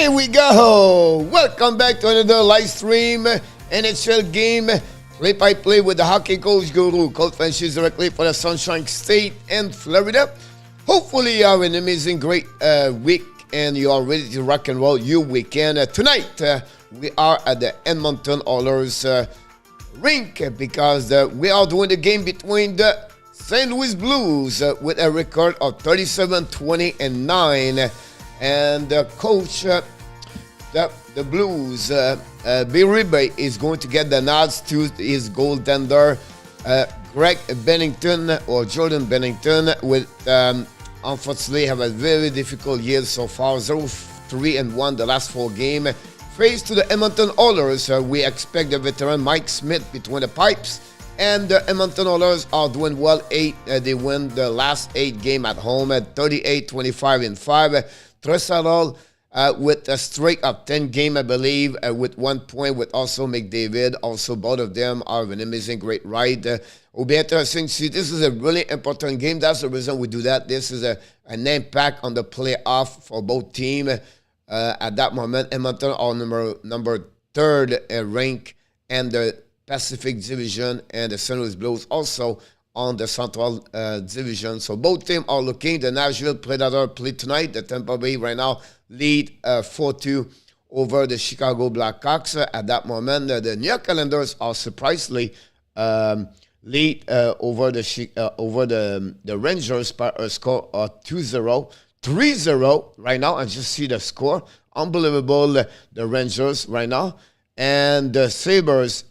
Here we go. Welcome back to another live stream NHL game. Play-by-play with the hockey coach guru, Colt Francis, directly for the Sunshine State in Florida. Hopefully you have an amazing, great week and you are ready to rock and roll your weekend. Tonight, we are at the Edmonton Oilers rink because we are doing the game between the St. Louis Blues with a record of 37-20-9. And the coach, the Blues, Biribe, is going to get the nods to his goaltender, Greg Bennington or Jordan Bennington, with unfortunately have a very difficult year so far, 0-3-1 the last 4 games. Praise to the Edmonton Oilers. We expect the veteran Mike Smith between the pipes. And the Edmonton Oilers are doing well. They win the last 8 games at home at 38-25-5. Draisaitl with a streak of 10 games, I believe, with 1 point, with also McDavid. Also, both of them are an amazing, great ride. Will be interesting. See, this is a really important game. That's the reason we do that. This is an impact on the playoff for both teams. At that moment, Edmonton are number 3rd rank in the Pacific Division, and the St. Louis Blues also on the Central Division. So both teams are looking. The Nashville Predator play tonight. The Tampa Bay right now lead 4-2 over the Chicago Blackhawks. At that moment, the New York Islanders are surprisingly lead over the Rangers by a score of 2-0. 3-0 right now. I just see the score. Unbelievable, the Rangers right now. And the Sabres,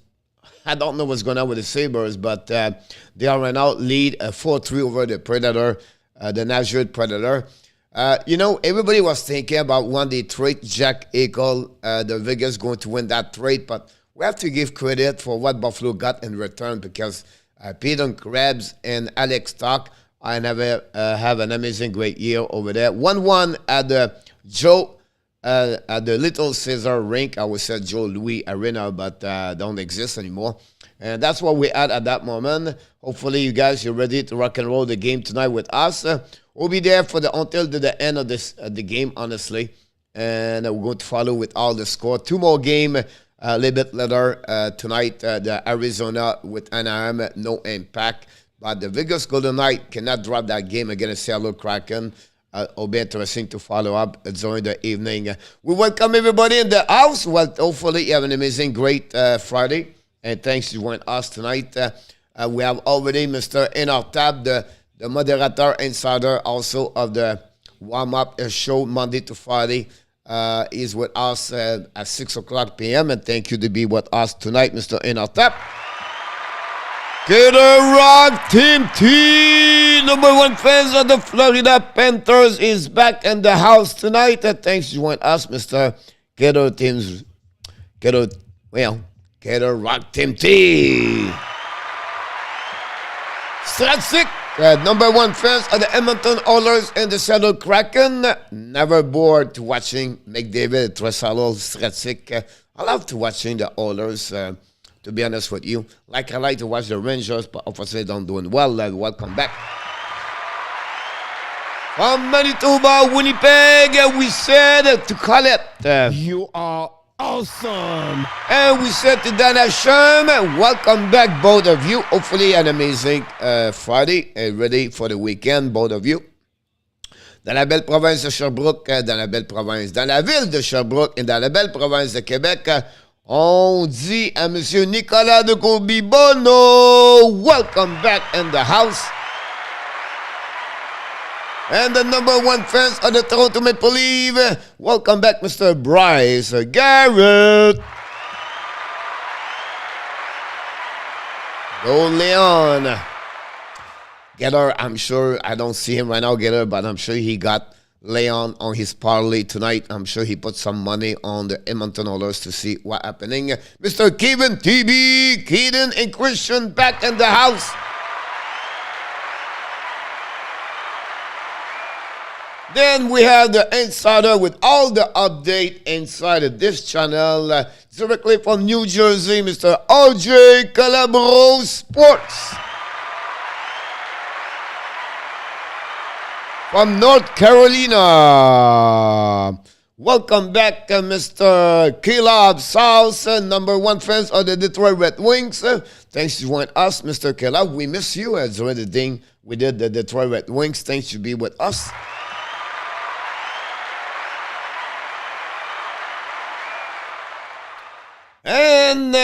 I don't know what's going on with the Sabres, but they are right now lead 4-3 over the Predator, the Nashville Predator. Everybody was thinking about when they trade Jack Eichel, the Vegas going to win that trade, but we have to give credit for what Buffalo got in return, because Peter Krebs and Alex Stock have an amazing, great year over there. 1-1 at the at the Little Caesar rink. I would say Joe Louis Arena, but don't exist anymore. And that's what we had at that moment. Hopefully, you guys are ready to rock and roll the game tonight with us. We'll be there until the end of the game, honestly. And we're going to follow with all the score. 2 more games a little bit later tonight. The Arizona with Anaheim, no impact. But the Vegas Golden Knights cannot drop that game against Seattle Kraken. It'll be interesting to follow up during the evening. We welcome everybody in the house. Well, hopefully you have an amazing, great Friday. And thanks to join us tonight. We have already Mr. Inartab, the moderator, insider also of the warm-up show Monday to Friday. Is with us at 6 o'clock p.m. And thank you to be with us tonight, Mr. Inartab. Get a rock, Team T, number 1 fans of the Florida Panthers, is back in the house tonight. Thanks for joining us, Mr. Gator Rock Team T. Stratsik, number 1 fans of the Edmonton Oilers and the Seattle Kraken. Never bored to watching McDavid, Draisaitl, Stratsik. I love to watching the Oilers. To be honest with you, I like to watch the Rangers, but obviously don't doing well. Welcome back. From Manitoba, Winnipeg, we said to Colette, you are awesome. And we said to Dana Sherm, welcome back, both of you. Hopefully an amazing Friday, ready for the weekend, both of you. Dans la belle province de Sherbrooke, dans la ville de Sherbrooke et dans la belle province de Québec, on dit à Monsieur Nicolas de Courbibono, welcome back in the house. And the number 1 fans of the Toronto Maple Leafs, welcome back, Mr. Bryce Garrett. Go Leon. Getter, I'm sure, I don't see him right now, Getter, but I'm sure he got Leon on his parlay tonight. I'm sure he put some money on the Edmonton Oilers to see what's happening. Mr. Kevin TB, Keaton and Christian back in the house. Then we have the insider with all the update inside of this channel. Directly from New Jersey, Mr. RJ Calabro Sports. From North Carolina, Welcome back, Mr. Caleb South, number one fans of the Detroit Red Wings. Thanks to join us, Mr. Caleb. We miss you during the thing we did the Detroit Red Wings. Thanks to be with us. And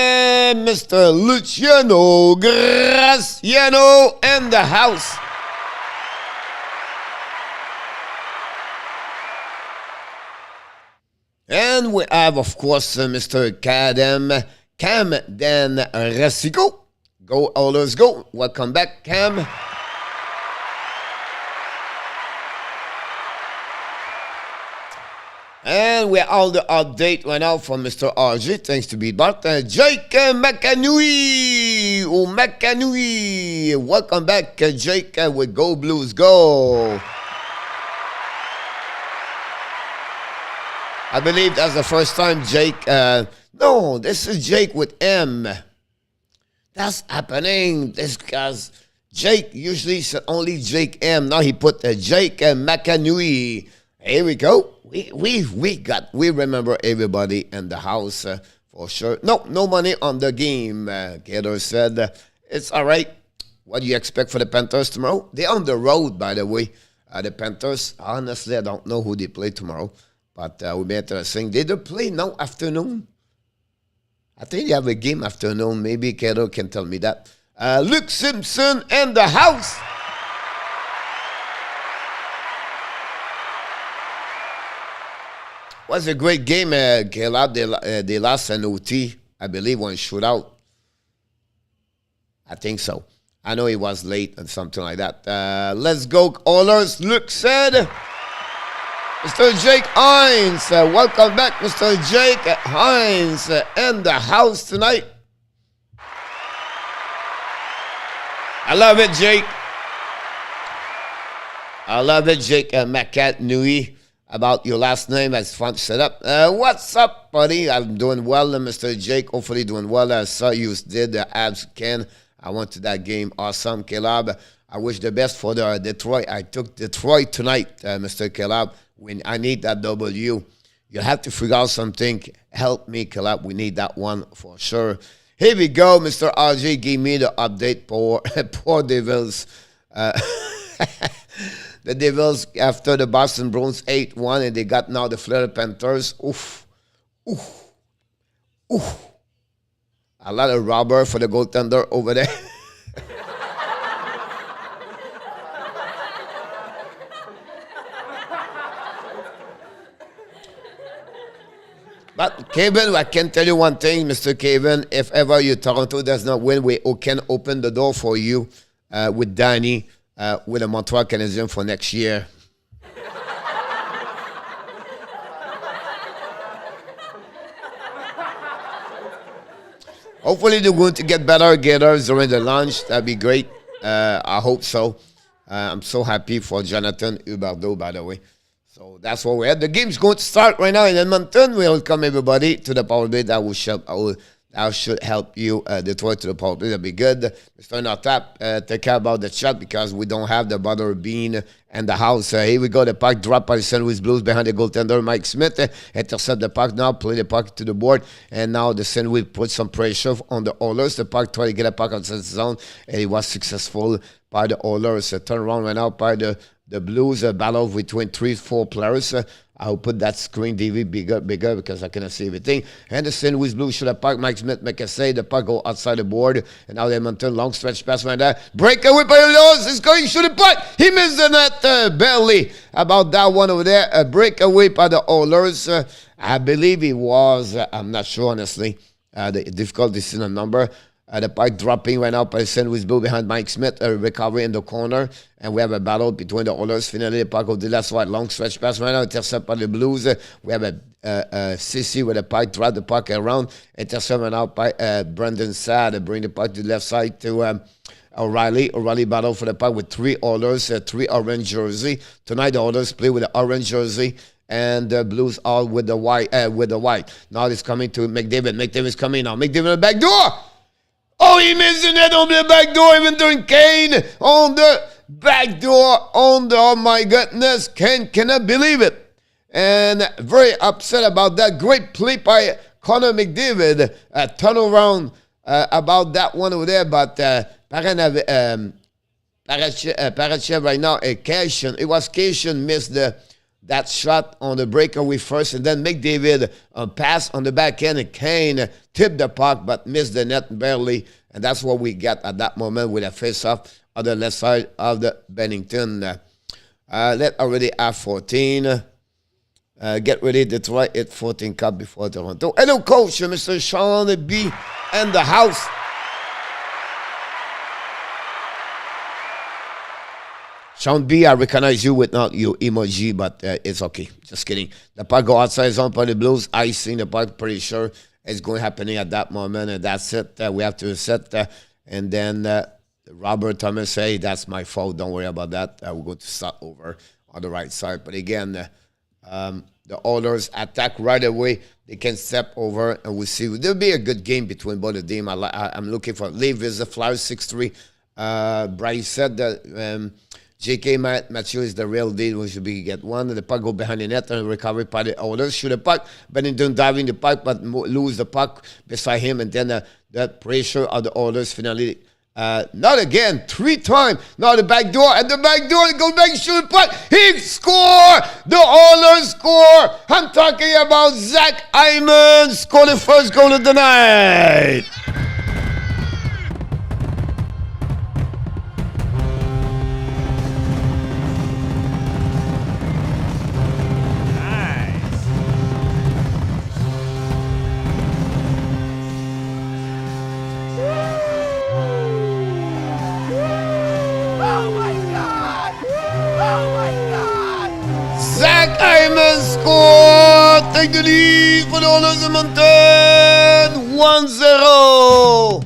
Mr. Luciano Graziano in the house. And we have, of course, Mr. Cam Dan Rasico. Go, Oilers, go. Welcome back, Cam. And we have all the update right now from Mr. RG. Thanks to Beatbot. Jake McAnui. Oh, McAnui. Welcome back, Jake, with Go Blues, go. I believe that's the first time Jake, no, this is Jake with M. That's happening. This guy's Jake usually said only Jake M. Now he put Jake McAnui. Here we go. We remember everybody in the house for sure. No money on the game. Gator said it's all right. What do you expect for the Panthers tomorrow? They're on the road, by the way. The Panthers, honestly, I don't know who they play tomorrow. But we be interesting. They do play now afternoon. I think they have a game afternoon. Maybe Kato can tell me that. Luke Simpson in the house. Was a great game, Caleb. They lost an OT, I believe, one shootout. I think so. I know it was late and something like that. Let's go, Oilers. Luke said... Mr. Jake Hines, welcome back, Mr. Jake Hines, in the house tonight. I love it, Jake. I love it, Jake McAnui, about your last name as fun set up. What's up, buddy? I'm doing well, Mr. Jake. Hopefully doing well. I saw you did the abs can. I went to that game. Awesome, Caleb. I wish the best for the Detroit. I took Detroit tonight, Mr. Caleb. When I need that W, you have to figure out something. Help me, Caleb. We need that one for sure. Here we go, Mr. RJ. Give me the update for poor Devils. The Devils, after the Boston Bruins 8-1, and they got now the Florida Panthers. Oof. Oof. Oof. A lot of rubber for the goaltender over there. But Kevin, I can tell you one thing, Mr. Kevin. If ever your Toronto does not win, we can open the door for you with Danny, with the Montreal Canadiens for next year. Hopefully they're going to get better Gators during the launch. That'd be great. I hope so. I'm so happy for Jonathan Huberdeau, by the way. So that's what we had. The game's going to start right now in Edmonton. We welcome everybody to the power play. That should help you Detroit to the power play. That'll be good. Mr. Notap, take care about the chat because we don't have the butter bean in the house. Here we go. The puck dropped by the St. Louis Blues behind the goaltender Mike Smith. Intercept the puck now, play the puck to the board. And now the St. Louis put some pressure on the Oilers. The puck tried to get a puck outside the zone. And it was successful by the Oilers. Turn around right now by the Blues, battle between 3-4 players. I'll put that screen DV bigger because I cannot see everything. And the St. Louis Blues shoot a puck. Mike Smith make a save. The puck go outside the board. And now the Edmonton long stretch pass right there. Breakaway by Oilers. He's going to shoot the puck. He missed the net barely. About that one over there. A breakaway by the Oilers. I believe it was, I'm not sure honestly. The difficult decision number. The puck dropping right now by St. Louis Blue behind Mike Smith. A recovery in the corner. And we have a battle between the Oilers. Finally, the puck of the last right. Long stretch pass right now. Intercept by the Blues. We have a Ceci with a puck. Drop the puck around. Intercept right now by Brendan Saad. Bring the puck to the left side to O'Reilly. O'Reilly battle for the puck with 3 Oilers. 3 orange jersey. Tonight, the Oilers play with the orange jersey. And the Blues all with the white. Now it's coming to McDavid. McDavid's coming now. McDavid on the back door. Oh, he missed the net on the back door, even during Kane on the back door. Oh my goodness, Kane cannot believe it. And very upset about that. Great play by Connor McDavid. Turnaround about that one over there. But Parachev right now, Cation. It was Cation missed that shot on the breakaway first. And then McDavid pass on the back end. And Kane tipped the puck but missed the net barely. And that's what we got at that moment with a face-off on the left side of the Bennington. Let already have 14. Get ready, Detroit at 14 cup before Toronto. Hello, coach, Mr. Sean B. and the house. Sean B, I recognize you without your emoji, but it's okay. Just kidding. The puck go outside zone for the Blues. I seen the puck, pretty sure it's going to happen at that moment, and that's it. We have to set, and then Robert Thomas say, that's my fault. Don't worry about that. We're going to start over on the right side. But again, the Oilers attack right away. They can step over, and we'll see. There'll be a good game between both of them. I'm looking for Leave is the Flyers 6-3. Bryce said that J.K. Matthew is the real deal. We should get one. The puck go behind the net and recovery by the Oilers. Shoot the puck. Bennington diving the puck, but lose the puck beside him. And then that pressure of the Oilers finally. Not again, 3 times. Now the back door, and the back door, he goes back, shoot, but he score! The Oilers score! I'm talking about Zach Hyman, scored the first goal of the night. Score! Take the lead for the Oilers of Edmonton! 1-0!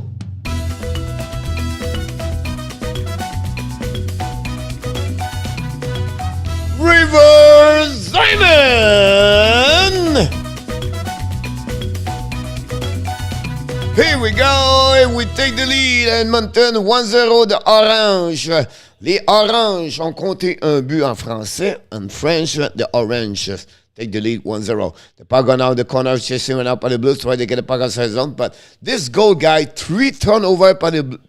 Reverse Hyman! Here we go, and we take the lead. Edmonton 1-0, the Orange. Les Oranges ont compté un but en français. In French, the Oranges take the lead 1-0. The puck on out the corner, chasing out by the Blues, try to get the puck outside zone. But this goal guy, 3 turnovers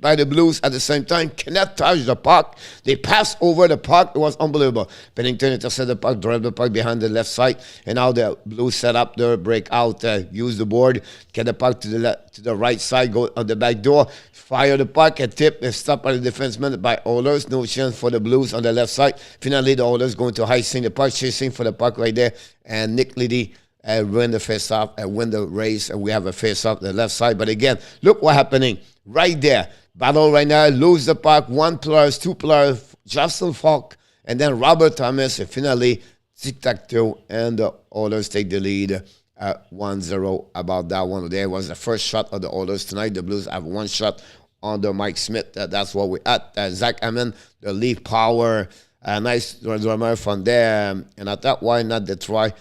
by the Blues at the same time, cannot touch the puck. They passed over the puck. It was unbelievable. Pennington intercepted the puck, drive the puck behind the left side. And now the Blues set up their breakout, use the board, get the puck to the right side, go on the back door, fire the puck, and tip and stop by the defenseman by Oilers. No chance for the Blues on the left side. Finally, the Oilers going to high-sing the puck, chasing for the puck right there. And Nick Liddy win the face-off, win the race, and we have a face-off the left side. But again, look what's happening right there. Battle right now, lose the puck, 1 player, 2 players, Justin Falk, and then Robert Thomas, and finally, tic-tac-toe, and the Oilers take the lead. 1-0 about that one. There was the first shot of the Oilers tonight. The Blues have 1 shot on the Mike Smith. That's what we at. Zach Hyman, the lead power. Nice drummer from there. And I thought, why not Detroit?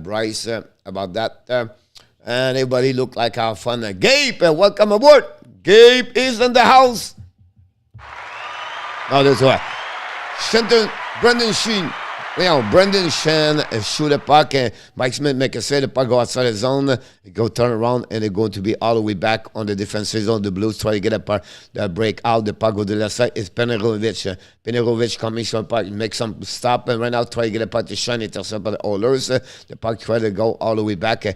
Bryce about that. And everybody looked like our fun. Gabe, welcome aboard. Gabe is in the house. No, that's right. Brendan Sheen. Brendan Shen shoot a puck, and Mike Smith make a save. The puck go outside the zone, it go turn around, and it's going to be all the way back on the defensive zone. The Blues try to get a puck, the break out. The puck go to the left side. It's Penerovic. Penerovic coming from the puck, make some stop, and right now try to get a puck to Shine. Intercept by the Oilers. The puck try to go all the way back.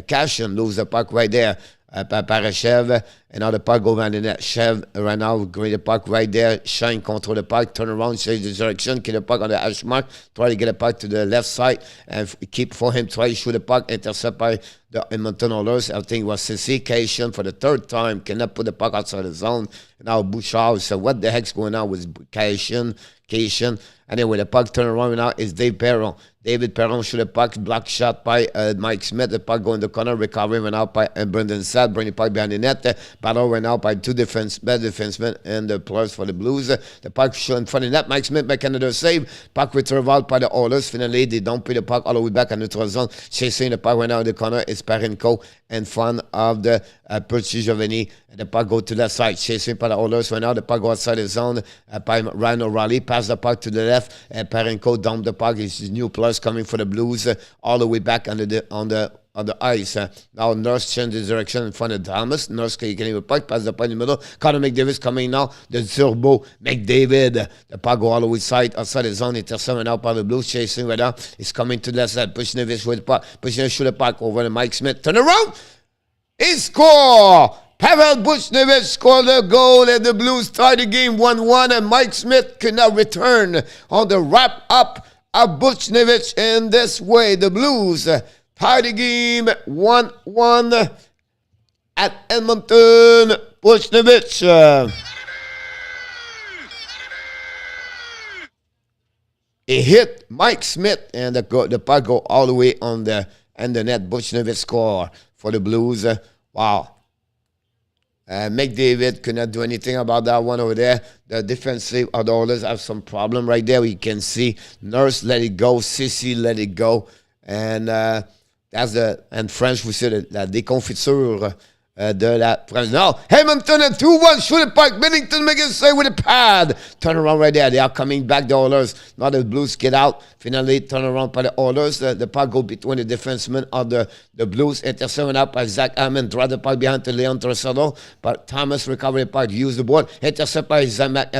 Cashin lose the puck right there. Parachev, and now the puck go around the net. Chev right now, great the puck right there. Shine control the puck, turn around, change the direction, get the puck on the hash mark, try to get the puck to the left side, and keep for him, try to shoot the puck, intercept by the Edmonton Oilers. I think it was Ceci, Cation for the 3rd time, cannot put the puck outside the zone. And now Bouchard said, what the heck's going on with Cation? Anyway, the puck turn around now is Dave Perron. David Perron shoot the puck, block shot by Mike Smith. The puck go in the corner, recovery went out by Brendan Saad, bring the puck behind the net. Battle went out by 2 defensemen and the players for the Blues. The puck shown in front of the net. Mike Smith make another save. Puck return out by the Oilers. Finally, they don't put the puck all the way back in the neutral zone. Chasing the puck went out in the corner. It's Parenko in front of the Percy Giovanni. And the puck go to the side. Chasing by the Oilers went out. The puck go outside the zone by Ryan O'Reilly. Pass the puck to the left. Parenko dump the puck. It's his new player. Nurse coming for the Blues all the way back on the ice. Now Nurse changes direction in front of Thomas. Nurse qui gagne le puck, passe the puck in the middle. Connor McDavid coming now. The turbo McDavid. The puck go all the way outside the zone. Intercepted out by the Blues, chasing right now. He's coming to the left side. Buchnevich with the puck. Buchnevich with the puck over to Mike Smith. Turn around. He score. Pavel Buchnevich scored the goal and the Blues tied the game 1-1, and Mike Smith could not return on the wrap-up of Buchnevich. In this way, the Blues tied the game 1-1 at Edmonton. Buchnevich. He hit Mike Smith, and the puck go all the way on the net. Buchnevich score for the Blues. Wow. McDavid could not do anything about that one over there. The defensive Oilers have some problem right there. We can see Nurse let it go, Ceci let it go, and that's in French we say la déconfiture de la France. Now Hamilton and 2-1 shoot it puck. Bennington make a save with a pad. Turn around right there. They are coming back, the Oilers. Now the Blues get out. Finally turn around by the Oilers. The puck go between the defensemen of the Blues. Intercepted up by Zach Hyman. Draw the puck behind to Leon Draisaitl. But Thomas recovered the puck. Use the board. Intercept by Zimak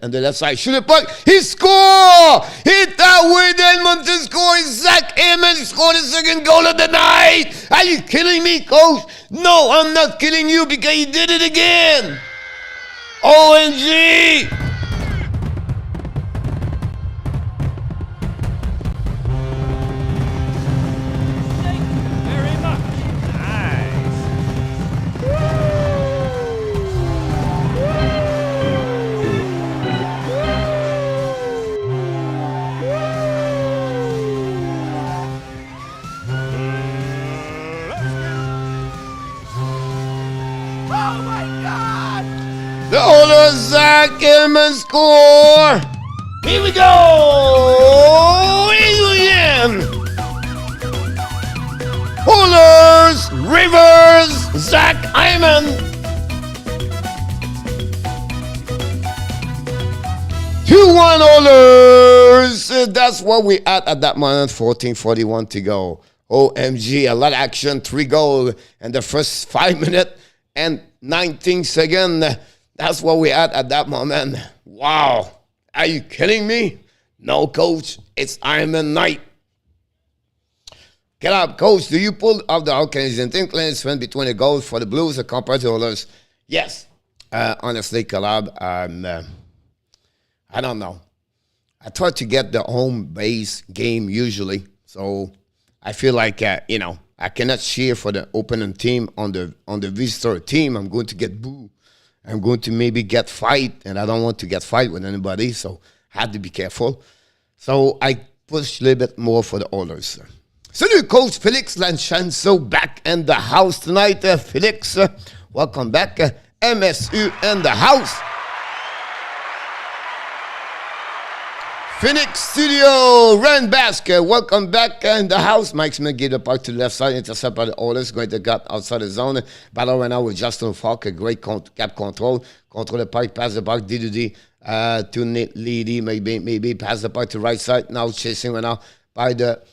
on the left side. Shoot the puck. He score! Hit that way. The Edmonton score. Zach Hyman scored the second goal of the night. Are you kidding me, coach? No, I'm not kidding you because he did it again. OMG! The Oilers, Zach Hyman score. Here we go. Again. Oilers, Rivers, Zach Hyman. 2-1 Oilers. That's what we at that moment. 14:41 to go. OMG, a lot of action. 3 goals in the first 5 minutes and 19 seconds. That's what we at that moment. Wow. Are you kidding me? No, coach. It's Ironman night. Get up, coach. Do you pull off the All-Canadian team clearance win between the goals for the Blues compared to the Oilers? Yes. Honestly, Collab, I don't know. I try to get the home base game usually. So I feel like, I cannot cheer for the opening team on the visitor team. I'm going to get booed. I'm going to maybe get fight, and I don't want to get fight with anybody, so I had to be careful. So I push a little bit more for the Oilers. Salut, Coach Félix Lanchanso back in the house tonight. Félix, welcome back. MSU in the house. Phoenix Studio, Ren Basket, welcome back in the house. Mike Smith gave the puck to the left side, intercept by the Oilers, going to get outside the zone. Battle right now with Justin Falk, a great cap control. Control the puck, pass the puck, D2D to Leedy, maybe pass the puck to right side. Now chasing right now by the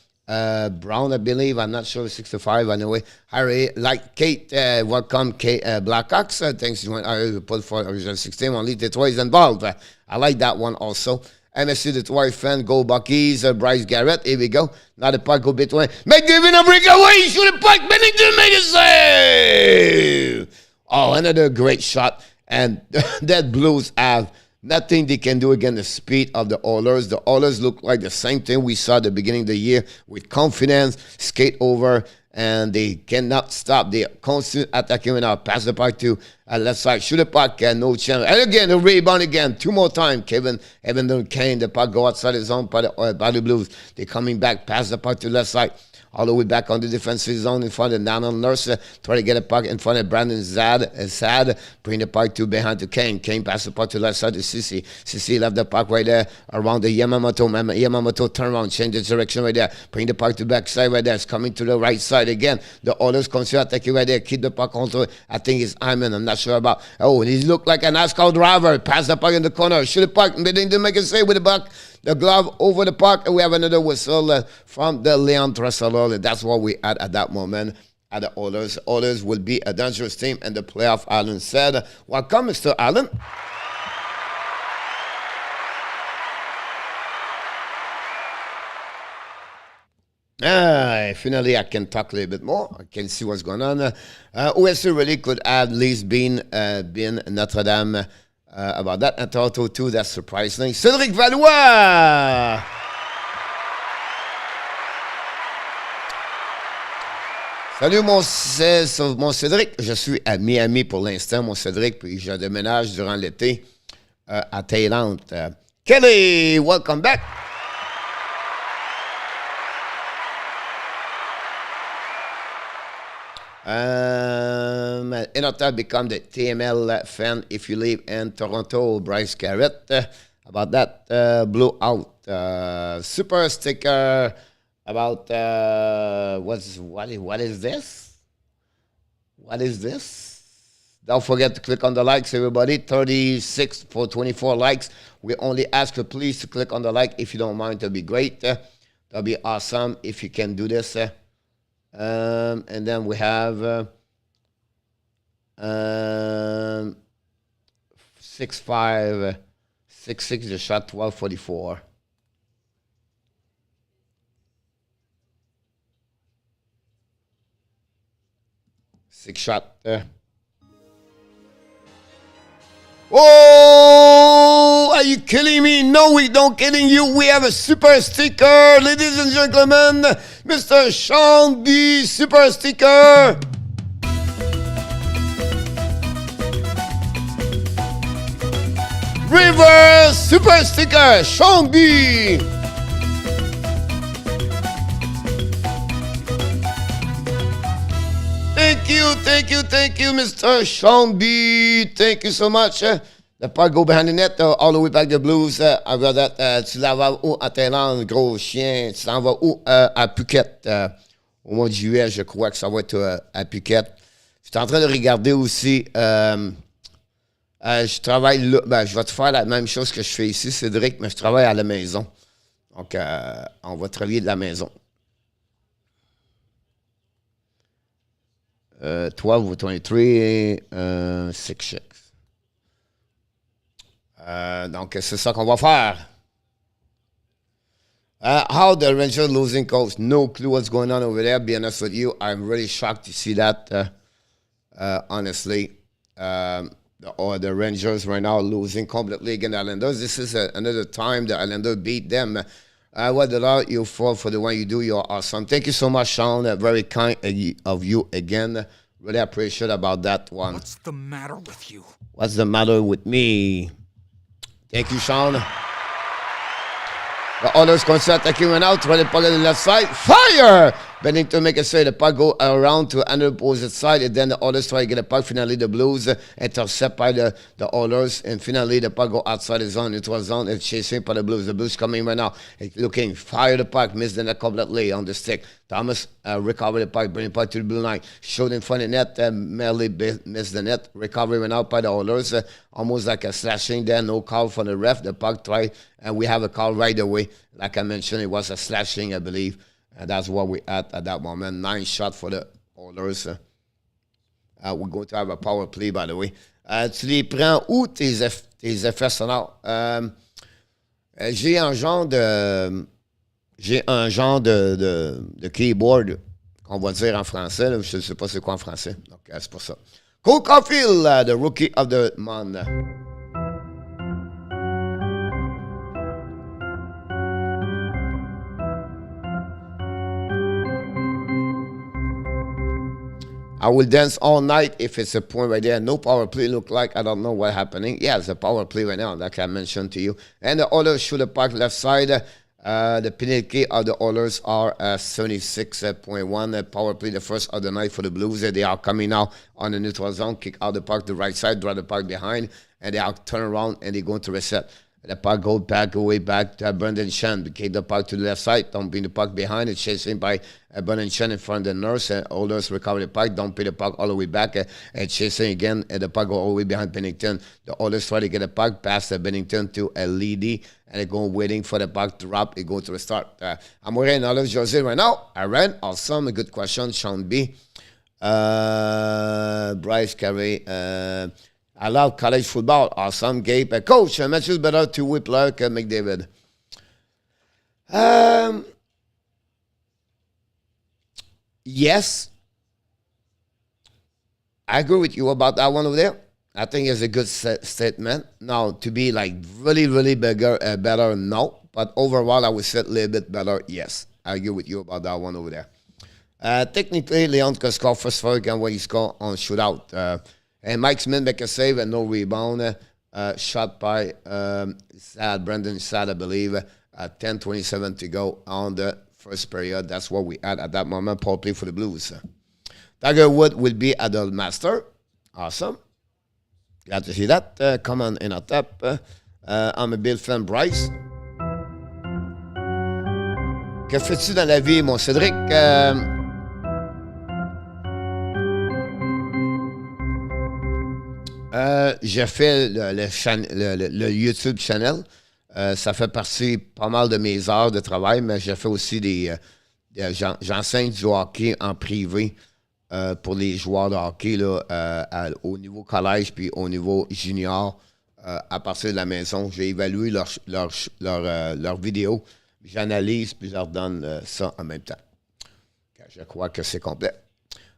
Brown, I believe. I'm not sure, 65 anyway. Harry, like Kate, welcome Kate Blackhawks. Thanks to I put for original 16, only Detroit is involved. I like that one also. MSU Detroit fan, go Buckies, Bryce Garrett, here we go. Now the puck go between. McDavid a breakaway, shoot the puck, Bennington make a save! Oh, another great shot. And that Blues have nothing they can do against the speed of the Oilers. The Oilers look like the same thing we saw at the beginning of the year with confidence, skate over, and they cannot stop. They are constant attacking now. Pass the puck to left side. Shoot the puck. No chance. And again, the rebound again. 2 more times. Kane, the puck go outside his zone by the Blues. They're coming back. Pass the puck to left side. All the way back on the defensive zone in front of Daniel Nurse. Try to get a puck in front of Brandon Sad. Bring the puck to behind to Kane. Kane pass the puck to left side to Ceci. Ceci left the puck right there around the Yamamoto. Yamamoto turn around, change the direction right there. Bring the puck to back side right there. It's coming to the right side again. The Oilers continue attacking right there. Keep the puck control. I think it's Hyman. I'm not sure about. Oh, he looked like a NASCAR driver. Pass the puck in the corner. Shoot the puck. They didn't make a save with the puck. the glove over the puck, and we have another whistle from the Leon Draisaitl. That's what we had at that moment at the Oilers. Oilers will be a dangerous team in the playoff, Allen said. Welcome, Mr. Allen. Finally, I can talk a little bit more. I can see what's going on. OSU really could have at least been Notre Dame about that. And Toronto too, that's surprising. Cédric Valois! Salut mon Cédric. Je suis à Miami pour l'instant, mon Cédric, puis je déménage durant l'été à Thaïlande. Kelly, welcome back. Inota become the TML fan if you live in Toronto. Bryce Garrett about that blowout super sticker about what is this? What is this? Don't forget to click on the likes, everybody. 36 for 24 likes. We only ask you please to click on the like if you don't mind. That'll be great. That'll be awesome if you can do this. And then we have 6'5", 6'6", the shot 1244. Six shot there. Oh, are you kidding me? No, we don't kidding you. We have a super sticker, ladies and gentlemen. Mr. Sean B. Super sticker. Reverse super sticker, Sean B. Thank you, Mr. Sean B. Thank you so much. The puck go behind the net, all the way back the Blues. Après that, tu l'en vas où en Thaïlande, gros chien? Tu t'en vas où à Phuket? Au mois de juillet, je crois que ça va être à Phuket. Je suis en train de regarder aussi. Je travaille là. Ben, je vais te faire la même chose que je fais ici, Cédric, mais je travaille à la maison. Donc, on va travailler de la maison. 12 ou 23, 6. Donc, c'est ça qu'on va faire. How the Rangers losing coach? No clue what's going on over there. Be honest with you, I'm really shocked to see that. Honestly, the Rangers right now losing completely against the Islanders. This is another time the Islanders beat them. What allowed you for the one you do? You're awesome. Thank you so much, Sean. Very kind of you again. Really appreciate about that one. What's the matter with you? What's the matter with me? Thank you, Sean. The Oilers going to attack right now. Try the puck on the left side. Fire! Bennington make a say the puck go around to another opposite side. And then the Oilers try to get a puck. Finally, the Blues intercept by the Oilers. And finally, the puck go outside the zone. It was zone. It's chasing by the Blues. The Blues coming right now. Looking. Fire the puck. Missed the net completely on the stick. Thomas recover the puck. Bring the puck to the blue line. Showed in front of the net. Merely missed the net. Recovery went out by the Oilers. Almost like a slashing there. No call from the ref. The puck tried. And we have a call right away. Like I mentioned, it was a slashing, I believe. And that's what we had at that moment. 9 shots for the Oilers. We're going to have a power play, by the way. Tu les prends où, tes effets sonores? J'ai un genre de keyboard, qu'on va dire en français. Là. Je ne sais pas c'est quoi en français. Donc, c'est pour ça. Cole Caulfield, the Rookie of the Month. I will dance all night if it's a point right there. No power play look like. I don't know what's happening. Yeah, it's a power play right now, like I mentioned to you. And the Oilers shoot the puck left side. The penalty of the Oilers are 76.1. Power play the first of the night for the Blues. They are coming now on the neutral zone. Kick out the puck to the right side. Draw the puck behind. And they are turn around and they're going to reset. The puck goes back away back to Brendan Shen. Kick the puck to the left side. Dumping the puck behind. It's chasing by Brendan Shen in front of the nurse. Oilers recover the puck. Dumping the puck all the way back. And chasing again. The puck go all the way behind Bennington. The Oilers try to get the puck past Bennington to a Leedy. And they go waiting for the puck to drop. It go to restart. I'm wearing Oilers jersey right now. I ran. Awesome. A good question. Sean B. Bryce Carey. I love college football. Awesome. Gabe. Coach, much is better two-way player que McDavid. Yes. I agree with you about that one over there. I think it's a good statement. Now, to be like really, really bigger, better, no. But overall, I would say a little bit better, yes. I agree with you about that one over there. Technically, Leon could score first for again when he scored on shootout. And Mike Smith make a save and no rebound. Shot by Brendan Sad, I believe. 10:27 to go on the first period. That's what we had at that moment. Paul play for the Blues. Tiger Wood will be at the master. Awesome. Glad to see that. Comment in a tap. I'm a Bill fan, Bryce. Que fais-tu dans la vie, mon Cédric? J'ai fait le YouTube channel. Ça fait partie pas mal de mes heures de travail, mais j'ai fait aussi j'enseigne du hockey en privé pour les joueurs de hockey là, au niveau collège puis au niveau junior à partir de la maison. J'ai évalué leurs vidéos. J'analyse puis je leur donne ça en même temps. Je crois que c'est complet.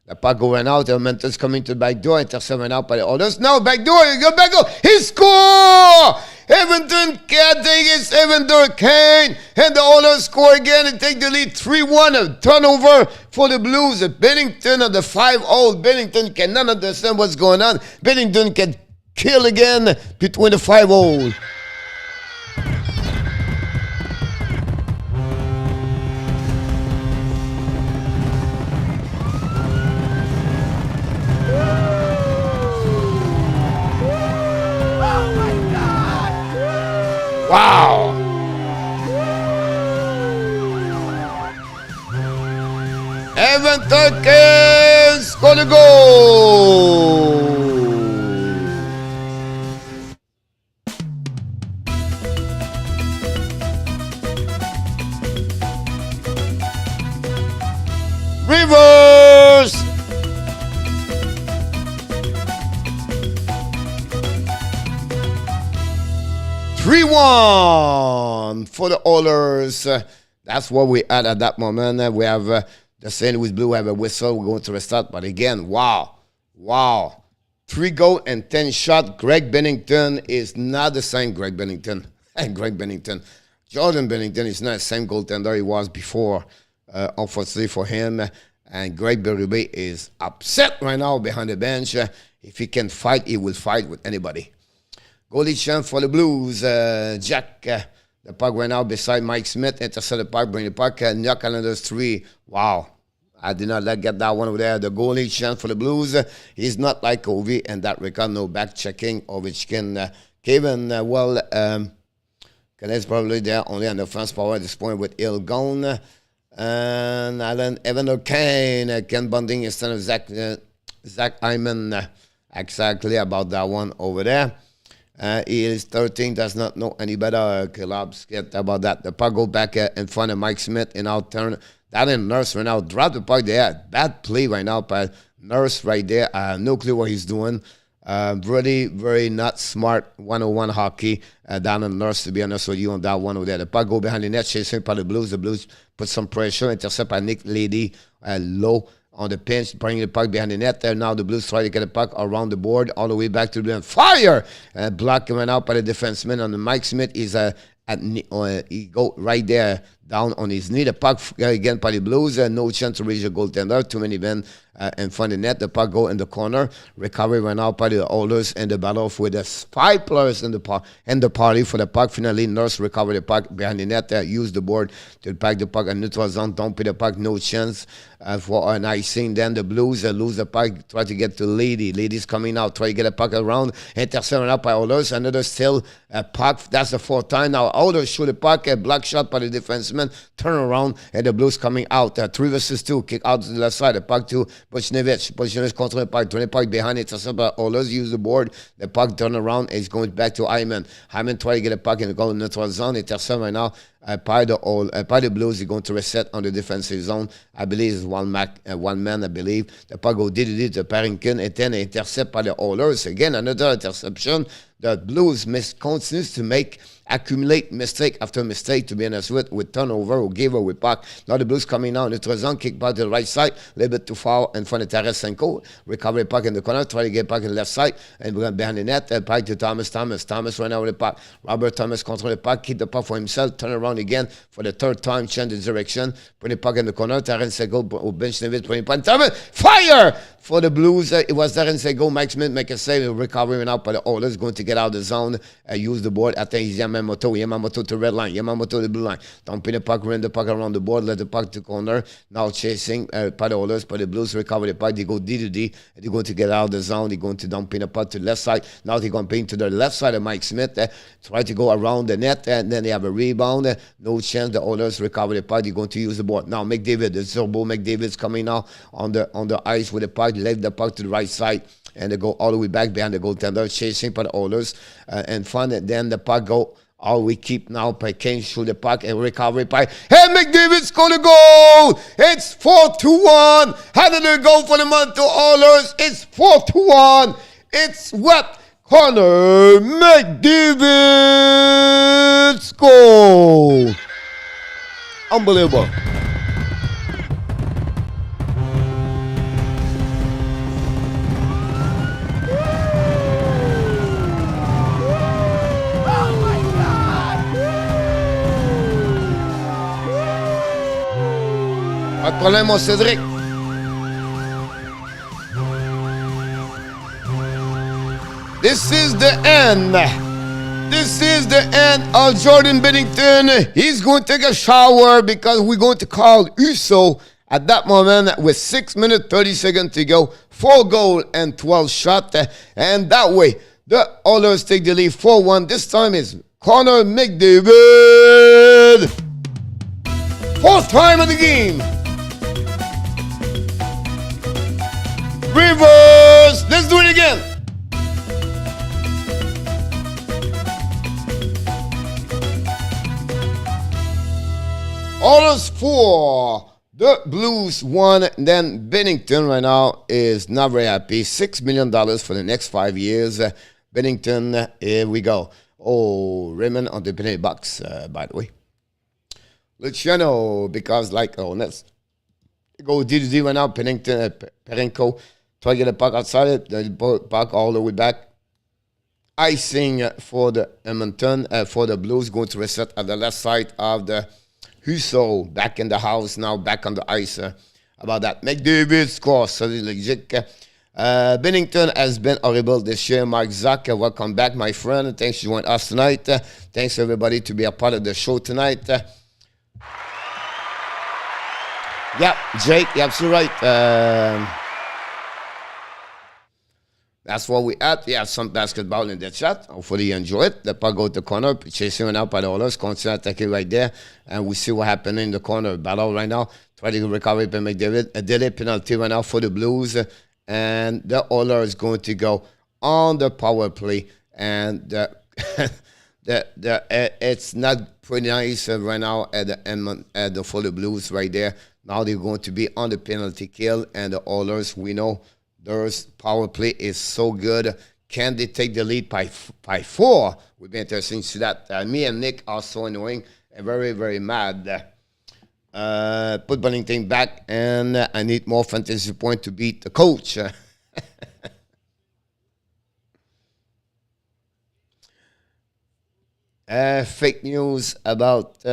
The puck going out. Edmonton's coming to the back door. Intercepted out by the Oilers. No, back door. You go back door. He score! Edmonton can't take it. Edmonton Kane. And the Oilers score again and take the lead 3-1. A turnover for the Blues. Bennington of the 5-0. Bennington cannot understand what's going on. Bennington can kill again between the 5-0. Wow! Edmonton can score the goal! Reverse! Three-one for the Oilers. That's what we had at that moment. We have the St. Louis Blues have a whistle. We're going to restart. But again, wow. 3 goals and 10 shots. Greg Bennington is not the same Greg Bennington. And Greg Bennington. Jordan Bennington is not the same goaltender he was before. Unfortunately for him. And Greg Berube is upset right now behind the bench. If he can fight, he will fight with anybody. Goalie chance for the Blues. Jack, the puck went out beside Mike Smith. Intercept the puck, bring the puck. Knock Islanders 3. Wow. I did not get that one over there. The goalie chance for the Blues. He's not like Ovi and that record. No back checking. Ovechkin. Kevin, Canadians probably there only on the France power at this point with Hill gone. And Alan Evander Kane. Ken Bunting instead of Zach Hyman. Exactly about that one over there. He is 13, does not know any better. Collapse, get about that. The puck go back in front of Mike Smith and out turn. That in Nurse right now. Drop the puck there. Bad play right now by Nurse right there. No clue what he's doing. Really, very not smart 101 hockey down in Nurse, to be honest with you, on that one over there. The puck go behind the net, chasing by the Blues. The Blues put some pressure. Intercept by Nick Lady low on the pinch, bringing the puck behind the net there. Now the Blues try to get the puck around the board all the way back to the end. Fire! Block went out by the defenseman on the Mike Smith. Is he go right there down on his knee. The puck again by the Blues. No chance to reach the goaltender. Too many men in front of the net. The puck go in the corner. Recovery right now by the Oilers and the battle with the 5 players in the party for the puck. Finally, Nurse recover the puck behind the net. Use the board to pack the puck in neutral zone. Don't put the puck, no chance for an icing. Then the Blues lose the puck, try to get to Lady. Lady's coming out, try to get a puck around. Intercepted up by Oilers. Another still puck. That's the 4th time. Now Oilers shoot the puck. A block shot by the defenseman. Turn around and the Blues coming out. 3 versus 2. Kick out to the left side. The puck to Buchnevich. Buchnevich control the puck. 20 puck behind it. Oilers use the board. The puck turn around. It's going back to Hyman. Hyman try to get a puck in the goal neutral zone. Intercept right now. By the Blues, they're going to reset on the defensive zone. I believe it's one man, I believe. The puck go did to Parrington, and then intercept by the Oilers. Again, another interception. The Blues continues to accumulate mistake after mistake, to be honest with turnover or give away puck. Now the Blues coming out, neutral zone, kick back to the right side, a little bit too far in front of Tarasenko. Recover the puck in the corner, try to get back in the left side, and we're behind the net, puck to Thomas right now with the puck. Robert Thomas control the puck, keep the puck for himself, turn around again for the 3rd time, change the direction, put the puck in the corner, Tarasenko, Buchnevich, put the puck, Thomas, fire! For the Blues, it was Tarasenko, Mike Smith make a save, recovering out by the Oilers, going to get out of the zone, use the board. I think he's Yamamoto to red line, Yamamoto to the blue line. Don't pin the puck, run the puck around the board, let the puck to corner. Now chasing by the Oilers, but the Blues recover the puck. They go D to D, they're going to get out of the zone. They're going to dump in the puck to the left side. Now they're going to pin to the left side of Mike Smith, try to go around the net, and then they have a rebound. No chance. The Oilers recover the puck. They're going to use the board. Now McDavid, the Turbo McDavid's coming now on the ice with the puck. Left the puck to the right side, and they go all the way back behind the goaltender, chasing by the Oilers and fun. And then the puck go all we keep now by Kane shoot the puck and recovery by McDavid score the goal. It's 4-1. How did they go for the month to Oilers? It's 4-1. It's what? Connor McDavid score. Unbelievable. Pas de problème, mon Cédric. This is the end. This is the end of Jordan Binnington. He's going to take a shower because we're going to call Uso at that moment with 6 minutes, 30 seconds to go. 4 goals and 12 shots. And that way, the Oilers take the lead 4-1. This time is Connor McDavid. 4th time of the game. Reverse. Let's do it again. Oilers 4. The Blues 1. Then Binnington right now is not very happy. $6 million for the next 5 years. Binnington, here we go. Oh, Raymond on the penalty box, by the way. Luciano, because let's go D2D right now. Perenko. Try to get the puck outside it, the puck all the way back. Icing for the Edmonton, for the Blues, going to reset at the left side of the Husso. Back in the house now, back on the ice. About that. McDavid scores, so legit. Binnington has been horrible this year. Mark Zuck, welcome back, my friend. Thanks for joining us tonight. Thanks everybody to be a part of the show tonight. Yeah, Jake, you're absolutely right. That's what we at. We have some basketball in the chat. Hopefully you enjoy it. The puck go to the corner. Chasing one out by the Oilers. Continue attacking right there. And we see what happened in the corner. Battle right now. Try to recover it by McDavid. A delay penalty right now for the Blues. And the Oilers is going to go on the power play. And it's not pretty nice right now at the for the Blues right there. Now they're going to be on the penalty kill. And the Oilers, we know, their power play is so good. Can they take the lead by 4? Would be interesting to see that. Me and Nick are so annoying and very, very mad. Put Binnington back, and I need more fantasy points to beat the coach. Fake news about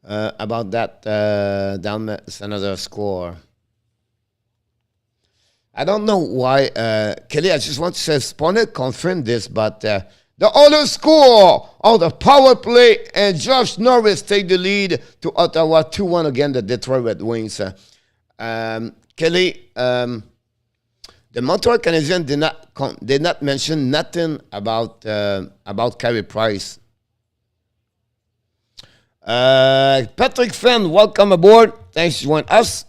about that down another score. I don't know why, Kelly, I just want to say, Spawner confirmed this, but the other score on the power play, and Josh Norris take the lead to Ottawa 2-1 again, the Detroit Red Wings. Kelly, the Montreal Canadiens did not mention nothing about Carey Price. Patrick Fenn, welcome aboard. Thanks for joining us.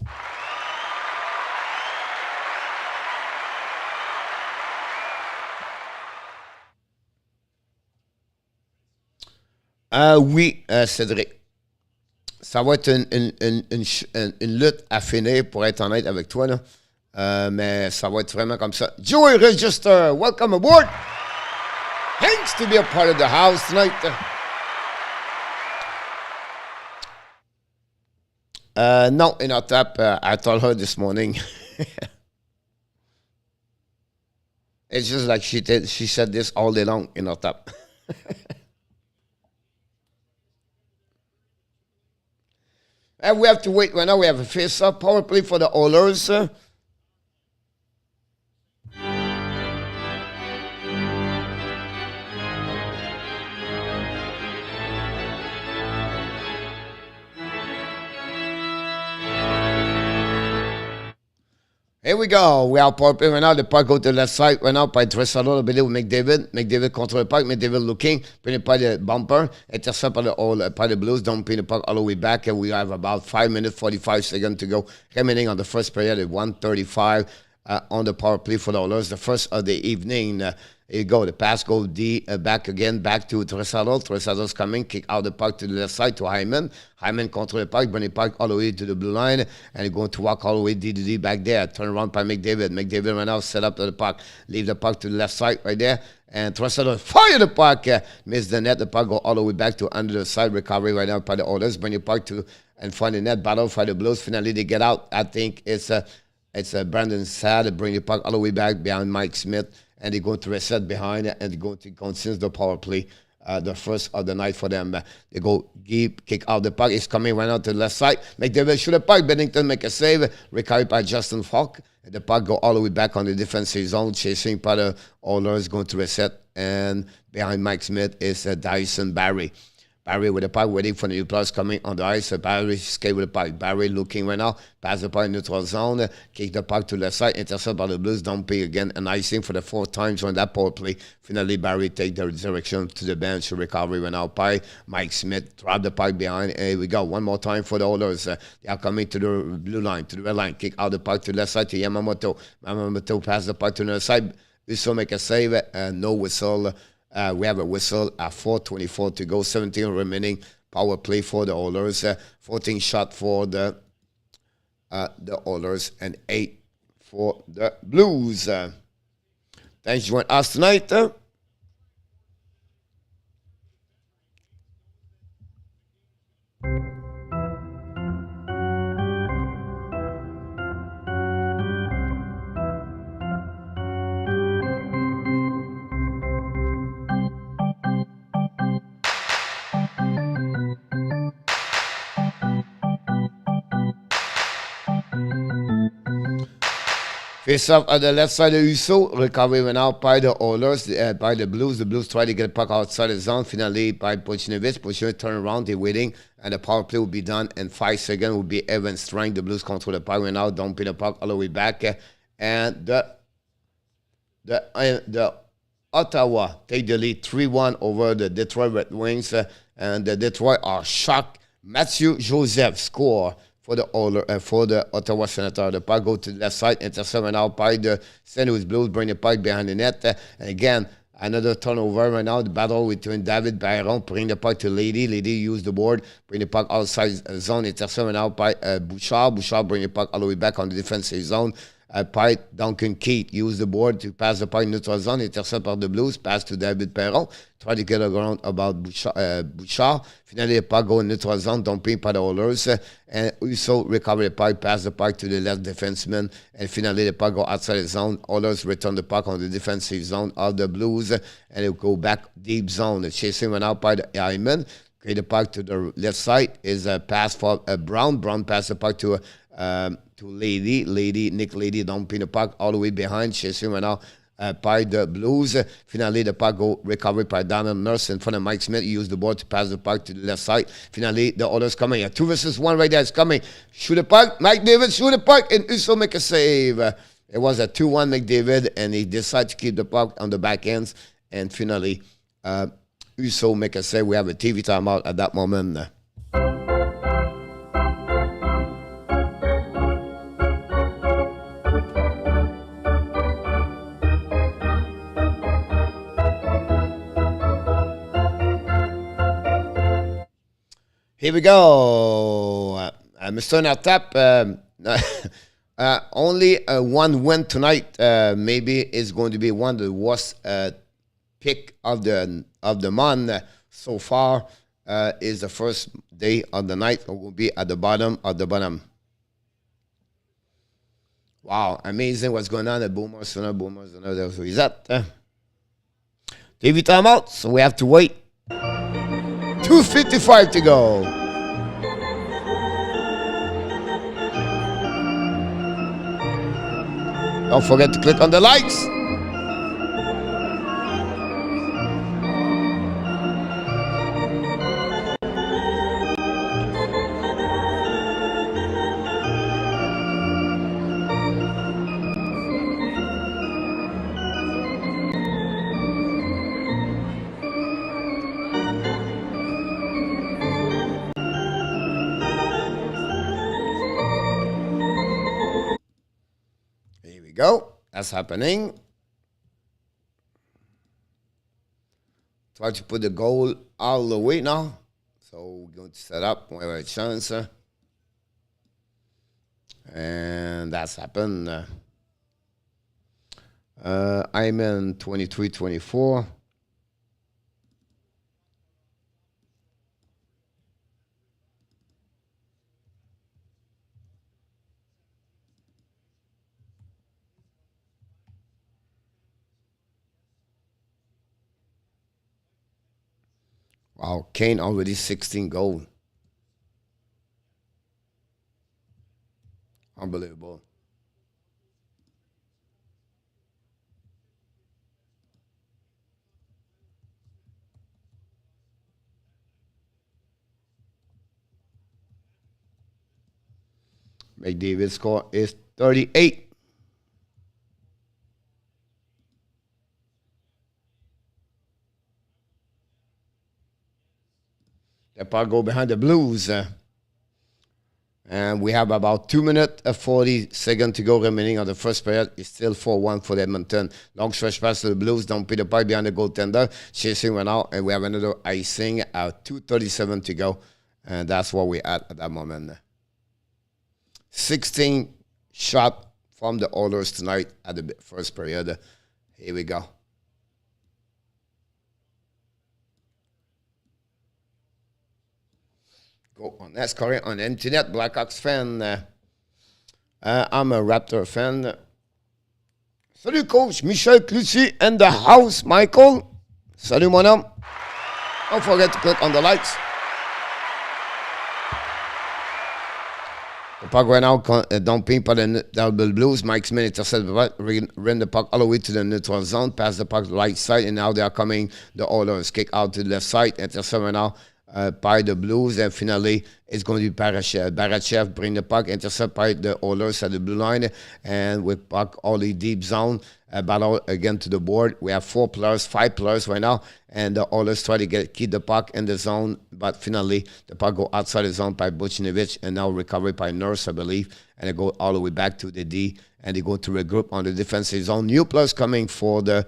Oui, Cédric. Ça va être une lutte à finir, pour être honnête avec toi, là. Mais ça va être vraiment comme ça. Joey Register, welcome aboard. Thanks to be a part of the house tonight. No, in our tap, I told her this morning. It's just like she said this all day long in our tap. And we have to wait. Right now we have a face-up power play for the Oilers. Here we go. We are power play right now. The puck go to the left side right now by Draisaitl, with McDavid. McDavid control the puck. McDavid looking. Putting by the bumper. Intercept by the Blues. Don't pin the puck all the way back. And we have about 5 minutes, 45 seconds to go. Remaining on the first period at 1:35 on the power play for the Oilers. The first of the evening. Here you go. The pass goes back again, back to Draisaitl. Draisaitl's coming. Kick out the puck to the left side to Hyman. Hyman control the puck. Bring the puck all the way to the blue line. And he's going to walk all the way D back there. Turn around by McDavid. McDavid right now set up to the puck. Leave the puck to the left side right there. And Draisaitl fire the puck. Miss the net. The puck go all the way back to under the side. Recovery right now by the Oilers. Bring the puck to and find the net. Battle for the Blues. Finally they get out. I think it's Brandon Saad. Bring the puck all the way back behind Mike Smith. And they're going to reset behind and they're going to continue the power play, the first of the night for them. They go deep, kick out the puck. It's coming right out to the left side. McDavid shoot the puck. Bennington make a save. Recovered by Justin Falk. And the puck go all the way back on the defensive zone. Chasing by the Oilers, going to reset. And behind Mike Smith is Dyson Barrie. Barrie with the puck, waiting for the new players coming on the ice. Barrie skate with the puck. Barrie looking right now. Pass the puck in neutral zone. Kick the puck to the left side. Intercept by the Blues. Don't pay again. And icing for the fourth time on that power play. Finally, Barrie take the direction to the bench. Recovery right now by Mike Smith. Drop the puck behind. And here we go. One more time for the Oilers. They are coming to the blue line, to the red line. Kick out the puck to the left side to Yamamoto. Yamamoto pass the puck to the other side. Uso make a save. No whistle. We have a whistle at 4:24 to go. 17 remaining power play for the Oilers. 14 shot for the Oilers and 8 for the Blues. Thanks for joining us tonight. Face off at the left side of Uso. Recovery went out by the Oilers, by the Blues. The Blues try to get the puck outside the zone. Finally, by Puchnevich. Puchnevich turn around. They're waiting. And the power play will be done in 5 seconds. Will be Evan Strang. The Blues control the puck right now. Don't pin the puck all the way back. And the Ottawa take the lead 3-1 over the Detroit Red Wings. And the Detroit are shocked. Matthew Joseph score for the Ottawa Senators. The puck go to the left side, intercept out by the St. Louis Blues, bring the puck behind the net. And again, another turnover right now. The battle between David Byron, bring the puck to Lady. Lady use the board, bring the puck outside zone, intercept out by Bouchard. Bouchard bring the puck all the way back on the defensive zone. By Duncan Keith, use the board to pass the puck in neutral zone, intercept by the Blues, pass to David Perron, try to get around about Bouchard. Finally, the puck go in neutral zone, dumping by the Oilers, and also recover the puck, pass the puck to the left defenseman, and finally the puck go outside the zone. Oilers return the puck on the defensive zone of the Blues, and it go back deep zone. The chasing went out by the Hyman. Okay, the puck to the left side is a pass for Brown. Brown pass the puck to Lady. Nick Lady dumping the puck all the way behind. Chasing right now by the Blues. Finally, the puck go recovered by Donald Nurse in front of Mike Smith. He used the board to pass the puck to the left side. Finally, the others coming. A 2 versus 1 right there is coming. Shoot the puck. McDavid shoot the puck, and Uso make a save. It was a 2-1 McDavid, and he decided to keep the puck on the back ends. And finally, Uso make a save. We have a TV timeout at that moment. Here we go. Mr. Natap, only one win tonight. Maybe is going to be one of the worst pick of the month so far. Is the first day of the night. Will be at the bottom of the bottom. Wow, amazing what's going on at Boomers. There's who is that? TV timeout. So we have to wait. 2:55 to go. Don't forget to click on the likes. Go. That's happening. Try to put the goal all the way now. So we're going to set up one a chance. And that's happened. Hyman 23-24. Wow, Kane already 16 goals. Unbelievable. McDavid's score is 38. The puck go behind the Blues. And we have about 2 minutes and 40 seconds to go remaining on the first period. It's still 4-1 for Edmonton. Long stretch pass to the Blues. Don't put the puck behind the goaltender. Chasing one out. And we have another icing at 2:37 to go. And that's where we're at that moment. 16 shot from the Oilers tonight at the first period. Here we go. Go on. That's correct. On the internet, Blackhawks fan. I'm a Raptor fan. Salut, coach. Michel Ceci in the house. Michael. Salut, mon homme. Don't forget to click on the likes. The puck right now, dumping by the Blues. Mike Smith intercepted the puck, ran the puck all the way to the neutral zone, pass the puck to the right side, and now they are coming. The Oilers kick out to the left side, intercept right now. By the Blues, and finally it's going to be Barachev. Barachev bring the puck, intercept by the Oilers at the blue line, and with puck all the deep zone, battle again to the board. We have 5 players right now, and the Oilers try to keep the puck in the zone, but finally the puck go outside the zone by Buchnevich, and now recovered by Nurse, I believe, and they go all the way back to the D, and they go to regroup on the defensive zone. New players coming for the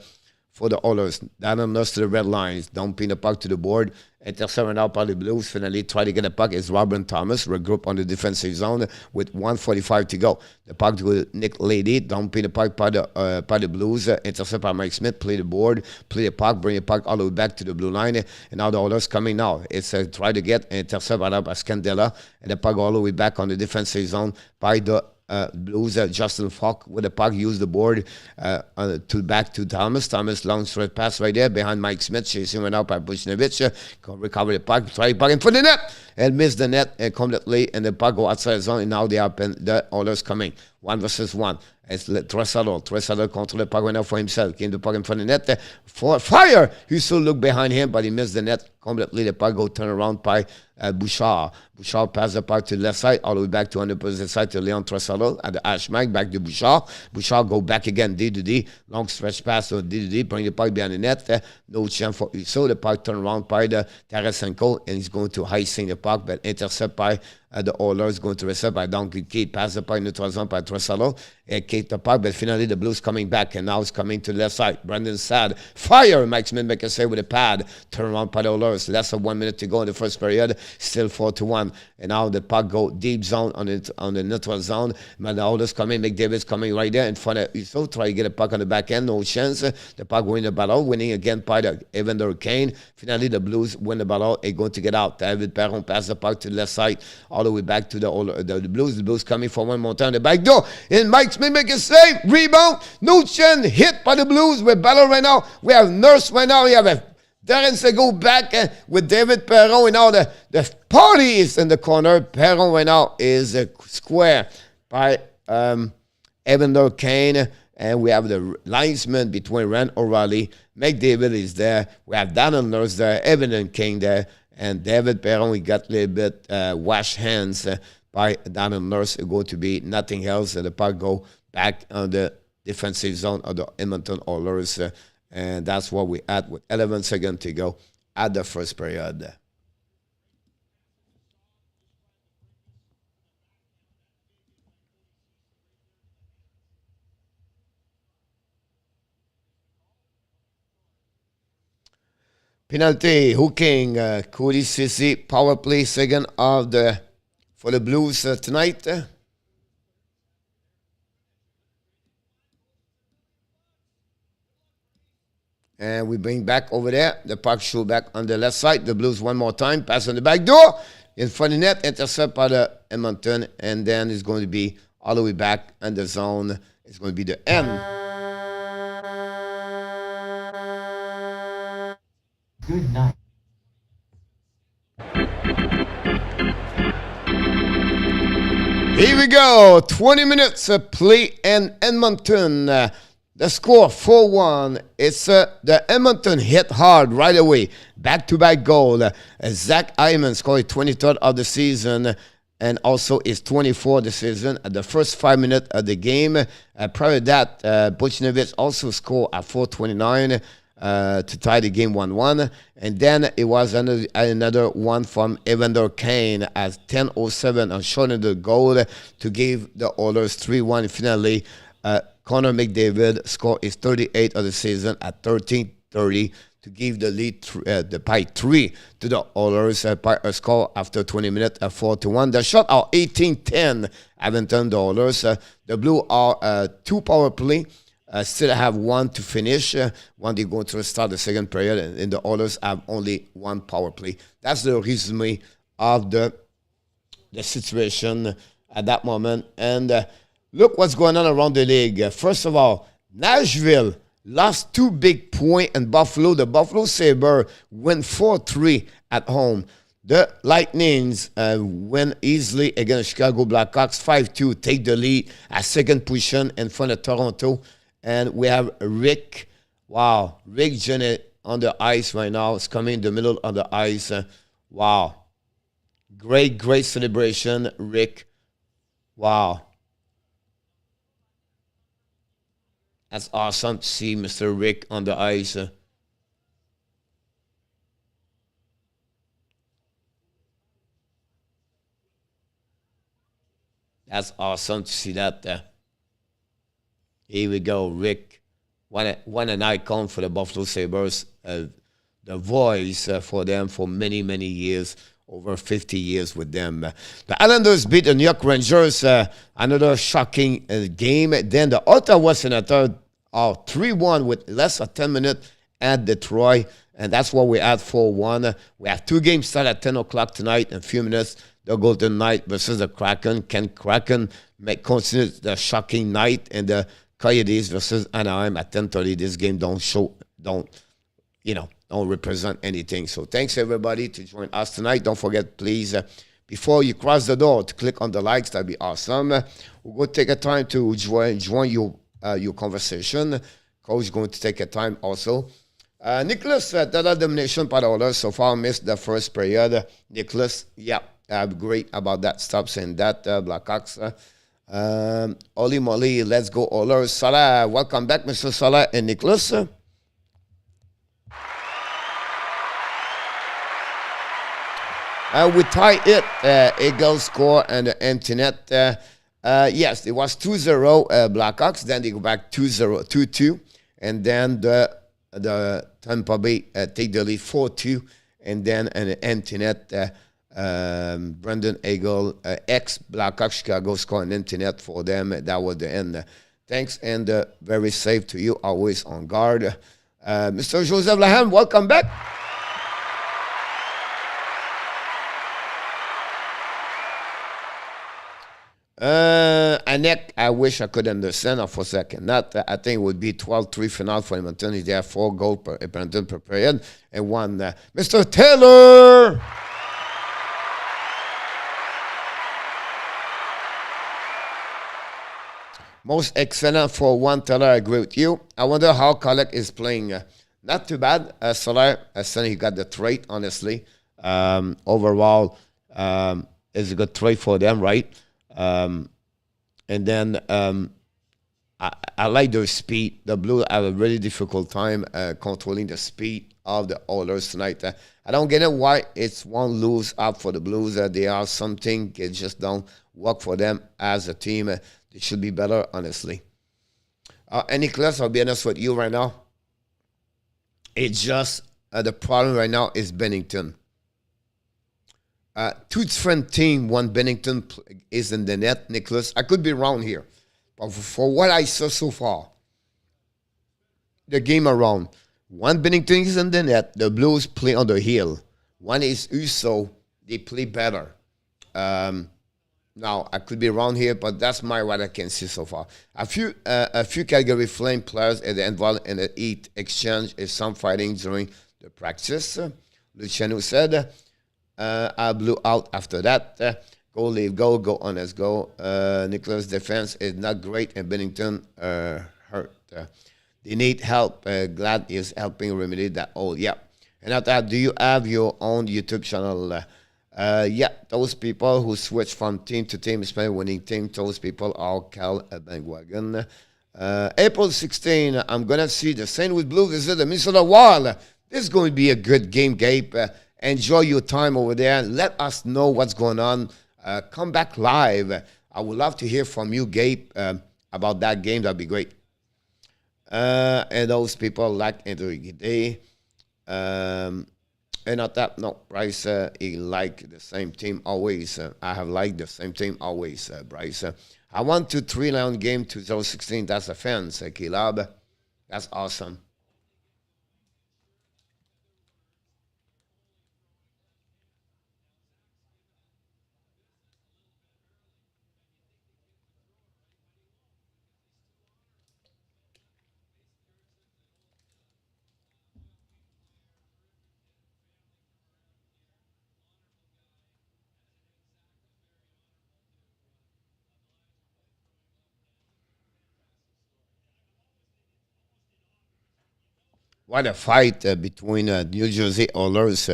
Oilers. Down Nurse to the red lines, dumping the puck to the board. Intercept out by the Blues. Finally, try to get the puck is Robin Thomas. Regroup on the defensive zone with 1:45 to go. The puck to Nick Lady. Dumping the puck by the Blues. Intercept by Mike Smith. Play the board. Play the puck. Bring the puck all the way back to the blue line. And now the Oilers coming now. It's try to get intercept out by STELLA. And the puck all the way back on the defensive zone by the Blues. Justin Falk with the puck used the board to back to Thomas. Thomas long straight pass right there behind Mike Smith. Chasing went out by Buchnevich. Recover the puck. Try puck in for the net and miss the net completely. And the puck go outside the zone. And now they open the Oilers coming 1 versus 1. It's Draisaitl. Draisaitl control the puck right now for himself. Came the puck in front of the net. For fire! He still looked behind him, but he missed the net completely. The puck go turn around by Bouchard. Bouchard passed the puck to the left side, all the way back to on the opposite side to Leon Draisaitl at the hash mark. Back to Bouchard. Bouchard go back again, D to D. Long stretch pass to D to D. Bring the puck behind the net. No chance for Uso. The puck turn around by the Tarasenko, and he's going to icing the puck, but intercept by the Oilers, going to reset by Donkey Keith. Pass the puck neutral zone by Draisaitl. Keep the puck, but finally the Blues coming back, and now it's coming to the left side. Brandon Saad. Fire! Mike Smith make a save with a pad. Turn around by the Oilers. Less than 1 minute to go in the first period. Still 4-1. And now the puck go deep zone on the neutral zone. But the Oilers coming. McDavid's coming right there in front of Uso. Try to get a puck on the back end. No chance. The puck win the battle. Winning again by the Evander Kane. Finally the Blues win the battle. They're going to get out. David Perron pass the puck to the left side. All the way back to the Blues. The Blues coming for one more time. The back door. And Mike Smith make a save. Rebound. No chance. Hit by the Blues. We're battle right now. We have Nurse right now. We have a Darren to go back with David Perron. And now the party is in the corner. Perron right now is square by Evander Kane. And we have the linesman between Rand O'Reilly. McDavid is there. We have Daniel Nurse there. Evander Kane there. And David Perron, we got a little bit wash hands by Daniel Nurse. It's going to be nothing else. And the puck go back on the defensive zone of the Edmonton Oilers. And that's what we had with 11 seconds to go at the first period. Penalty, hooking, Cody Ceci, power play, second of for the Blues tonight. And we bring back over there. The puck show back on the left side. The Blues one more time. Pass on the back door. In front of the net. Intercept by the Edmonton. And then it's going to be all the way back in the zone. It's going to be the end. Good night. Here we go. 20 minutes of play in Edmonton. The score 4-1. It's the Edmonton hit hard right away. Back-to-back goal. Zach Hyman scored 23rd of the season and also is 24 the season at the first 5 minutes of the game. Prior to that, Buchnevich also scored at 4:29 to tie the game 1-1. And then it was another one from Evander Kane at 10:07 on shortening the goal to give the Oilers 3-1 finally. Connor McDavid scored his 38th of the season at 13:30 to give the lead by 3 to the Oilers. By a score after 20 minutes at 4-1. The shot are 18-10 Edmonton, the Oilers. The Blue are 2 power play. Still have 1 to finish. One they're going to start the second period, and the Oilers have only 1 power play. That's the resume of the situation at that moment. And look what's going on around the league. First of all, Nashville lost 2 big points in Buffalo. The Buffalo Sabres win 4-3 at home. The Lightnings win easily against Chicago Blackhawks 5-2, take the lead at second position in front of Toronto. And we have Rick Jenny on the ice right now. It's coming in the middle of the ice. Wow. Great celebration, Rick. Wow. That's awesome to see Mr. Rick on the ice. That's awesome to see that. Here we go, Rick. What an icon for the Buffalo Sabres. The voice for them for many, many years. Over 50 years with them. The Islanders beat the New York Rangers. Another shocking game. Then the Ottawa Senators are 3-1 with less than 10 minutes at Detroit. And that's what we had 4-1. We have 2 games start at 10 o'clock tonight in a few minutes. the Golden Knight versus the Kraken. Can Kraken continue the shocking night? And the Coyotes versus Anaheim at 10:30. This game don't represent anything. So thanks everybody to join us tonight. Don't forget, please, before you cross the door, to click on the likes. That'd be awesome. We'll go take a time to join your conversation. Coach going to take a time also. Nicholas, total domination par Oilers so far, missed the first period. Nicholas, yeah, great about that. Stop saying that, Blackhawks. Holy moly, let's go Oilers. Salah, welcome back, Mr. Salah and Nicholas. We tie it. Eagles score and the empty net. Yes, it was 2-0 Blackhawks. Then they go back 2-0, 2-2. And then the Tampa Bay take the lead 4-2. And then an empty net. Brendan Eagle, ex-Blackhawks Chicago, score an empty net for them. That was the end. Thanks and very safe to you. Always on guard. Mr. Joseph LANHAM, welcome back. Anek, I wish I could understand for a second. Not, I think it would be 12-3 final for Edmonton. Is there 4 goals per Edmonton per period and 1. Mr. Taylor. Most excellent for 1, Taylor. I agree with you. I wonder how Kolek is playing. Not too bad. Solar, he got the trade, honestly. Overall, it's a good trade for them, right? And then I like their speed. The Blues have a really difficult time controlling the speed of the Oilers tonight. I don't get it why it's 1 lose up for the Blues. They are something. It just don't work for them as a team. They should be better, honestly. Nicholas, I'll be honest with you right now. It's just the problem right now is Binnington. 2 different teams, one Binnington is in the net, Nicholas. I could be wrong here. But for what I saw so far, the game around, one Binnington is in the net, the Blues play on the hill. One is Uso, they play better. Now, I could be wrong here, but that's what I can see so far. A few Calgary Flame players are involved in the heat exchange is some fighting during the practice. Luciano said, I blew out after that. Go, leave, go, honest, go. Nicholas' defense is not great, and Binnington hurt. They need help. Glad is helping remedy that all. Yeah. And after that, do you have your own YouTube channel? Yeah, those people who switch from team to team, especially winning team, those people are called a bandwagon. April 16, I'm going to see the St. Louis Blues visit the Minnesota Wild. This is going to be a good game, Gabe. Enjoy your time over there. Let us know what's going on. Come back live. I would love to hear from you, Gabe, about that game. That'd be great. And those people like Andrew Day. And not that, no, Bryce, he like the same team always. I have liked the same team always, Bryce. I want to 3-round game 2016. That's a fan, Kilab. That's awesome. What a fight between New Jersey Oilers,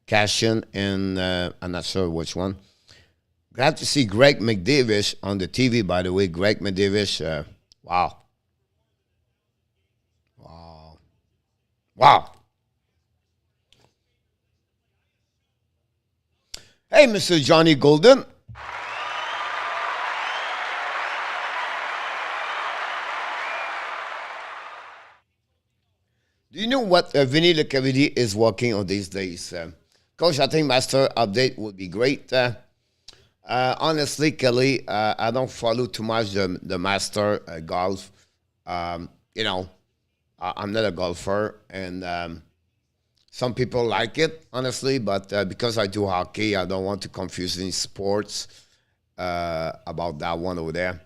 Cashin, and I'm not sure which one. Glad to see Greg McDavid on the TV, by the way. Greg McDavid, wow. Wow. Wow. Hey, Mr. Johnny Golden. Do you know what Vinny Lecavalier is working on these days? Coach, I think Master Update would be great. Honestly, Kelly, I don't follow too much the Master golf. I'm not a golfer. And Some people like it, honestly, but because I do hockey, I don't want to confuse any sports about that one over there.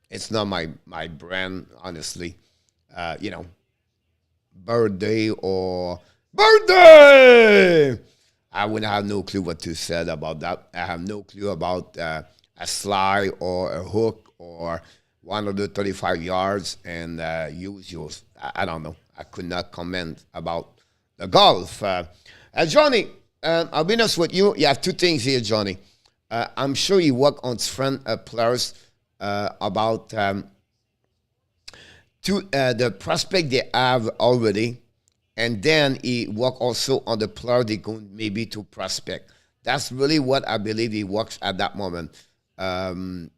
It's not my brand, honestly. You know, birthday or birthday. I wouldn't have no clue what to say about that. I have no clue about a slide or a hook or 135 yards and use yours. I don't know. I could not comment about the golf. Johnny, I'll be honest with you. You have two things here, Johnny. I'm sure you work on different players about the prospect they have already, and then he work also on the player they going maybe to prospect. That's really what I believe he works at that moment,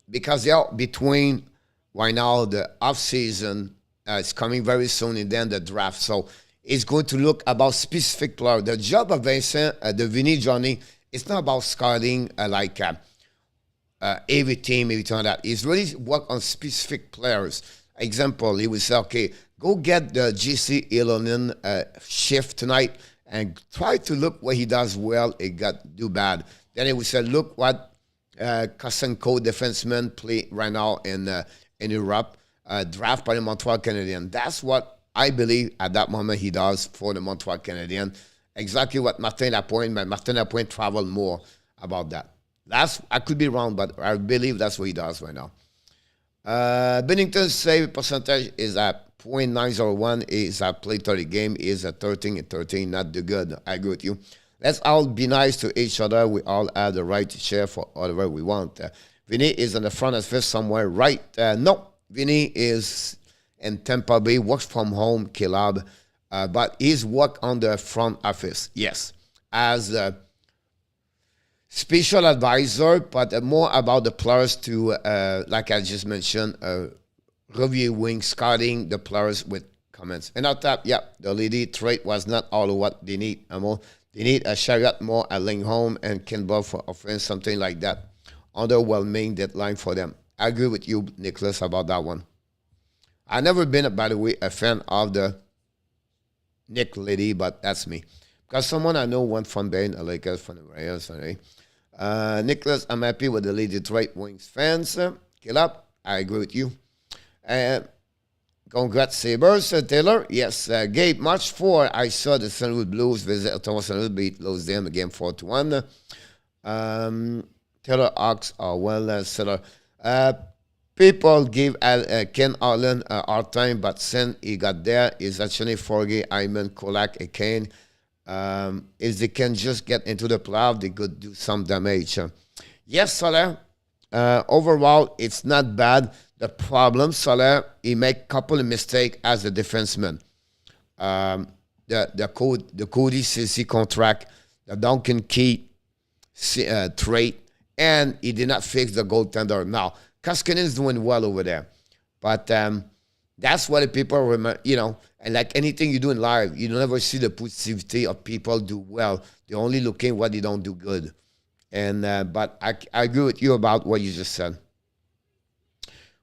because they are between right now the off season. It's coming very soon, and then the draft. So it's going to look about specific player. The job of Vincent, the Vinny Johnny, it's not about scouting like every team, everything like that. He's really work on specific players. Example, he would say, okay, go get the GC Ilonen shift tonight and try to look what he does well, it got do bad. Then he would say, look what Kosenko defenseman play right now in Europe, draft by the Montreal Canadiens. That's what I believe at that moment he does for the Montreal Canadiens. Exactly what Martin Lapointe, but Martin Lapointe traveled more about that. I could be wrong, but I believe that's what he does right now. Bennington's save percentage is at .901. Is at play 30 game. Is at 13-13. Not too good. I agree with you. Let's all be nice to each other. We all have the right to share for whatever we want. Vinny is in the front of fifth somewhere, right? No, Vinny is in Tampa Bay, works from home, Caleb, but he's work on the front office, yes, as a special advisor, but more about the players to, like I just mentioned, reviewing, scouting the players with comments. And on top, yeah, the lady trade was not all of what they need. They need a Chariot more, a Lingholm, and Kimball for offense, something like that. Underwhelming deadline for them. I agree with you, Nicholas, about that one. I've never been, by the way, a fan of the Nick lady, but that's me. Because someone I know went from Bain, a Lakers, from the Reyes, sorry. Nicholas, I'm happy with the lady Detroit Wings fans. Kill up, I agree with you. Congrats, Sabres. Taylor, yes. Gabe, March 4, I saw the St. Louis Blues visit Ottawa St. Louis, beat lose them again 4-1. Taylor Ox are well seller. People give Ken Allen a hard time, but since he got there, is actually Forgy, Hyman, Kolak, and Kane. If they can just get into the playoff, they could do some damage. Yes, Soler. Overall, it's not bad. The problem, Soler, he make a couple of mistakes as a defenseman. The Cody Ceci contract, the Duncan Key trade, and he did not fix the goaltender. Now, Koskinen is doing well over there, but that's what the people remember, you know. And like anything you do in life, you never see the positivity of people do well. They're only looking what they don't do good. And but I agree with you about what you just said.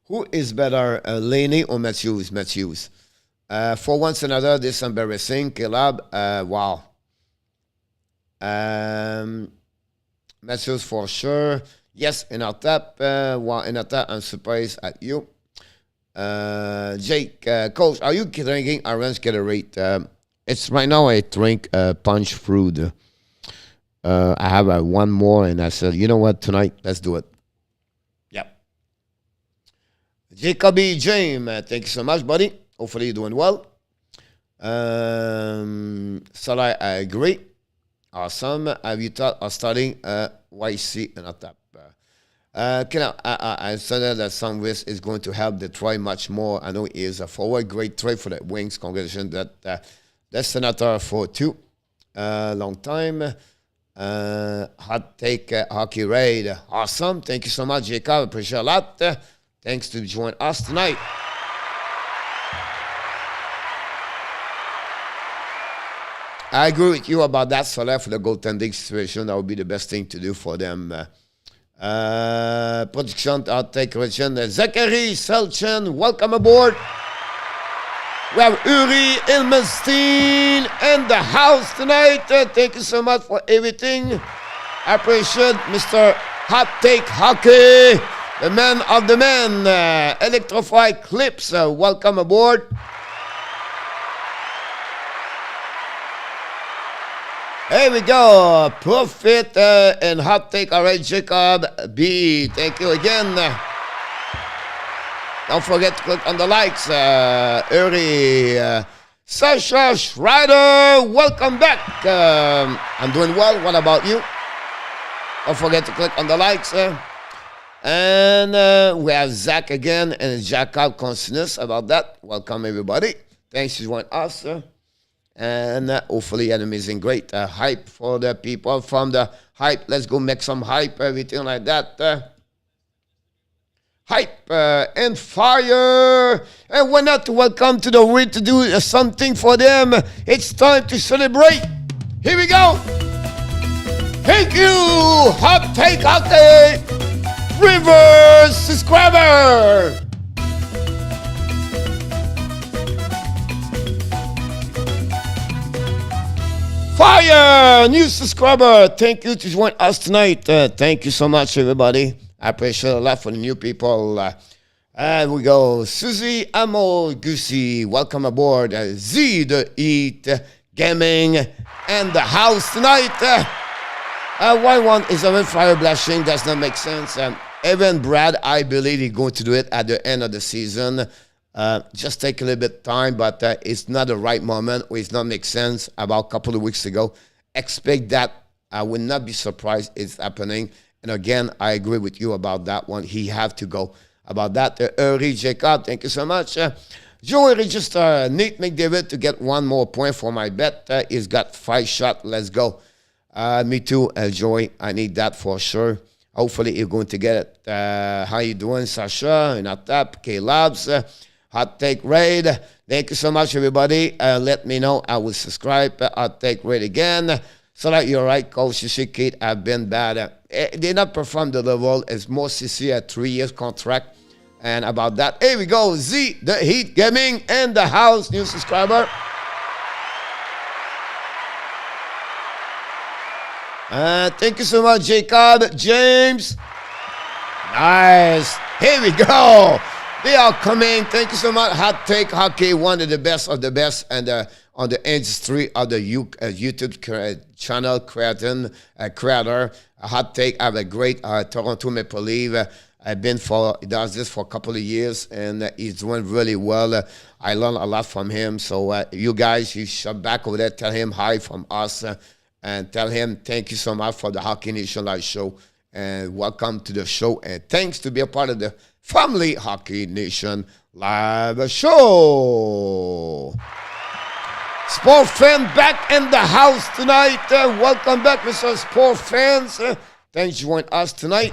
Who is better, Laney or Matthews? Matthews. For once another, this embarrassing. Caleb, wow. Matthews for sure. Yes, in our tap. Wow, in our tap, I'm surprised at you. Jake, Coach, are you drinking orange Gatorade? It's right now I drink punch fruit. I have one more, and I said, you know what, tonight, let's do it. Yep. Jacoby James, thank you so much, buddy. Hopefully you're doing well. Salah, I agree. Awesome. Have you thought of starting YC in a tap? I said that some risk is going to help Detroit much more. I know he is a forward, great trade for the Wings. Congratulations, that's Senator for 2 long time. Hot take hockey raid. Awesome. Thank you so much, Jacob. Appreciate a lot. Thanks to join us tonight. I agree with you about that, Soler, for the goaltending situation. That would be the best thing to do for them. Production outtake question. Zachary Selchin, welcome aboard. We have Uri Ilmenstein in the house tonight. Thank you so much for everything. I appreciate Mr. Hot Take Hockey, the man of the man, Electrified Clips. Welcome aboard. Here we go. Profit and Hot Take. All right, Jacob B. Thank you again. Don't forget to click on the likes. Uri, Sascha, SCHRADER, welcome back. I'm doing well. What about you? Don't forget to click on the likes. And we have Zach again and Jacob Consonus about that. Welcome, everybody. Thanks for joining us. And hopefully an amazing, great hype for the people from the hype. Let's go make some hype, everything like that. Hype and fire. And why not welcome to the way to do something for them. It's time to celebrate. Here we go. Thank you. Hot Take Hockey. Reverse subscriber. Fire. New subscriber. Thank you to join us tonight. Thank you so much, everybody. I appreciate a lot for the new people. And we go. Ceci, Amo, Gucci, welcome aboard. Z, the Eat, Gaming, and the house tonight. Why one is a fire blushing does not make sense. Evan Brad, I believe he's going to do it at the end of the season. Just take a little bit of time, but it's not the right moment. It's not make sense. About a couple of weeks ago, expect that. I would not be surprised it's happening. And again, I agree with you about that one. He have to go about that. Uri Jacob, thank you so much. Joey register Nate McDavid to get one more point for my bet. He's got 5 shots. Let's go. Me too, Joey. I need that for sure. Hopefully, you're going to get it. How you doing, Sascha? In tap, K-Labs, Hot Take Raid. Thank you so much, everybody. Let me know. I will subscribe. Hot Take Raid again. So that you're right, Coach Ceci, Kate, have been bad. They not perform the level. It's more Ceci a 3 years contract. And about that, here we go. Z, the Heat Gaming, and the house, new subscriber. Thank you so much, Jacob. James. Nice. Here we go. They are coming. Thank you so much. Hot Take Hockey, one of the best, and on the industry of the YouTube channel creator. Hot Take. I have a great Toronto Maple Leaf. He does this for a couple of years, and he's doing really well. I learned a lot from him. So you guys, you should back over there. Tell him hi from us, and tell him thank you so much for the Hockey Nation Live show, and welcome to the show. And thanks to be a part of the Family Hockey Nation Live show. Sport fan back in the house tonight. Welcome back, Mr. Sport fans. Thanks for joining us tonight.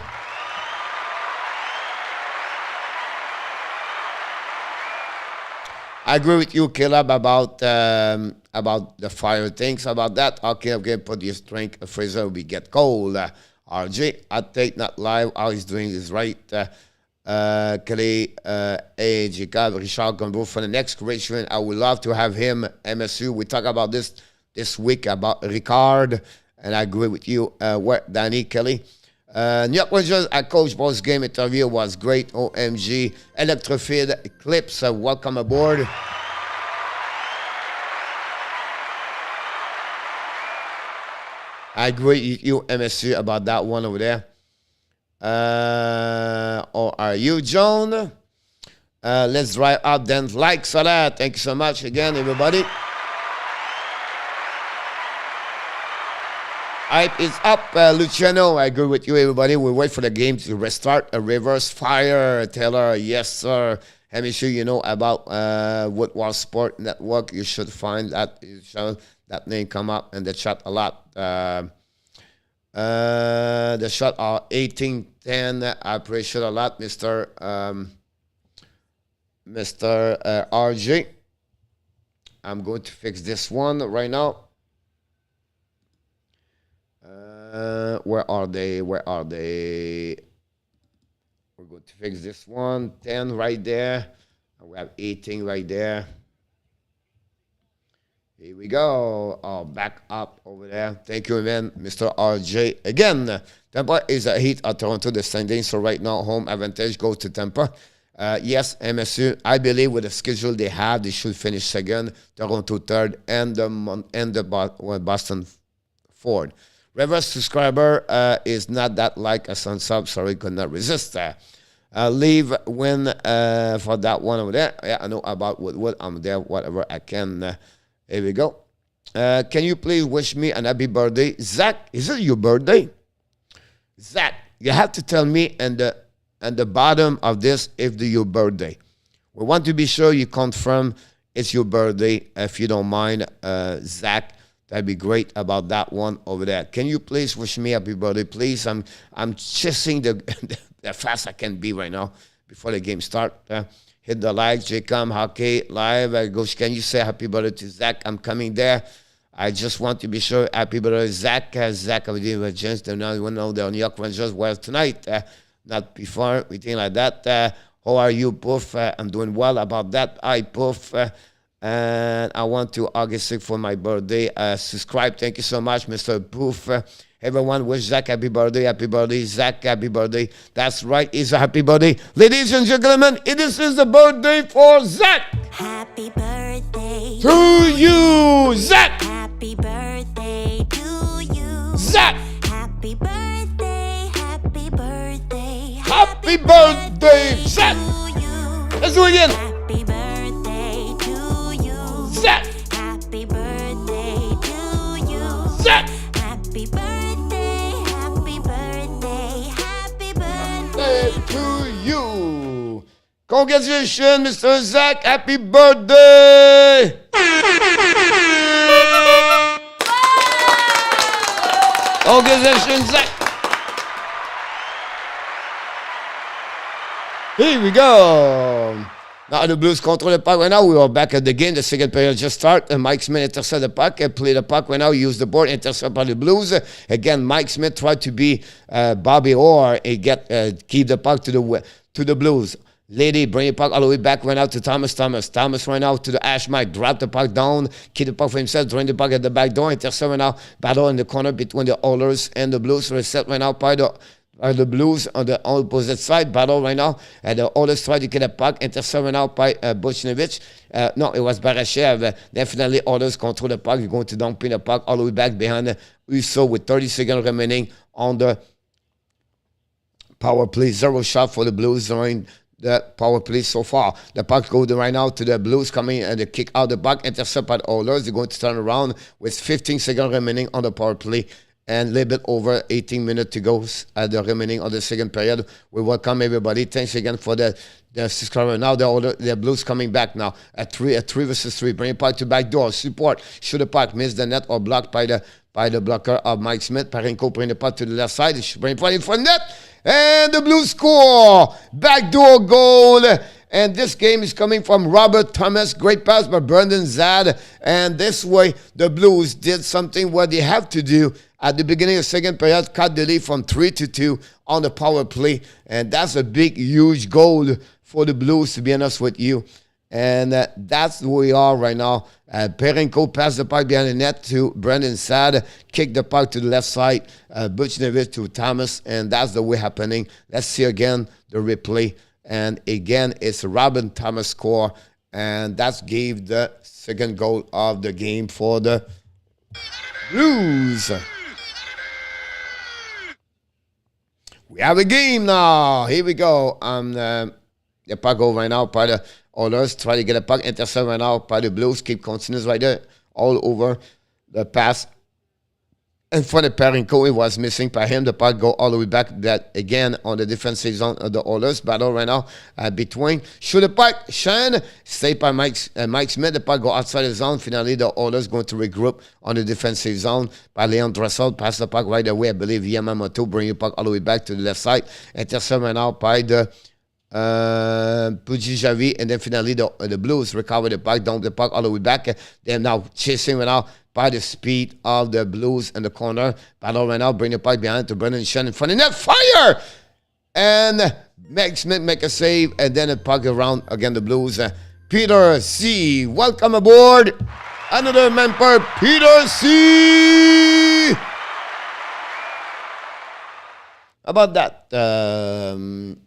I agree with you, Caleb, about the fire things. About that, okay, I'm going to put your drink in the freezer. We get cold. RJ, I take not live. All he's doing is right. Kelly, Jacob, Richard Gombo for the next creation. I would love to have him, MSU. We talk about this week about Ricard, and I agree with you. Danny, Kelly. New York Rangers at Coach Boss game interview was great. OMG. Electrified Clips, welcome aboard. I agree with you, MSU, about that one over there. Or are you, Joan? Let's drive up then. Like Salah. Thank you so much again, everybody. Hype is up, Luciano. I agree with you, everybody. We wait for the game to restart. A reverse fire, Taylor. Yes, sir. Let me show you know about Woodcroft Sport Network. You should find that. That name come up in the chat a lot. The shot are 18-10. I appreciate a lot, Mr. RJ. I'm going to fix this one right now. Where are they? Where are they? We're going to fix this one. 10 right there. We have 18 right there. Here we go. Oh, back up over there. Thank you, man, Mr. RJ. Again, Tampa is ahead of Toronto, the standing. So right now, home advantage goes to Tampa. Yes, MSU, I believe with the schedule they have, they should finish second, Toronto third, and the Boston fourth. Reverse subscriber is not that like a sun sub. Sorry, could not resist that. Leave win for that one over there. Yeah, I know about Woodwood. I'm there, whatever I can. Here we go. Can you please wish me an happy birthday? Zach, is it your birthday? Zach, you have to tell me at the bottom of this if it's your birthday. We want to be sure you confirm it's your birthday. If you don't mind, Zach, that'd be great about that one over there. Can you please wish me happy birthday, please? I'm chasing the fast I can be right now before the game start. Hit the like, JCOM, Hockey, Live. Gosh, can you say happy birthday to Zach? I'm coming there. I just want to be sure. Happy birthday, Zach. Zach, I didn't have a chance to know the New York Rangers well tonight. Not before, anything like that. How are you, Poof? I'm doing well about that. Hi, Poof. And I want to August 6th for my birthday. Subscribe. Thank you so much, Mr. Poof. Everyone wish Zach happy birthday. Happy birthday, Zach. Happy birthday. That's right. It's a happy birthday. Ladies and gentlemen, this is the birthday for Zach. Happy birthday To you, Zach. Happy birthday to you. Zach. Happy birthday, happy birthday. Happy birthday, Zach. to you. Let's do it again. Happy birthday to you. Zach. Happy birthday to you. Zach. Happy birthday, happy birthday, happy birthday. To you. Congratulations, Mr. Zach. Happy birthday. Congratulations, Zach. Here we go. Now the Blues control the puck right now. We are back at the game. The second period just started. Mike Smith intercept the puck and play the puck right now. Use the board, intercept by the Blues. Again, Mike Smith tried to be Bobby Orr and keep the puck to the Blues. Lady, bring the puck all the way back right now to Thomas. Thomas right now to the Ash Mike. Drop the puck down. Keep the puck for himself. Drain the puck at the back door. Intercept right now. Battle in the corner between the Oilers and the Blues. Reset right now by the Blues on the opposite side. Battle right now. And the Oilers try to get a puck. Intercept right now by Buchnevich. No, it was Barashev. Definitely Oilers control the puck. You're going to dump in the puck all the way back behind Uso with 30 seconds remaining on the power play. 0 shot for the Blues during the power play so far. The puck goes right now to the Blues coming and they kick out the puck. Intercept by the Oilers. They're going to turn around with 15 seconds remaining on the power play. And a little bit over 18 minutes to go at the remaining of the second period. We welcome everybody. Thanks again for the subscriber. Now the Blues coming back now at 3 versus 3. Bring the puck to back door. Support. Shoot the puck. Miss the net or blocked by the blocker of Mike Smith. Parenko bring the puck to the left side. Bring the puck in front net. And the Blues score. Backdoor goal. And this game is coming from Robert Thomas. Great pass by Brendan Zad. And this way, the Blues did something what they have to do at the beginning of the second period. Cut the lead from 3-2 on the power play. And that's a big, huge goal for the Blues, to be honest with you. And that's where we are right now. Parenko passed the puck behind the net to Brendan Sad. Kicked the puck to the left side. Buchnevich to Thomas. And that's the way happening. Let's see again the replay. And again, it's Robin Thomas score. And that gave the second goal of the game for the Blues. We have a game now. Here we go. The puck over right now by the Oilers. Try to get a puck. Intercept right now by the Blues. Keep continues right there. All over the pass. And for the Parenko, it was missing by him. The puck go all the way back. That again on the defensive zone of the Oilers. Battle right now between. Shoot the puck. Shane. Stay by Mike Smith. The puck go outside the zone. Finally, the Oilers going to regroup on the defensive zone by Leon Draisaitl. Pass the puck right away. I believe Yamamoto bring the puck all the way back to the left side. Intercept right now by the Pujijavi. And then finally, the Blues recover the puck. Dump the puck all the way back. They're now chasing right now by the speed of the Blues in the corner. Battle right now, bring the puck behind to Brendan Shen in front of net. Fire! And Meg Smith make a save, and then the puck around again the Blues. Peter C, welcome aboard. Another man per Peter C. How about that? The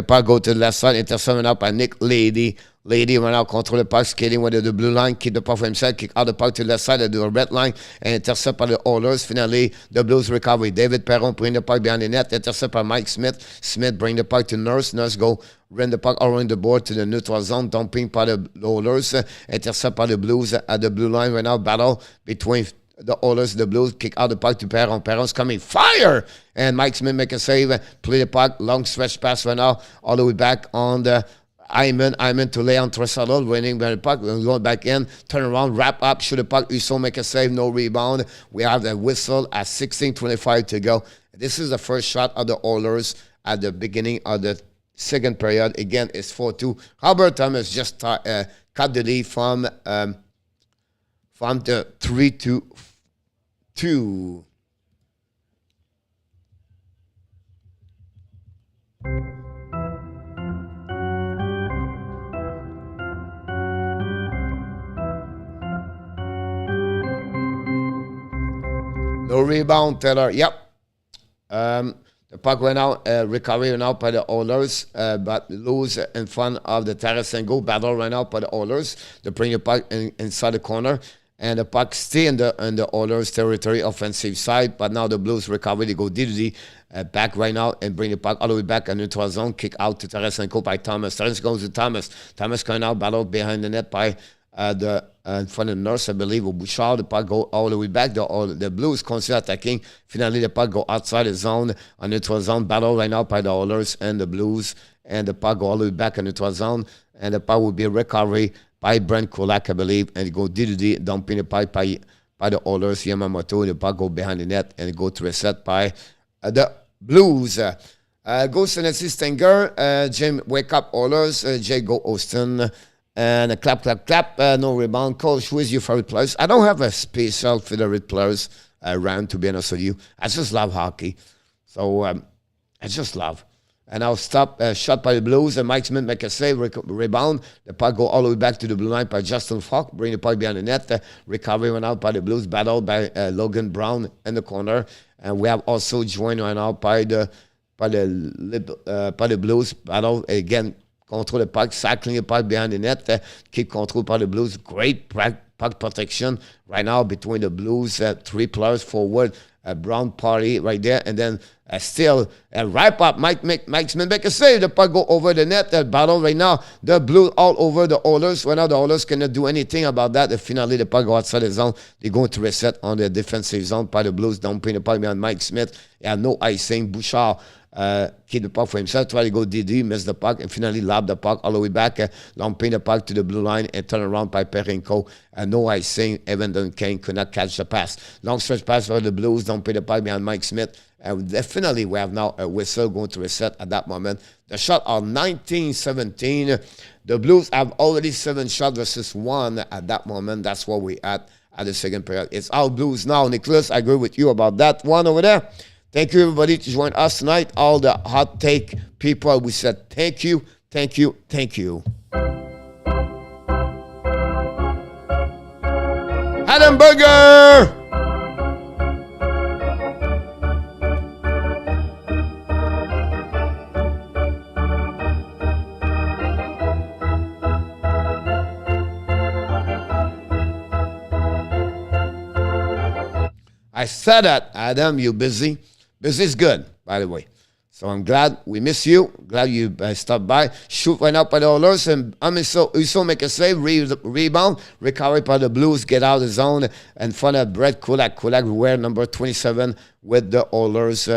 puck go to the left side, intercepted out by Nick Lady. Lady went out, control the puck, skating with the blue line, keep the puck for himself, kick out the puck to the left side, they do the red line, and intercept by the Oilers. Finally, the Blues recover. David Perron bring the puck behind the net, intercept by Mike Smith. Smith bring the puck to Nurse. Nurse go run the puck around the board to the neutral zone, dumping by the Oilers, intercept by the Blues at the blue line. Right now, battle between the Oilers, the Blues, kick out the puck to Perron. Perron's coming, fire! And Mike Smith make a save, play the puck, long stretch pass right now, all the way back on the Hyman to Leon Draisaitl, winning by the puck, going back in, turn around, wrap up, shoot the puck, Uso make a save, no rebound. We have the whistle at 16:25 to go. This is the first shot of the Oilers at the beginning of the second period. Again, it's 4-2. Albert Thomas just cut the lead from the 3-2. No rebound, Taylor. Yep. The puck went out, recovery went out by the Oilers, but lose in front of the terrace and go. Battle went out by the Oilers. They bring the puck inside the corner, and the puck stay in the Oilers territory, offensive side. But now the Blues recover. They go DDD back right now and bring the puck all the way back in neutral zone. Kick out to Tarasenko by Thomas. Thomas goes to Thomas. Thomas going out, battle behind the net by in front of Nurse, I believe, or Bouchard. The puck go all the way back. The Blues consider attacking. Finally, the puck go outside the zone, on neutral zone. Battle right now by the Oilers and the Blues. And the puck go all the way back in neutral zone. And the puck will be recovery by Brent Kulak, I believe. And it go DDD, dumping the puck by the Oilers. Yamamoto, the puck go behind the net. And it go to reset by the Blues. Goes to Nancy Stenger. Jim, wake up, Oilers. Jay, go Austin. And a clap, clap, clap. No rebound. Coach, who is your favorite players? I don't have a special favorite players around, to be honest with you. I just love hockey. So I just love. And I'll stop. Shot by the Blues. And Mike Smith make a save. Rebound. The puck go all the way back to the blue line by Justin Falk. Bring the puck behind the net. Recovery went out by the Blues. Battled by Logan Brown in the corner. And we have also joined right now by the Blues. Battle again. Control the puck, cycling the puck behind the net, keep control by the Blues. Great puck protection right now between the Blues, 3 players forward, Brown Party right there, and then still right up. Mike Smith make a save. The puck go over the net. Battle right now. The Blues all over the Oilers. Right now the Oilers cannot do anything about that. Finally the puck go outside the zone. They're going to reset on the defensive zone by the Blues. Dumping the puck behind Mike Smith. No icing. Bouchard. Keep the puck for himself, try to go DD, miss the puck, and finally lob the puck all the way back, lumping the puck to the blue line and turn around by Perrinko. No icing, Edmonton Kane could not catch the pass. Long stretch pass for the Blues, dumping the puck behind Mike Smith. Definitely we have now a whistle going to reset at that moment. The shot on 19-17. The Blues have already 7 shots versus 1 at that moment. That's what we at the second period. It's all Blues now. Nicholas, I agree with you about that one over there. Thank you, everybody, to join us tonight. All the hot take people, we said thank you, thank you, thank you. Adam Burger! I said that, Adam, you busy. Busy is good, by the way. So I'm glad we miss you. Glad you stopped by. Shoot right now by the Oilers. And Uso make a save. Rebound. Recovery by the Blues. Get out of the zone. In front of Brett Kulak. Kulak wear number 27 with the Oilers.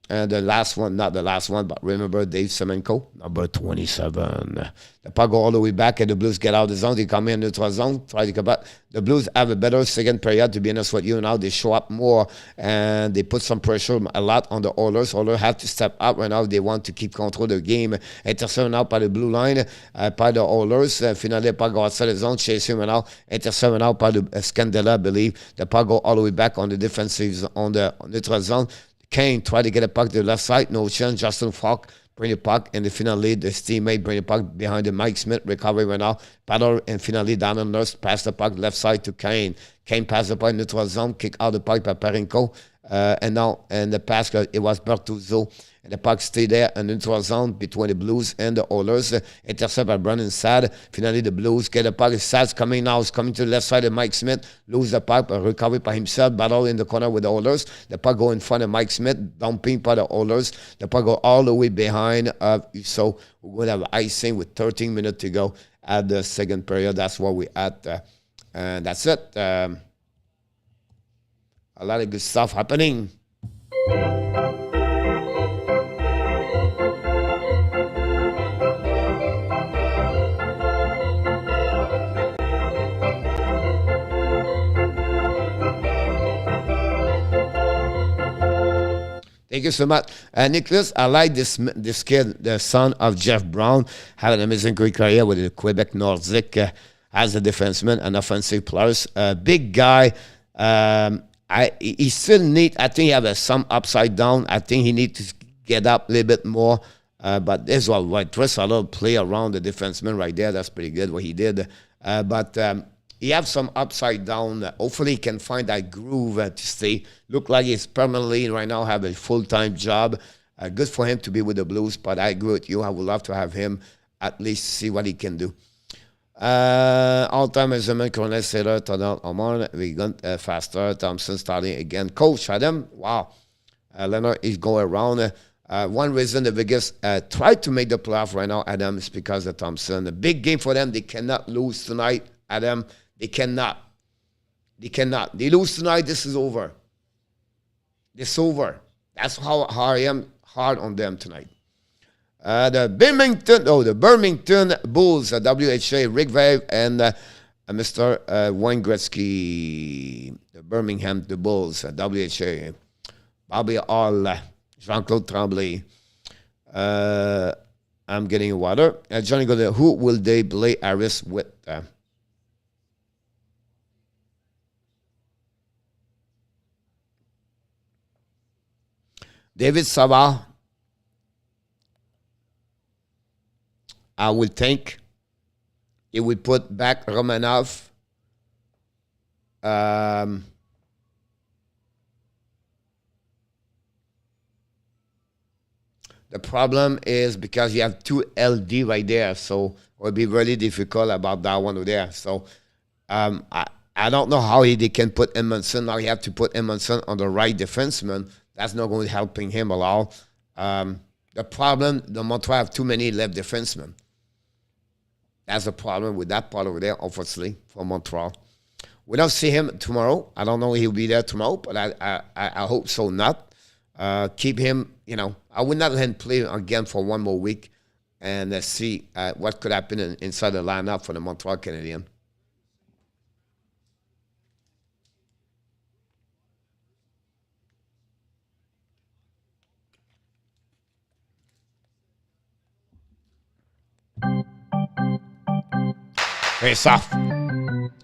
And the last one, not the last one, but remember Dave Semenko, number 27. The puck go all the way back, and the Blues get out of the zone. They come in the neutral zone, try to come back. The Blues have a better second period, to be honest with you. Now they show up more, and they put some pressure a lot on the Oilers. Oilers have to step up right now. They want to keep control of the game. Intercepted now by the blue line, by the Oilers. Finally, the puck go outside the zone, chasing right now. Intercepted now by the STELLA, I believe. The puck go all the way back on the defensive, on the neutral zone. Kane tried to get a puck to the left side. No chance. Justin Falk bring the puck, and finally his teammate bring the puck behind the Mike Smith, recovery right now, paddle, and finally down on nurse, pass the puck left side to Kane. Kane pass the puck neutral zone, kick out the puck by Parenko, and the pass, it was Bertuzzo, and the puck stay there in neutral zone between the Blues and the Oilers. Intercept by Brandon Saad. Finally, the Blues get the puck. Saad's coming now. He's coming to the left side of Mike Smith. Lose the puck, recovery by himself. Battle in the corner with the Oilers. The puck go in front of Mike Smith. Dumping by the Oilers. The puck go all the way behind. So we're going to have icing with 13 minutes to go at the second period. That's what we at. And that's it. A lot of good stuff happening. Thank you so much. Nicholas, I like this kid, the son of Jeff Brown, had an amazing great career with the Quebec Nordic as a defenseman and offensive players. Big guy. He still need, I think he has some upside down. I think he needs to get up a little bit more. But this was what Draisaitl play around the defenseman right there. That's pretty good what he did. But he have some upside down. Hopefully he can find that groove to stay. Look like he's permanently right now have a full-time job. Good for him to be with the Blues, but I agree with you. I would love to have him at least see what he can do. All-time measurement, Colonel Sailor, Tonal Omar, Wigan, Faster, Thompson starting again. Coach Adam, wow. Leonard is going around. One reason the Vegas tried to make the playoff right now, Adam, is because of Thompson. A big game for them. They cannot lose tonight, Adam. They cannot. They cannot. They lose tonight, this is over. It's over. That's how I am hard on them tonight. The Birmingham Bulls, WHA, Rick Vave, and Mr. Wayne Gretzky, the Birmingham, the Bulls, WHA, Bobby Hall, Jean-Claude Tremblay. I'm getting water. Johnny Goddard, who will they play Harris with? David Savard, I would think he would put back Romanov. The problem is because you have two LD right there, so it will be really difficult about that one over there. So I don't know how they can put Edmonton. Now you have to put Edmonton on the right defenseman. That's not going to helping him a lot. The problem, the Montreal have too many left defensemen. That's the problem with that part over there, obviously, for Montreal. We don't see him tomorrow. I don't know if he'll be there tomorrow, but I hope so not. Keep him, I would not let him play again for one more week and see what could happen inside the lineup for the Montreal Canadiens. Face off on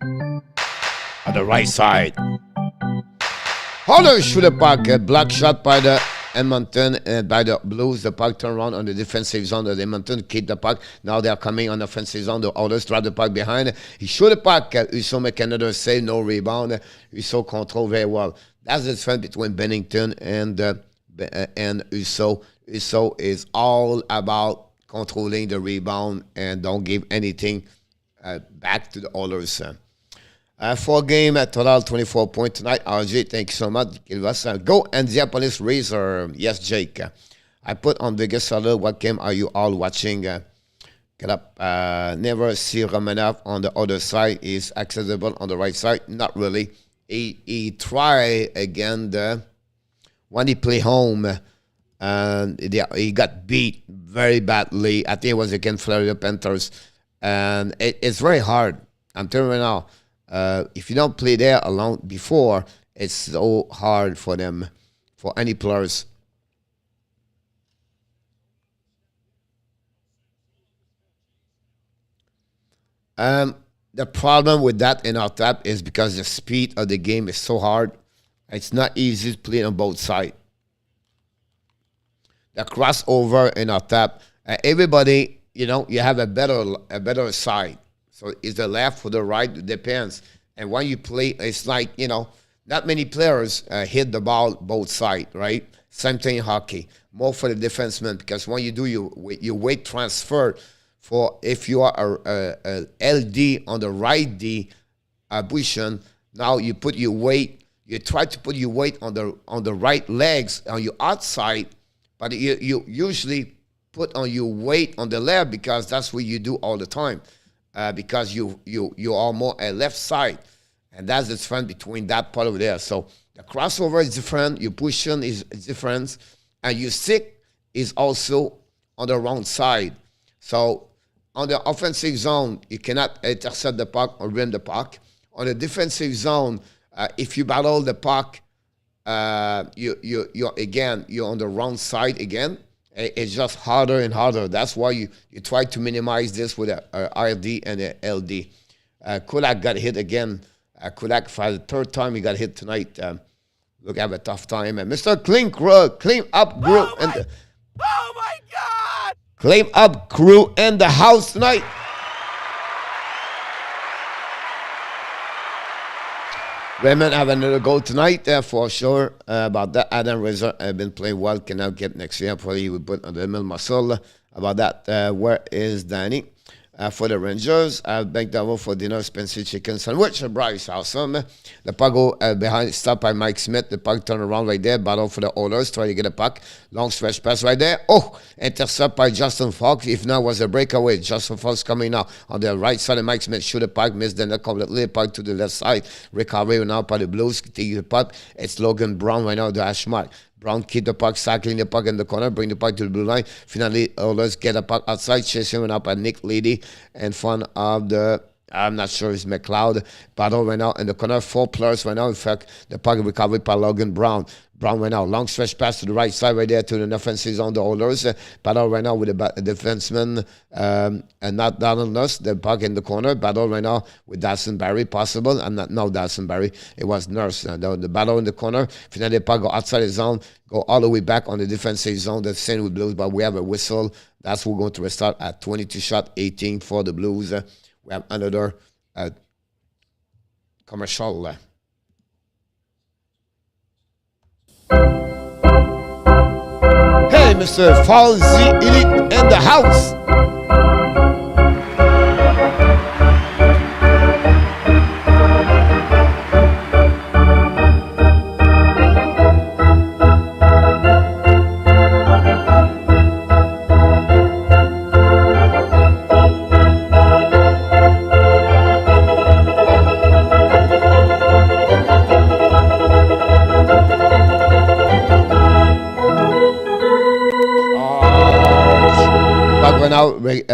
the right side. Holler shoot the puck. Block shot by the Edmonton and by the Blues. The puck turn around on the defensive zone of Edmonton. Keep the puck. Now they are coming on the offensive zone. The others drop the puck behind. He shoot the puck. Uso make another save. No rebound. Uso control very well. That's the difference between Bennington and Uso. Uso is all about controlling the rebound and don't give anything back to the others. 4 game at total 24 points tonight. RJ, thank you so much. Go Indianapolis Razor. Yes, Jake. I put on Vegas Solid. What game are you all watching? Get up. Never see Romanov on the other side. Is accessible on the right side? Not really. He tried again when he played home. And he got beat very badly. I think it was against Florida Panthers. And it's very hard. I'm telling you right now. If you don't play there alone before, it's so hard for them, for any players. The problem with that in our tap is because the speed of the game is so hard. It's not easy to play on both sides. the crossover in our tap. Everybody, you know, you have a better side. So is the left or the right? It depends. And when you play, it's like, you know, not many players hit the ball both sides, right? Same thing in hockey. More for the defenseman, because when you do your weight transfer for, if you are a LD on the right D position, now you put your weight, you try to put your weight on the right legs on your outside, but you usually put on your weight on the left, because that's what you do all the time, because you are more a left side, and that's the difference between that part over there. So the crossover is different, your position is different, and your stick is also on the wrong side. So on the offensive zone, you cannot intercept the puck or rim the puck. On the defensive zone, if you battle the puck, you're on the wrong side again. It's just harder and harder. That's why you try to minimize this with a RD and a LD. Kulak got hit again. Kulak, for the third time, he got hit tonight. Look, have a tough time. And Mr. Clean Up Crew. Oh my God! Clean Up Crew in the house tonight. Raymond have another goal tonight, for sure. About that, Adam Razor have been playing well. Can now get next year. Probably we put on the middle muscle. About that, where is Danny? For the Rangers, Bank Double for dinner, Spencer chicken sandwich, Bryce awesome. The puck go behind, stopped by Mike Smith. The puck turn around right there, battle for the Oilers, try to get a puck. Long stretch pass right there. Oh, intercept by Justin Fox. If not, was a breakaway. Justin Fox coming now on the right side of Mike Smith. Shoot a puck, missed, then completely puck to the left side. Recovery now by the Blues. Take the puck. It's Logan Brown right now, the hash mark. Brown keep the puck, cycling the puck in the corner, bring the puck to the blue line. Finally, let's get the puck outside, chasing up at Nick Lady in front of the, I'm not sure it's McLeod. Battle right now in the corner, 4 players right now. In fact, the puck recovered by Logan Brown. Brown right now, long stretch pass to the right side right there to the offensive zone, the Oilers. Battle right now with the defenseman and not Donald Nuss, the puck in the corner. Battle right now with Dawson Barry, possible. No, Dawson Barry, it was Nurse. The battle in the corner. Finally, the puck go outside the zone, go all the way back on the defensive zone. The same with Blues, but we have a whistle. That's what we're going to restart at 22 shot, 18 for the Blues. We have another commercial. Hey, Mr. Falsey Elite in the house. Now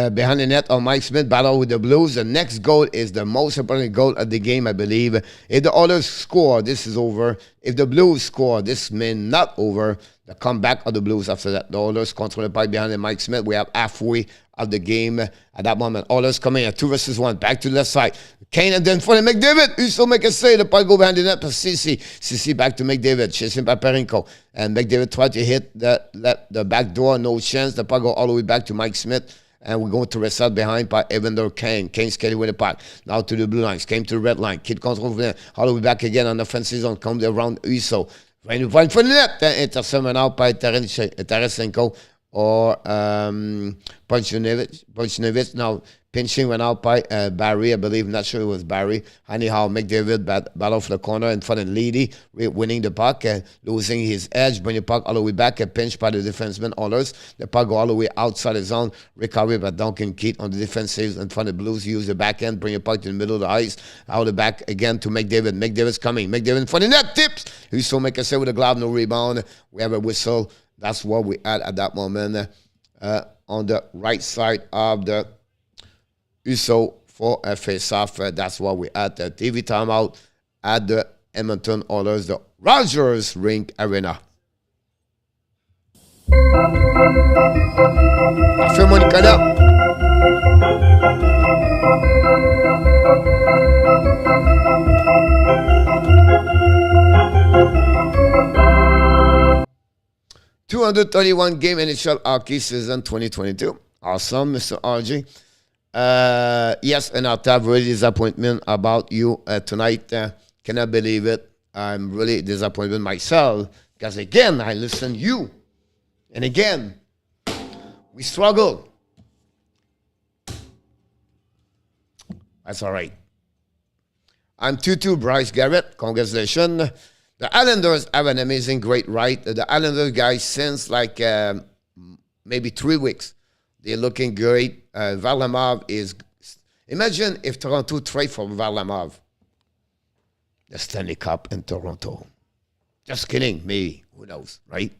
behind the net on Mike Smith, battle with the Blues. The next goal is the most important goal of the game, I believe. If the Oilers score, this is over. If the Blues score, this may not over. The comeback of the Blues after that. The Oilers control the pipe behind the Mike Smith. We have halfway of the game at that moment. Oilers coming at 2 versus 1. Back to the left side. Kane and then for the McDavid. You still make a save. The puck go behind the net for Ceci. Ceci back to McDavid. Chasing by Perinko. And McDavid tried to hit the back door. No chance. The puck go all the way back to Mike Smith. And we're going to reset behind by Evander Kane. Kane skating with the puck. Now to the blue lines. Came to the red line. Kid control from there. All the way back again on the offensive zone. Comes around Uso. Right in front of the net. Intercepted out by Tarasenko or Punchnevich. Now pinching went out by Barry, I believe. Not sure it was Barry. Anyhow, McDavid battle for the corner in front of Leedy, winning the puck, losing his edge, bring the puck all the way back, a pinch by the defenseman, Oilers. The puck go all the way outside the zone, recovery by Duncan Keith on the defensive in front of the Blues, use the back end, bring the puck to the middle of the ice, out the back again to McDavid. McDavid's coming. McDavid in front of the net, tips. He still make a save with a glove, no rebound. We have a whistle. That's what we had at that moment on the right side of the USO for a face-off. That's what we had. The TV timeout at the Edmonton Oilers, the Rogers Rink Arena. After Monica now. 231 game NHL hockey season 2022. Awesome, Mr. RG. Yes, and I'll have really disappointment about you tonight. Cannot believe it. I'm really disappointed myself because again, I listen to you. And again, we struggle. That's all right. I'm 2-2 Bryce Garrett. Congratulations. The Islanders have an amazing, great right. The Islanders guys, since like maybe 3 weeks, they're looking great. Varlamov is... Imagine if Toronto trade for Varlamov. The Stanley Cup in Toronto. Just kidding. Maybe. Who knows, right?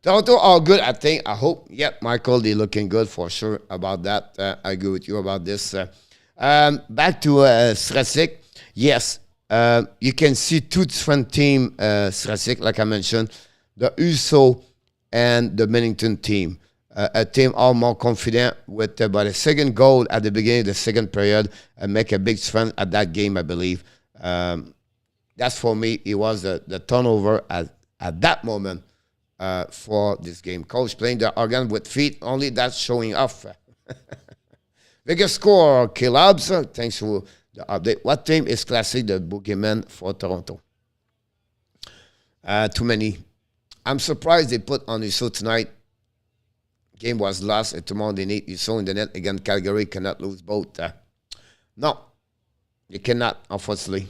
Toronto are good, I think. I hope. Yep, Michael, they're looking good for sure about that. I agree with you about this. Back to Strasik. Yes, you can see two different teams, Strasik, like I mentioned. The USO and the Bennington team. A team all more confident with about a second goal at the beginning of the second period and make a big difference at that game, I believe. That's for me, it was the turnover at that moment. For this game. Coach playing the organ with feet, only that's showing off. Biggest score, K-Labs. Thanks for the update. What team is classic the boogeyman for Toronto? Too many. I'm surprised they put on Uso tonight. Game was lost, and tomorrow they need Uso in the net. Again, Calgary cannot lose both. No, you cannot, unfortunately.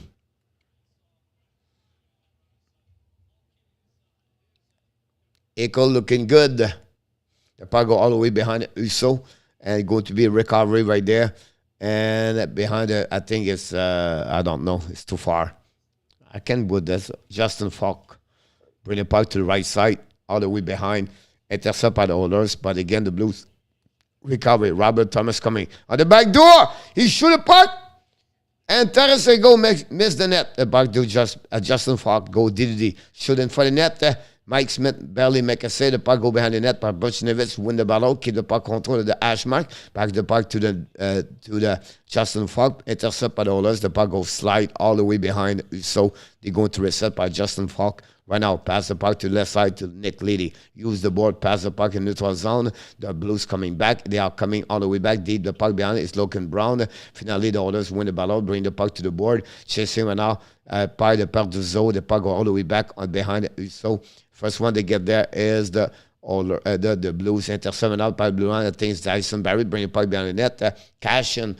Echo looking good. The puck go all the way behind Uso. And going to be a recovery right there. And behind it, I think it's, I don't know, it's too far. I can put this. Justin Falk. Bring the puck to the right side. All the way behind. Intercept by the Oilers. But again, the Blues recovery. Robert Thomas coming on the back door. He shoot a puck. And Tarasenko miss the net. The back door Justin Falk go DDD. Shooting for the net. Mike Smith barely make a save. The puck go behind the net by Buchnevich. Win the battle. Keep the puck control of the hash mark. Back the puck to the Justin Falk. Intercept by the Oilers. The puck go slide all the way behind. So they're going to reset by Justin Falk. Right now, pass the puck to the left side to Nick Leedy. Use the board, pass the puck in neutral zone. The Blues coming back. They are coming all the way back. Deep the puck behind it. It's looking brown. Finally, the Oilers win the battle. Bring the puck to the board. Chasing right now. By the puck to zone. The puck go all the way back on behind it. So first one they get there is the Blues intercept out by Blue Line. I think it's Dyson Barry. Bring the puck behind the net. Cashin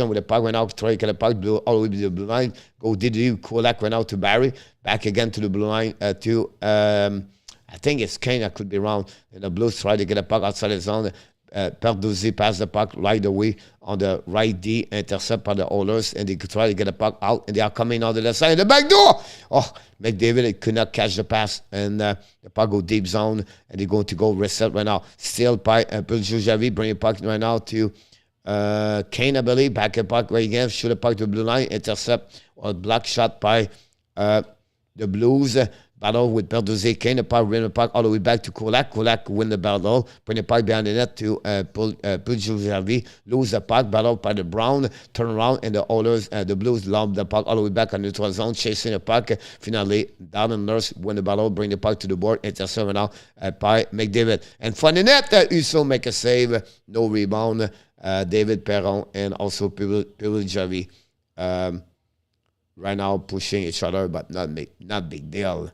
with the puck went out. Troy get the puck blue, all the way to the blue line. Go Didi Kulak went out to Barry. Back again to the blue line to I think it's Kane. I could be wrong. And the Blues try to get the puck outside the zone. Perduzzi pass the puck right away on the right D, intercept by the Oilers, and they could try to get the puck out, and they are coming on the left side of the back door. Oh, McDavid could not catch the pass, and the puck go deep zone, and they're going to go reset right now. Still by Javi, bring the puck right now to Kane, I believe. Back the puck right again, shoot the puck to the blue line, intercept or block shot by the Blues. Battle with Perduzzi. Kane, the puck, bring the puck all the way back to Kulak. Kulak win the battle. Bring the puck behind the net to Puljujavi. Lose the puck. Battle by the Brown. Turn around, and the Oilers, the Blues lob the puck all the way back on the neutral zone. Chasing the puck. Finally, down and Nurse win the battle. Bring the puck to the board. Intercept now by McDavid. And from the net, Uso make a save. No rebound. David Perron and also Puljujavi. Right now pushing each other, but not big deal.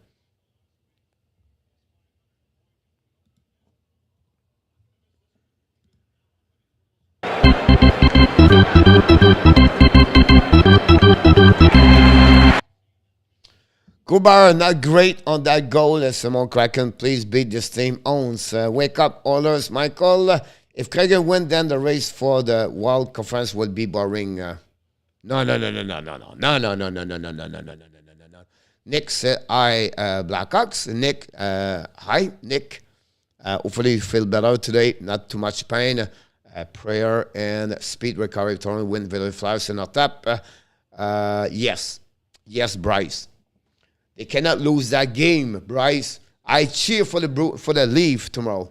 Kubar not great on that goal. Simon Kraken, please beat this team owns. Wake up, Oilers, Michael. If Kraken win, then the race for the World Conference will be boring. No. Nick said, "Hi, Blackhawks." Nick, hi, Nick. Hopefully you feel better today. Not too much pain. Prayer and speed recovery. Toronto win. Village Flyers in our top. Yes, Bryce. They cannot lose that game, Bryce. I cheer for the Leaf tomorrow.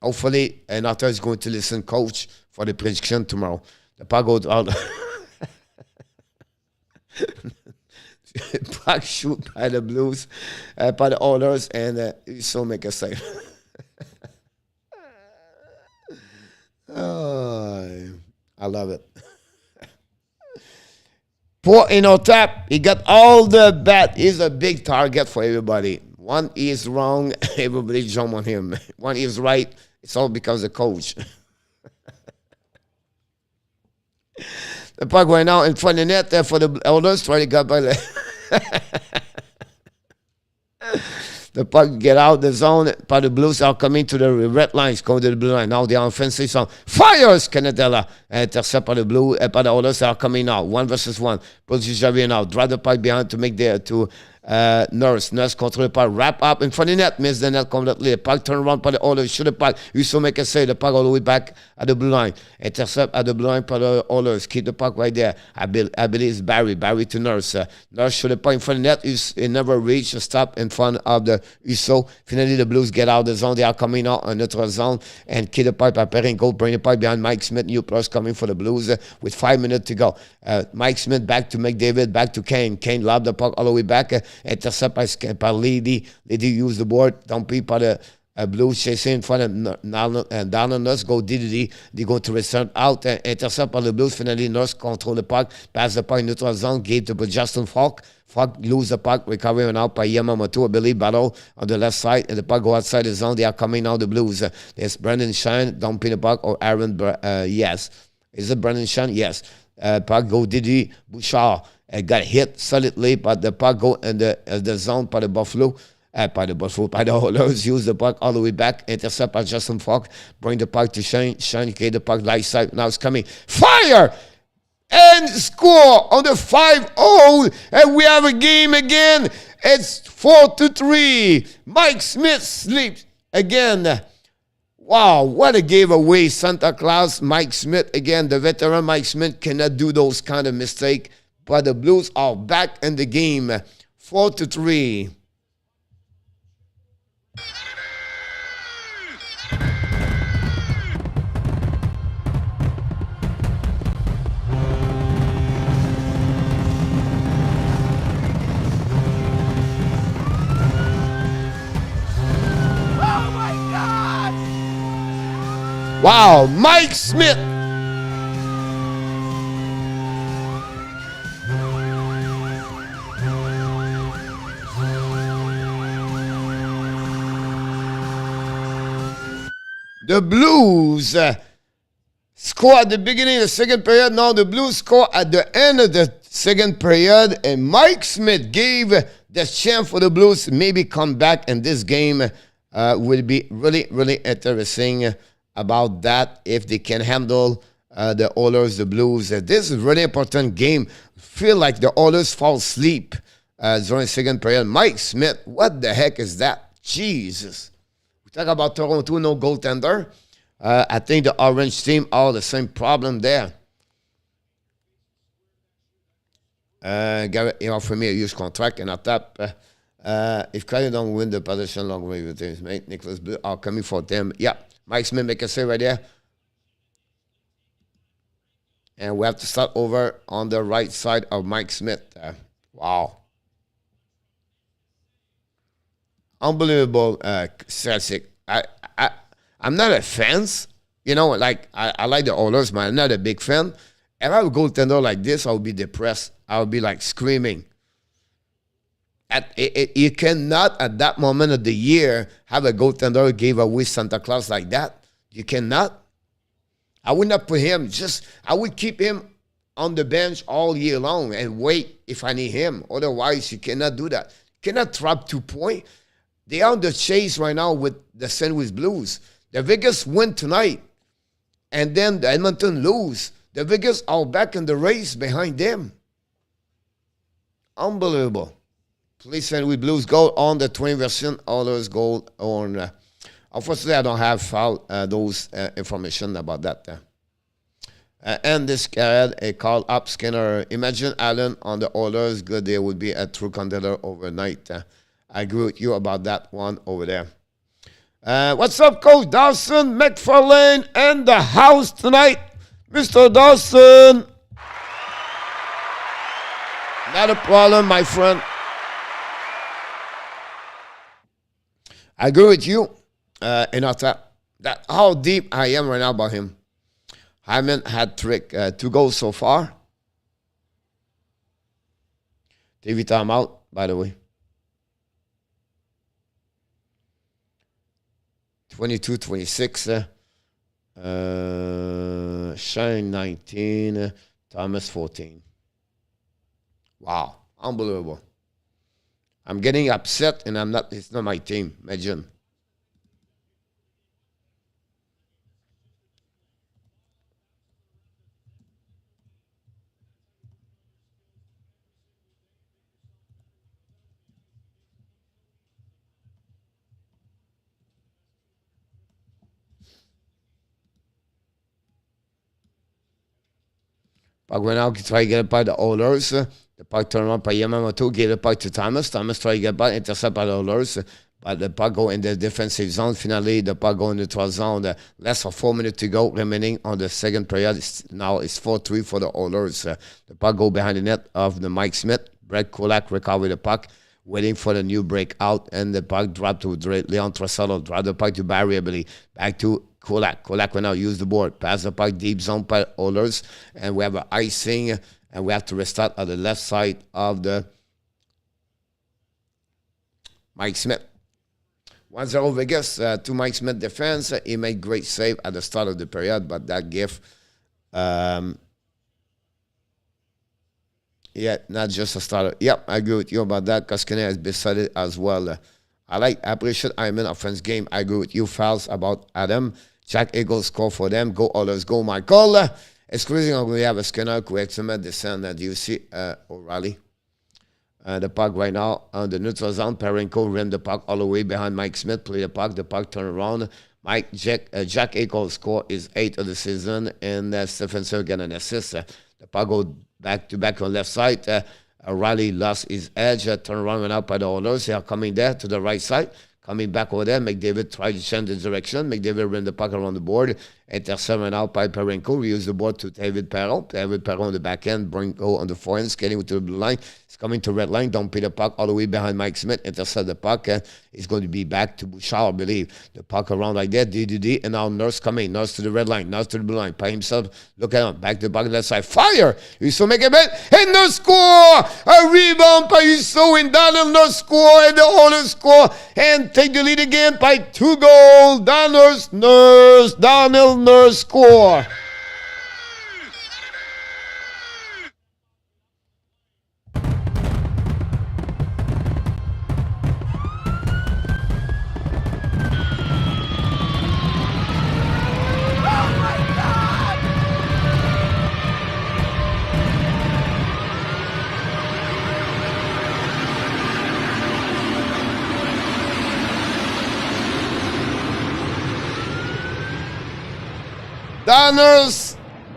Hopefully, Nata is going to listen, coach, for the prediction tomorrow. The puck goes out. Puck shoot by the Blues, by the Oilers, and so make a save. Oh, I love it. Poor in our tap. He got all the bat. He's a big target for everybody. One is wrong, everybody jump on him. One is right, it's all because of the coach. The puck right now in front of the net there for the Elders, trying to get by the... The puck get out the zone, but the Blues are coming to the red lines, going to the blue line. Now the offensive zone fires Canadella. Intercept by the blue, but the others are coming out. 1 versus 1. Pulls Javier now. Drive the puck behind to make the Nurse. Nurse control the puck. Wrap up in front of the net. Miss the net completely. The puck turn around by the others. Shoot the puck. Uso make a save. The puck all the way back at the blue line. Intercept at the blue line by the others. Keep the puck right there. I believe it's Barry. Barry to Nurse. Nurse shoot the puck in front of the net. It never reached a stop in front of the Uso. Finally, the Blues get out of the zone. They are coming out on neutral zone and keep the puck by Perrin. Go bring the puck behind Mike Smith. New plus coming for the Blues with 5 minutes to go. Mike Smith back to McDavid. Back to Kane. Kane lobbed the puck all the way back. Intercept by Lady. Lady use the board. Don't be by the Blues chasing in front of down Nurse. Go DDD. They go to return out. Intercept by the Blues. Finally, Nurse control the puck. Pass the puck in neutral zone. Gave to Justin Falk. Falk lose the puck. Recovery out by Yamamoto. I believe battle on the left side. And the puck go outside the zone. They are coming out the Blues. There's Brendan Shine. Don't pin the puck. Or Aaron. Yes. Is it Brendan Shine? Yes. Puck go Didi Bouchard. Got hit solidly, but the puck go in the zone by the Buffalo. By the Oilers. Use the puck all the way back. Intercept by Justin Falk. Bring the puck to Shane. Shane get the puck right side. Now it's coming. Fire! And score on the 5-0. And we have a game again. It's 4-3. Mike Smith sleeps again. Wow, what a giveaway. Santa Claus, Mike Smith again. The veteran Mike Smith cannot do those kind of mistakes. But the Blues are back in the game. 4-3. Oh my God! Wow, Mike Smith. The Blues score at the beginning of the second period. Now the Blues score at the end of the second period. And Mike Smith gave the chance for the Blues to maybe come back. And this game will be really, really interesting about that. If they can handle the Oilers, the Blues. This is a really important game. Feel like the Oilers fall asleep during the second period. Mike Smith, what the heck is that? Jesus. Talk about Toronto, no goaltender. I think the orange team all the same problem there. Garrett, for me, a huge contract and a tap. If Kyle don't win the position long way with his mate, Nicholas Blue are coming for them. Yeah, Mike Smith make a save right there. And we have to start over on the right side of Mike Smith. Wow. Unbelievable, Ceci. I'm not a fan. Like I like the Oilers, but I'm not a big fan. If I have a goaltender like this, I would be depressed. I would be like screaming. You cannot, at that moment of the year, have a goaltender give away Santa Claus like that. You cannot. I would not put him. I would keep him on the bench all year long and wait if I need him. Otherwise, you cannot do that. You cannot trap 2 points. They are on the chase right now with the St. Louis Blues. The Vegas win tonight, and then the Edmonton lose. The Vegas are back in the race behind them. Unbelievable. Please St. Louis Blues goal on the 20 version. Others goal on. Unfortunately, I don't have those information about that. And this carried a call up Skinner. Imagine Allen on the orders. Good, there would be a true contender overnight. I agree with you about that one over there. What's up, Coach Dawson McFarlane and the house tonight? Mr. Dawson. Not a problem, my friend. I agree with you. And that how deep I am right now about him. Hyman had 2 goals so far. TV timeout, by the way. 22-26. Shane 19. Thomas 14. Wow, unbelievable. I'm getting upset, and I'm not. It's not my team. Imagine. Puck went out, try to get it by the Oilers. The puck turned around by Yamamoto, get it back to Thomas. Thomas try to get back, intercept by the Oilers. But the puck go in the defensive zone. Finally, the puck go in the 12 zone. Less than 4 minutes to go remaining on the second period. Now it's 4-3 for the Oilers. The puck go behind the net of the Mike Smith. Brett Kulak recovered the puck, waiting for the new breakout. And the puck dropped to Leon Draisaitl. Dropped the puck to Barry, I believe. Back to Kulak. Kulak will now use the board. Pass the puck deep zone by Oilers. And we have an icing. And we have to restart at the left side of the Mike Smith. 1-0 Vegas to Mike Smith defense. He made great save at the start of the period. But that gift, yeah, not just a starter. Yep, I agree with you about that. Koskinen has decided as well. I appreciate Hyman offense game. I agree with you, Fouls, about Adam. Jack Eagles score for them. Go Oilers, go Michael. Exclusively, we have a Skinner who excellent descent. Do you see O'Reilly? The puck right now on the neutral zone. Perenko ran the puck all the way behind Mike Smith. Play the puck. The puck turn around. Jack Eichel score is 8th of the season. And Stephenson get an assist. The puck go back to back on left side. O'Reilly lost his edge. Turn around and out by the Oilers. They are coming there to the right side. Coming back over there, McDavid tried to change the direction. McDavid ran the puck around the board. Intercept out by Perenko. We use the board to David Perron. David Perron on the back end. Brinko on the forehand. Skating to the blue line. He's coming to red line. Don't pay the puck all the way behind Mike Smith. Intercept the puck. He's going to be back to Bouchard, I believe. The puck around like that. DDD. And now Nurse coming. Nurse to the red line. Nurse to the blue line. By himself. Look at him. Back to the puck left side. Fire! Husso make a bet. And Nurse score! A rebound by Husso. And Daniel Nurse score. And the Oilers score. And take the lead again by 2 goals. Daniel Nurse score.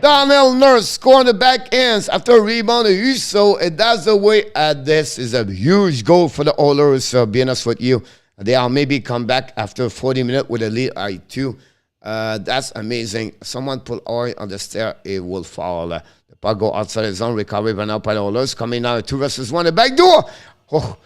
Daniel Nurse scoring the back ends after a rebound of Husso. And that's the way this is a huge goal for the Oilers. So being honest with you, they are maybe come back after 40 minutes with a lead I2. That's amazing. Someone put oil on the stair, it will fall. The puck go outside the zone, recovery by now by the Oilers. Coming now 2 versus 1, the back door. Oh,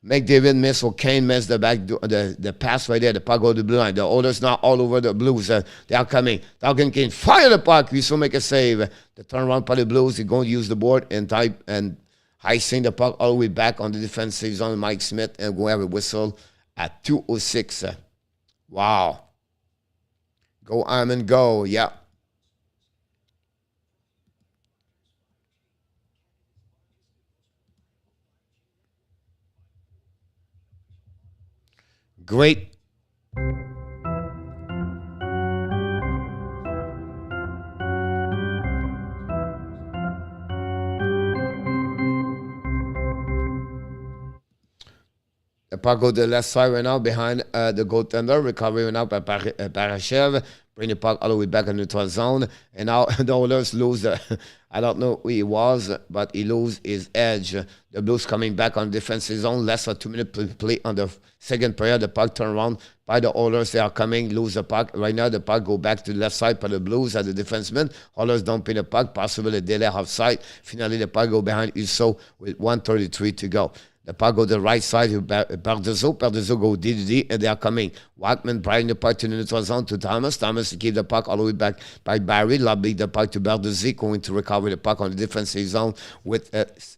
McDavid missed or Kane missed the back door, the pass right there. The puck go to the blue line. The Oilers now all over the Blues. They are coming. Dalton Kane fire the puck. We still make a save. The turnaround by the Blues. They're going to use the board and type and icing the puck all the way back on the defensive zone. Mike Smith and go have a whistle at 2:06. Wow. Go Hyman, go. Yeah. Great. The puck go to the left side right now behind the goaltender. Recovery right now by Parachev. Bring the puck all the way back in the neutral zone. And now the Oilers lose. I don't know who he was, but he lose his edge. The Blues coming back on defensive zone. Less than 2 minutes play on the second period. The puck turn around by the Oilers. They are coming, lose the puck. Right now the puck go back to the left side by the Blues at the defenseman. Oilers dumping the puck. Possibly a delay offside. Finally the puck go behind Uso with 1:33 to go. The puck go to the right side to Parduzzo. Parduzzo go DDD, and they are coming. Wackman bringing the puck to the neutral zone to Thomas. Thomas to keep the puck all the way back by Barry. Lobbing the puck to Parduzzi, going to recover the puck on the defensive zone with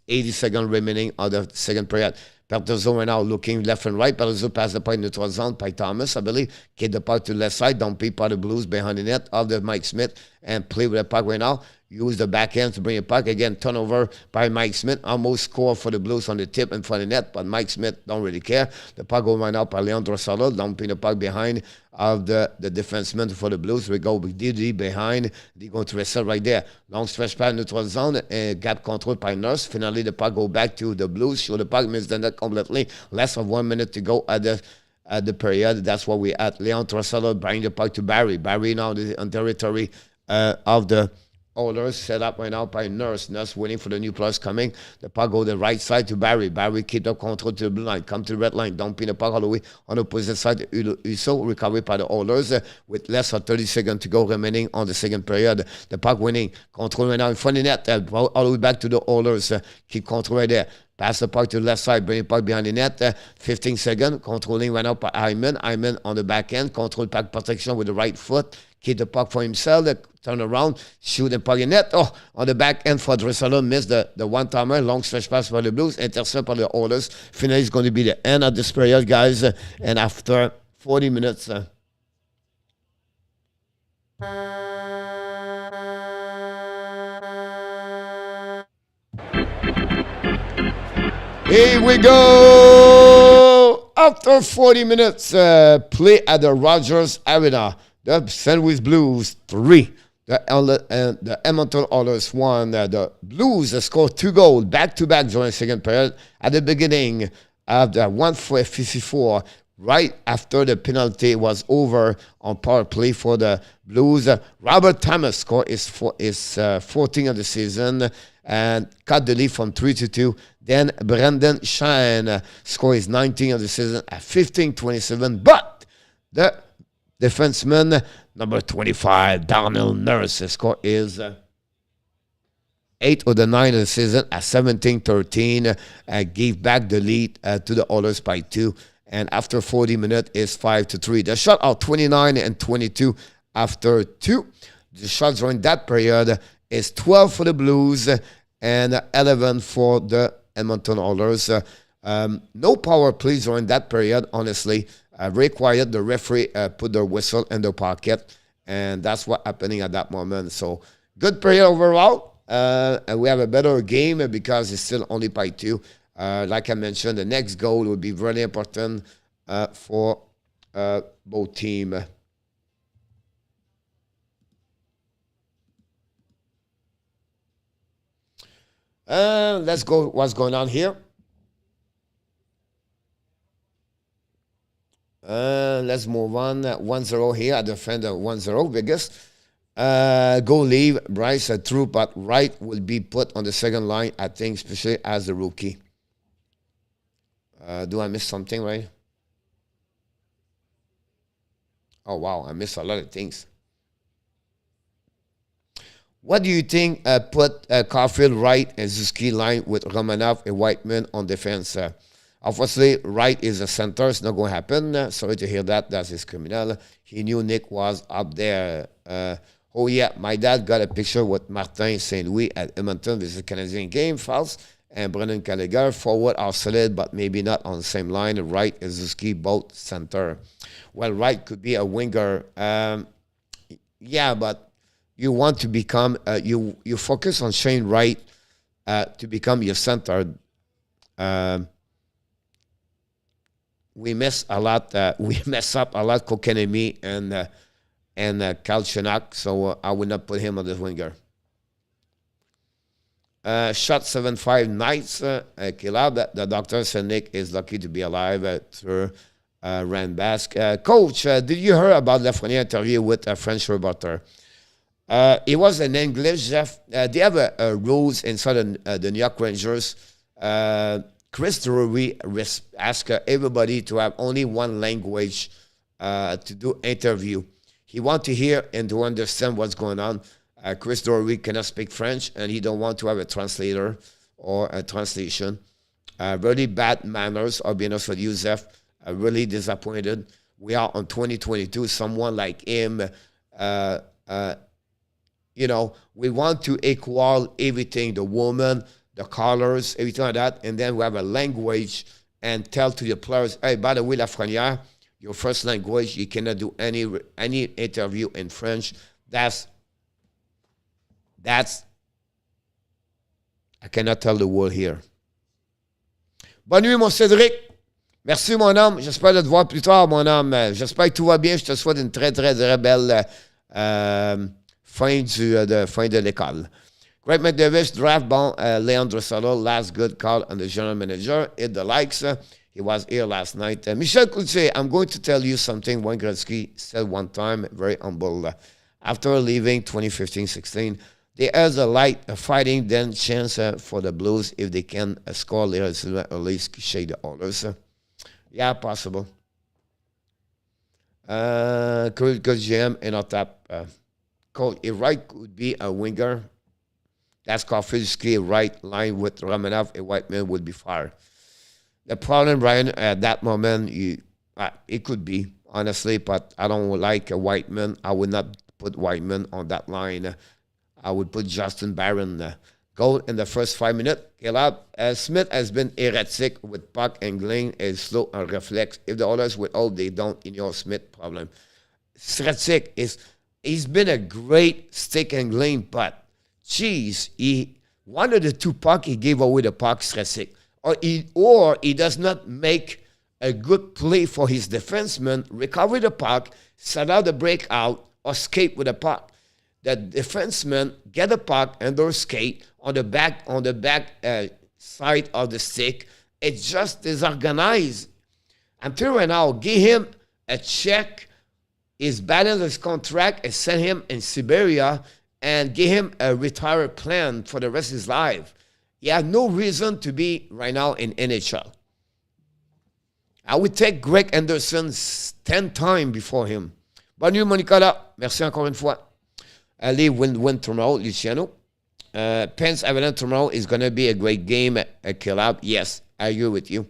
80 seconds remaining on the second period. Parduzzo right now looking left and right. Parduzzo pass the puck in the neutral zone by Thomas, I believe. Keep the puck to the left side. Don't peep by the Blues behind the net of the Mike Smith and play with the puck right now. Use the backhand to bring it back. Again, turnover by Mike Smith. Almost score for the Blues on the tip and for the net, but Mike Smith don't really care. The puck go right now by Leon Draisaitl, dumping the puck behind of the defenseman for the Blues. We go with DD behind. They're going to reset right there. Long stretch pass neutral zone. Gap control by Nurse. Finally, the puck go back to the Blues. Show the puck missed the net completely. Less than 1 minute to go at the period. That's what we at. Leon Draisaitl bring the puck to Barry. Barry now on territory of the Oilers, set up right now by Nurse. Nurse waiting for the new plus coming. The puck go the right side to Barry. Barry keep up control to the blue line. Come to the red line. Dumping the puck all the way on the opposite side. Uso recovered by the Oilers with less than 30 seconds to go remaining on the second period. The puck winning. Control right now in front of the net. All the way back to the Oilers. Keep control right there. Pass the puck to the left side, bring the puck behind the net. 15 seconds, controlling right now by Hyman. Hyman on the back end, control puck protection with the right foot. Keep the puck for himself, turn around, shoot the puck in net. Oh, on the back end for Draisaitl, missed the one-timer. Long stretch pass by the Blues, intercept by the Oilers. Finally, it's going to be the end of this period, guys. And after 40 minutes... Here we go! After 40 minutes, play at the Rogers Arena. The St. Louis Blues 3. The Edmonton Oilers 1. The Blues scored 2 goals back-to-back during the second period. At the beginning of the 1:54, right after the penalty was over on power play for the Blues, Robert Thomas scored his 14th of the season and cut the lead from 3-2. Then Brendan Shine scored his 19th of the season at 15-27. But the defenseman, number 25, Darnell Nurse, scored his 8th of the 9th of the season at 17-13. Gave back the lead to the Oilers by 2. And after 40 minutes, it's 5-3. The shot are 29 and 22 after 2. The shots during that period is 12 for the Blues and 11 for the Edmonton Oilers. No power plays during that period, honestly. Very quiet. The referee put their whistle in their pocket, and that's what happening at that moment. So, good period overall. And we have a better game because it's still only by 2. Like I mentioned, the next goal will be really important for both teams. Let's go what's going on here. Let's move on. 1-0 here at the defender. 1-0 Vegas. Go leave Bryce through, but Wright will be put on the second line, I think, especially as a rookie. Do I miss something, right? Oh, wow. I missed a lot of things. What do you think put Caulfield, Wright, and Zuski line with Romanov and Whiteman on defense? Obviously, Wright is a center. It's not going to happen. Sorry to hear that. That's his criminal. He knew Nick was up there. Oh, yeah. My dad got a picture with Martin St. Louis at Edmonton. This is a Canadian game. False. And Brendan Gallagher. Forward are solid, but maybe not on the same line. Wright and Zuski, both center. Well, Wright could be a winger. Yeah, but you want to become, you focus on Shane Wright to become your center. we mess a lot. We mess up a lot. Kokanemi and Kalchenak. So I would not put him on the winger. Shot 7-5 Knights. Kilab. The doctor said Nick is lucky to be alive through Randbask. Coach, did you hear about Lafreniere interview with a French reporter? It was in English, Jeff. They have rules inside the New York Rangers. Chris Drury asked everybody to have only one language to do interview. He wants to hear and to understand what's going on. Chris Drury cannot speak French, and he don't want to have a translator or a translation. Really bad manners, I'll be honest with you, Jeff. Really disappointed. We are on 2022. Someone like him, you know, we want to equal everything, the woman, the colors, everything like that, and then we have a language and tell to the players, hey, by the way, Lafreniere, your first language, you cannot do any interview in French. That's I cannot tell the world here. Bonne nuit, mon Cédric. Merci, mon homme. J'espère de te voir plus tard, mon homme. J'espère que tout va bien. Je te souhaite une très, très, très belle fin de l'école. Greg McDavid, draft bon, Leon Draisaitl, last good call on the general manager. Hit the likes. He was here last night. Michel Cloutier, I'm going to tell you something Wayne Gretzky said one time, very humble. After leaving 2015-16, there is a light, a fighting then chance for the Blues if they can score later, at least shake the orders. Yeah, possible. Good GM in our top. Coach, if Wright could be a winger, that's called physically right line with Romanov, a white man would be fired. The problem, Brian, at that moment, it could be, honestly, but I don't like a white man. I would not put white man on that line. I would put Justin Barron. Goal in the first 5 minutes. Caleb Smith has been erratic with puck angling and slow and reflex. If the others would hold, they don't. In your Smith problem. Stratic he's been a great stick angling, but geez, one of the two puck he gave away the puck. Stratic, or he does not make a good play for his defenseman. Recover the puck, set out the breakout, or skate with the puck. The defenseman get the puck and or skate on the back side of the stick. It's just disorganized. I'm telling you right now, give him a check, his balance his contract, and send him in Siberia and give him a retire plan for the rest of his life. He has no reason to be right now in NHL. I would take Greg Anderson 10 times before him. Bonne nuit, mon Nicolas. Merci encore une fois. Allez, win tomorrow, Luciano. Penn's Avalanche tomorrow is going to be a great game at Kilab. Yes, I agree with you.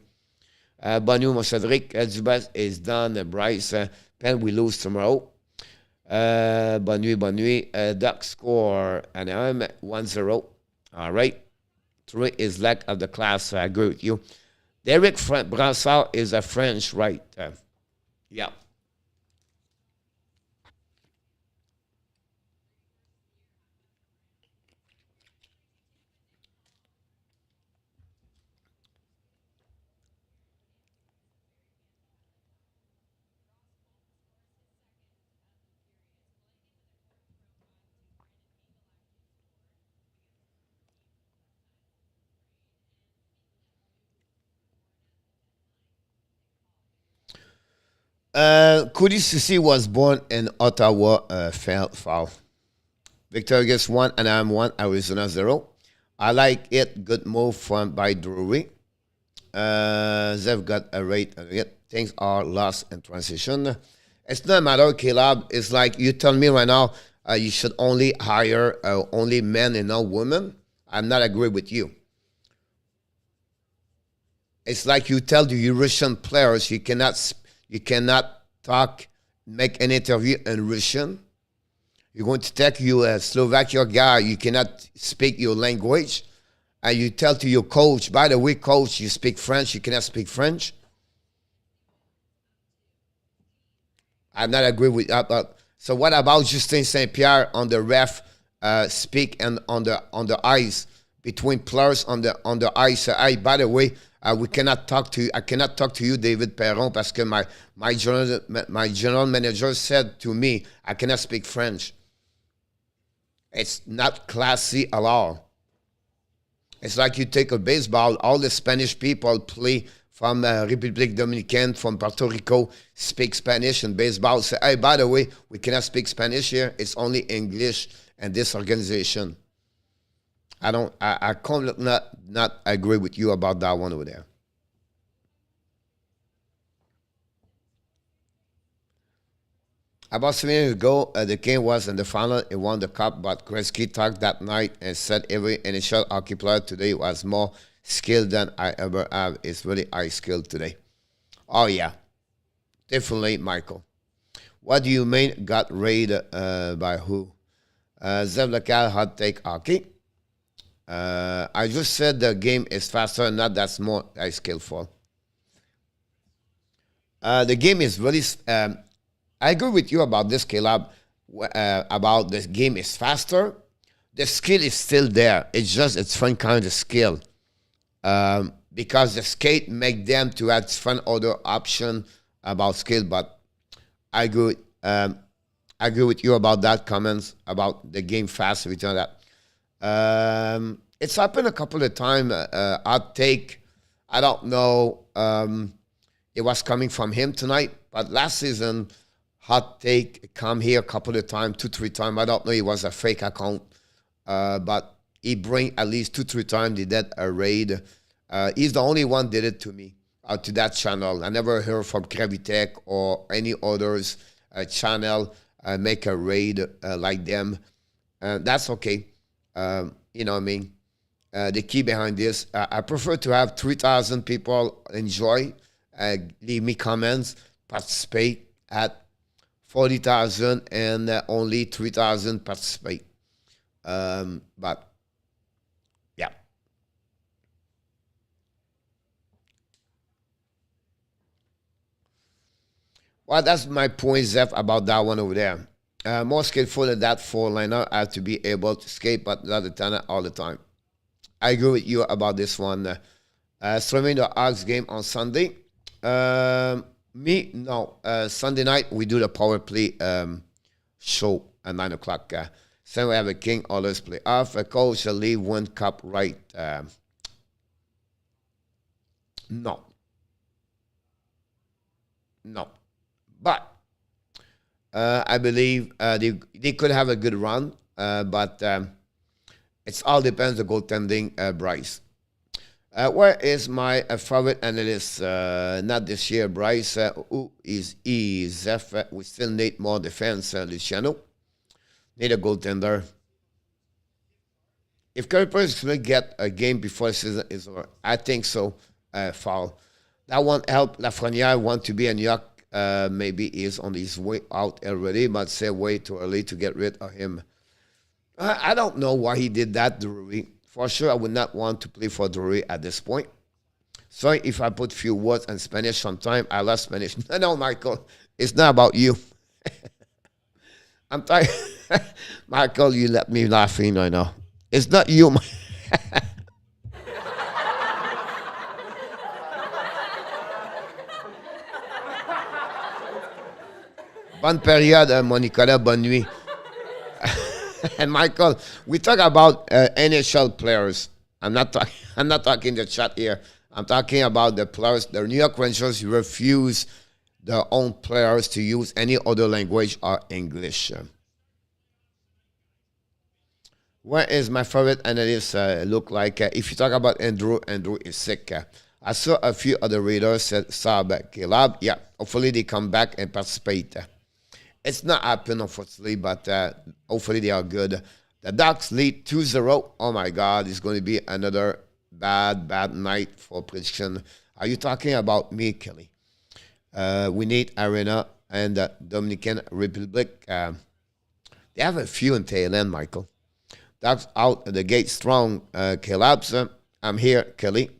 Bonne nuit, mon Cédric. Dubas is done. Bryce. Penn, we lose tomorrow. Bonne nuit. Duck score. Anaheim 1-0. All right. 3 is lack of the class. I agree with you. Derek Brassard is a French, right? Yeah. Ceci was born in Ottawa, foul. Victor gets 1, and I'm 1, Arizona 0. I like it. Good move by Drury. They've got a rate. Things are lost in transition. It's not a matter, Caleb. It's like you tell me right now you should only hire only men and not women. I'm not agree with you. It's like you tell the Eurasian players you cannot talk, make an interview in Russian. You're going to take your Slovakia guy, you cannot speak your language. And you tell to your coach, by the way, coach, you speak French, you cannot speak French. I'm not agree with that. So what about Justin St. Pierre on the ref speak and on the ice between players on the ice? By the way, We cannot talk to you. I cannot talk to you, David Perron, parce que my general manager said to me, I cannot speak French. It's not classy at all. It's like you take a baseball, all the Spanish people play from République Dominicaine, from Puerto Rico, speak Spanish in baseball. Say, hey, by the way, we cannot speak Spanish here. It's only English and this organization. I can't not agree with you about that one over there. About 7 years ago, the King was in the final. He won the cup, but Gretzky talked that night and said every NHL hockey player today was more skilled than I ever have. It's really high skilled today. Oh, yeah. Definitely, Michael. What do you mean got raided by who? Zev Local hot take hockey. I just said the game is faster, not that's more skillful. The game is really... I agree with you about this, Caleb, about the game is faster. The skill is still there. It's just a different kind of skill. Because the skate make them to have different other option about skill, but I agree with you about that comments about the game fast, return that. It's happened a couple of times. I don't know, it was coming from him tonight, but last season, hot take come here a couple of times, 2-3 times. I don't know, it was a fake account, but he bring at least 2-3 times. He did a raid. He's the only one did it to me, to that channel. I never heard from Gravitech or any others channel make a raid like them. That's okay. You know what I mean? The key behind this, I prefer to have 3,000 people enjoy, leave me comments, participate at 40,000 and only 3,000 participate. But yeah. Well, that's my point, Zeph, about that one over there. More skillful than that four-liner. I have to be able to skate, but not the talent all the time. I agree with you about this one. Streaming the Hawks game on Sunday. Me, no. Sunday night, we do the power play show at 9 o'clock. So we have a King always play off. A coach shall leave one cup right. No. No. But I believe they could have a good run, but it all depends on the goaltending, Bryce. Where is my favorite analyst? Not this year, Bryce. Who is Zeph? We still need more defense, Luciano. Need a goaltender. If Curry Price will get a game before the season is over, I think so. Foul. That won't help. Lafreniere want to be in New York. Maybe he's on his way out already, but say way too early to get rid of him. I don't know why he did that, Drury. For sure, I would not want to play for Drury at this point. Sorry if I put few words in Spanish sometime. I love Spanish. No, Michael, it's not about you. I'm tired. Michael, you let me laughing right now. It's not you. Bonne période, mon Nicolas. Bonne nuit. And Michael, we talk about NHL players. I'm not talking the chat here. I'm talking about the players. The New York Rangers refuse their own players to use any other language or English. Where is my favorite analyst look like? If you talk about Andrew is sick. I saw a few other readers said Saab, Caleb. Yeah, hopefully they come back and participate. It's not happening, unfortunately, but hopefully they are good. The Ducks lead 2-0. Oh, my God. It's going to be another bad night for prediction. Are you talking about me, Kelly? We need Arena and Dominican Republic. They have a few in tail end, Michael. Ducks out the gate strong. Caleb, I'm here, Kelly.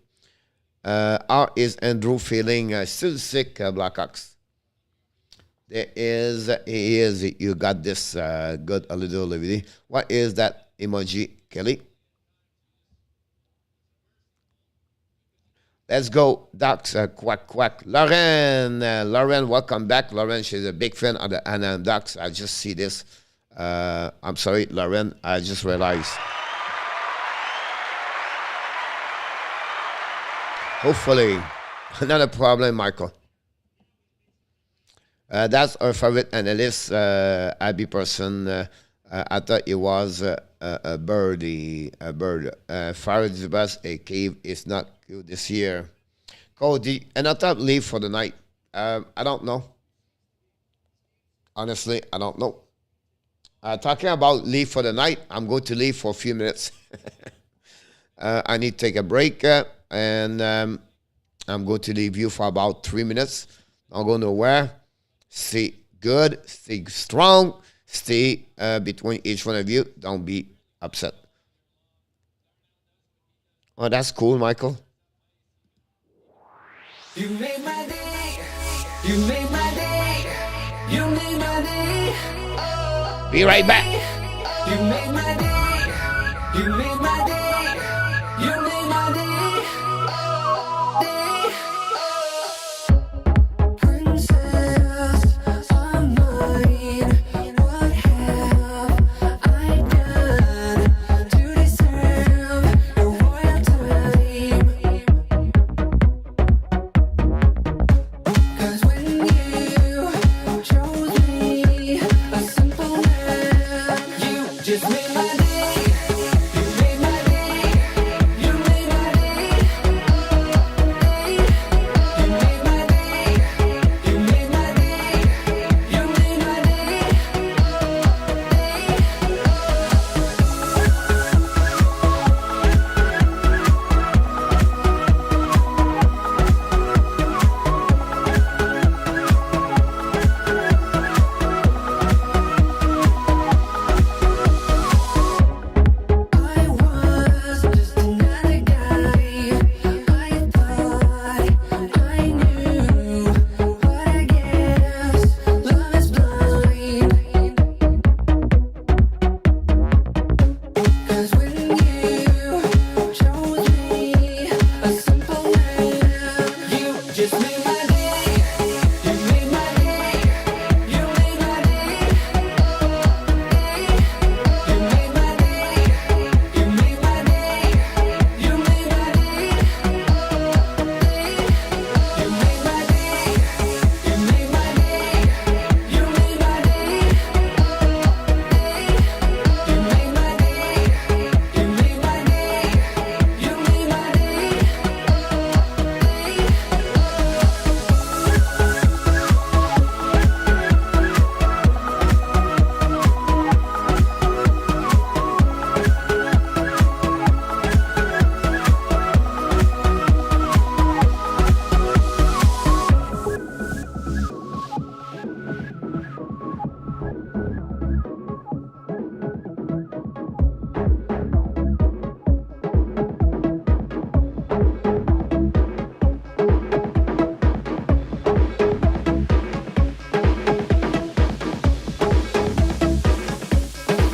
How is Andrew feeling? Still sick, Blackhawks. You got this good a little DVD. What is that emoji, Kelly? Let's go, Ducks, quack, quack. Lauren, welcome back. Lauren, she's a big fan of the Anaheim Ducks. I just see this. I'm sorry, Lauren, I just realized. Hopefully, not a problem, Michael. That's our favorite analyst, Abby Person. I thought it was a birdie, a bird. Faraday's best, a cave is not good this year. Cody, and I thought leave for the night. I don't know. Honestly, I don't know. Talking about leave for the night, I'm going to leave for a few minutes. I need to take a break, and I'm going to leave you for about 3 minutes. I'm going nowhere. Stay good, stay strong, stay between each one of you. Don't be upset. Oh, that's cool, Michael. You made my day. You made my day. You made my day. Be right back. You made my day. You made my day. You made my day. Princess of mine, what have I done to deserve your royal time? 'Cause when you chose me, a simple man, you just made my day. You made my day. You made my day. You made my day. You made my day. You made my day. I was just another guy. I thought I knew, but I guess love is blind. 'Cause when you chose me, a simple man, you just made my day. You made my day. You made my day. You made my day. You made my day. You made my day. You made my day. You made my day. You made my day. You made my day. You made my day. You made my day.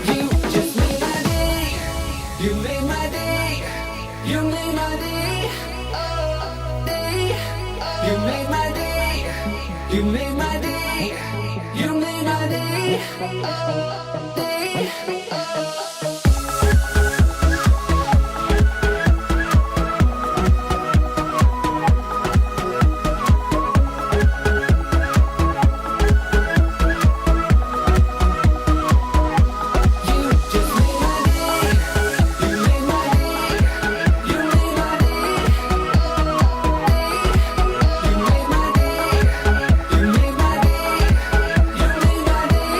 You just made my day. You made my day. You made my day. You made my day. You made my day. You made my day. You just made my day. You made my day. You made my day. You made my day. You made my day. You made my day.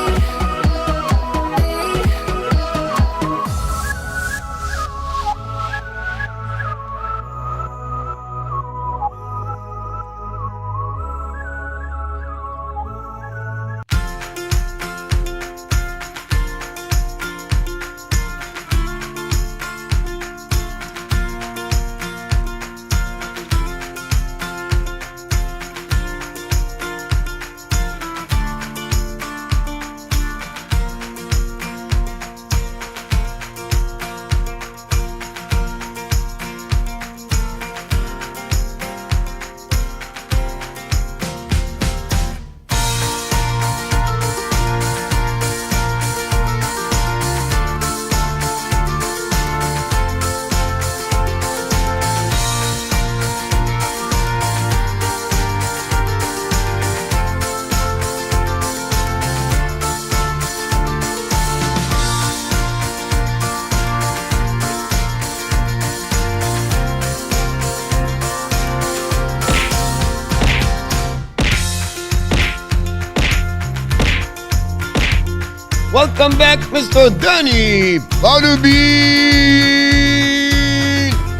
Welcome back, Mr. Danny Butterbean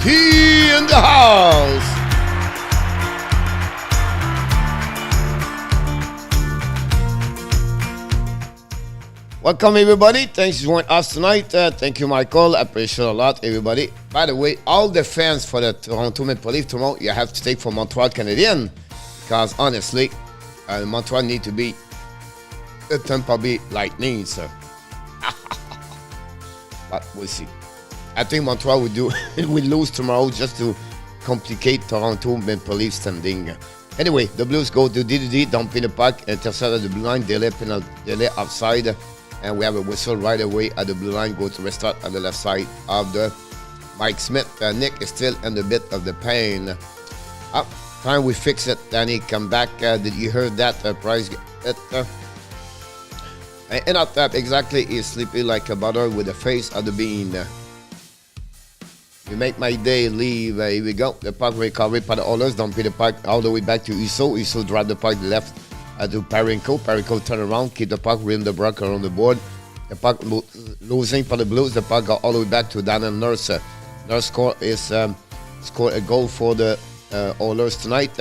T in the house. Welcome, everybody. Thanks for joining us tonight. Thank you, Michael. I appreciate it a lot, everybody. By the way, all the fans for the Toronto Maple Leaf tomorrow, you have to take for Montreal Canadiens because, honestly, Montreal need to beat the Tampa Bay Lightning, so. But we'll see. I think Montreal will lose tomorrow just to complicate Toronto Maple Leaf standing. Anyway, the Blues go to DDD, dumping the puck, intercept at the blue line, delay offside. And we have a whistle right away at the blue line. Go to restart on the left side of the Mike Smith. Nick is still in the bit of the pain. Time we fix it. Danny, come back. Did you hear that? Price it. And up top, exactly, is sleepy like a butter with the face of the bean. You make my day leave. Here we go. The puck recovered by the Oilers. Don't put the puck all the way back to Iso. Iso drive the puck left. To Parenko. Parenko turn around, keep the puck, rim the brook around the board. The puck losing for the Blues. The puck got all the way back to Dan and Nurse. Nurse scored a goal for the Oilers tonight.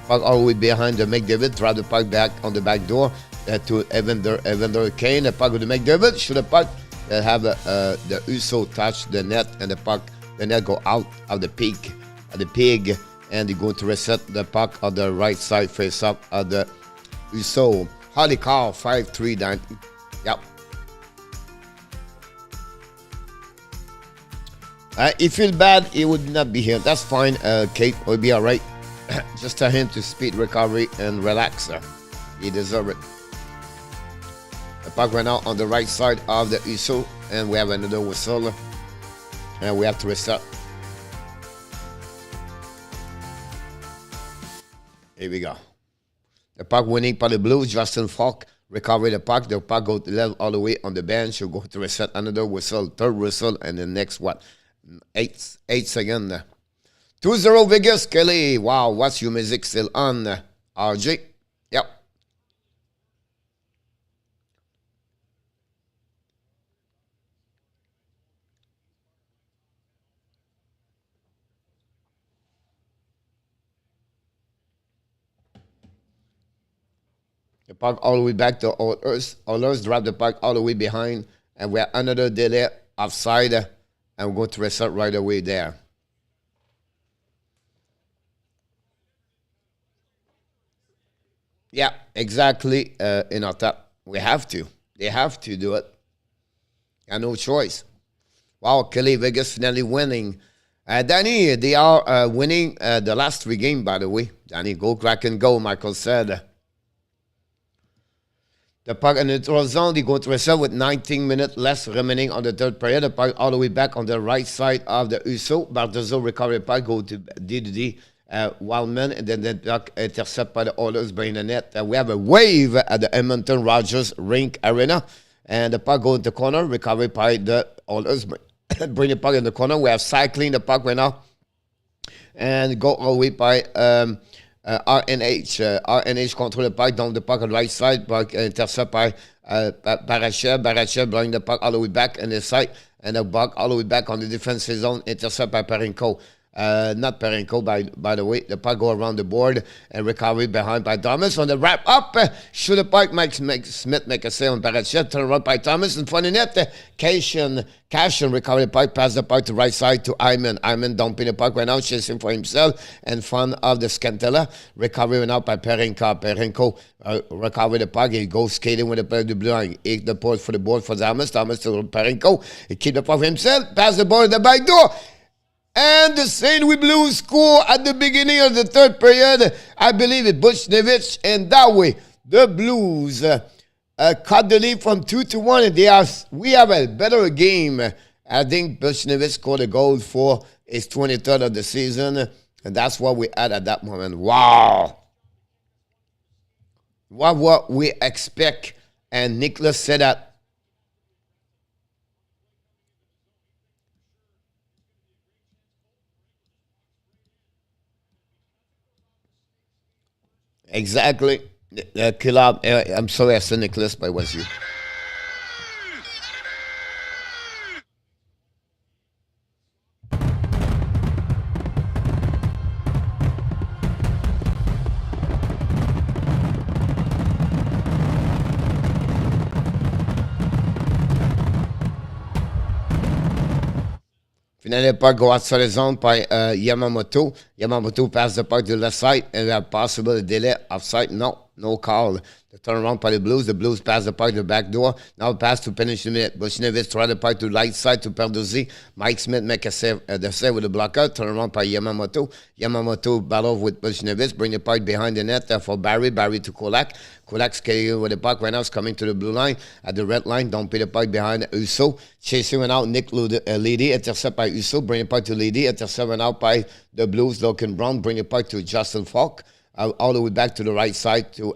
Puck all the way behind the McDavid. Drive the puck back on the back door to Evander Kane. The puck with the McDavid. Shoot the puck. They have the Uso touch the net and the puck. The net go out of the pig. And they're going to reset the puck on the right side face up at the Uso. Hardy Carl 5-3-9. Yep. He feel bad. He would not be here. That's fine. Kate will be all right. Just tell him to speed recovery and relax. He deserves it. The puck went out on the right side of the Uso, and we have another whistle, and we have to restart. Here we go. The puck winning by the Blues. Justin Falk recovered the puck. The puck go to level all the way on the bench. You go to reset another whistle, third whistle, and the next what? 8 seconds. 2-0 Vegas. Kelly. Wow, what's your music still on? RJ. Yep. The puck all the way back to Oilers. Oilers drop the puck all the way behind. And we have another delay offside. And we're going to restart right away there. Yeah, exactly. In our top. We have to. They have to do it. And no choice. Wow, Kelly Vegas finally winning. Danny, they are winning the last 3 games, by the way. Danny, go Kraken, go, Michael said. The puck in the neutral zone, they go to reserve with 19 minutes less remaining on the third period. The puck all the way back on the right side of the Uso. Bardozo recovery puck, go to DDD Wildman, and then the puck intercept by the Oilers behind the net. We have a wave at the Edmonton Rogers Rink Arena, and the puck go into the corner, recovery by the Oilers. Bring the puck in the corner. We have cycling the puck right now, and go all the way by RNH. RNH control the puck, down the puck on the right side, puck intercept by Barachel. Barachel bring the puck all the way back on the side, and the puck all the way back on the defensive zone, intercept by Parenko. Not Parenko, by the way. The puck go around the board and recovery behind by Thomas. On the wrap up, shoot the puck, Smith make a save on Barachel, turn around by Thomas in front of the net. Cashin recovery the puck, pass the puck to right side to Hyman. Hyman dumping the puck right now, chasing for himself in front of the Scantella. Recovery right now by Parenko. Parenko recover the puck. He goes skating with the blue line. He the port for the board for Thomas. Thomas to Parenko. He keep the puck for himself. Pass the ball at the back door. And the St. Louis Blues score at the beginning of the third period. I believe it, Buchnevich, and that way the Blues cut the lead from 2-1, and we have a better game. I think Buchnevich scored a goal for his 23rd of the season, and that's what we had at that moment. Wow. What we expect, and Nicholas said that. Exactly. Killer, I'm sorry I said Nicholas, but it was you. Finalement, le puck go outside the zone by Yamamoto. Yamamoto pass the puck to the left side, and we have possible delay offside. No call. The turnaround by the Blues. The Blues pass the puck to the back door. Now pass to Buchnevich. Buchnevich try the puck to the right side to Perduzzi. Mike Smith make a save, the save with the blocker. Turnaround by Yamamoto. Yamamoto battle with Buchnevich. Bring the puck behind the net for Barry. Barry to Kulak. Kulak's carrying with the puck right now. Is coming to the blue line. At the red line. Don't pay the puck behind Uso. Chasing went out. Nick Lady. Intercept by Uso. Bring the puck to Lady. Intercept went out by the Blues. Logan Brown. Bring the puck to Justin Falk. All the way back to the right side to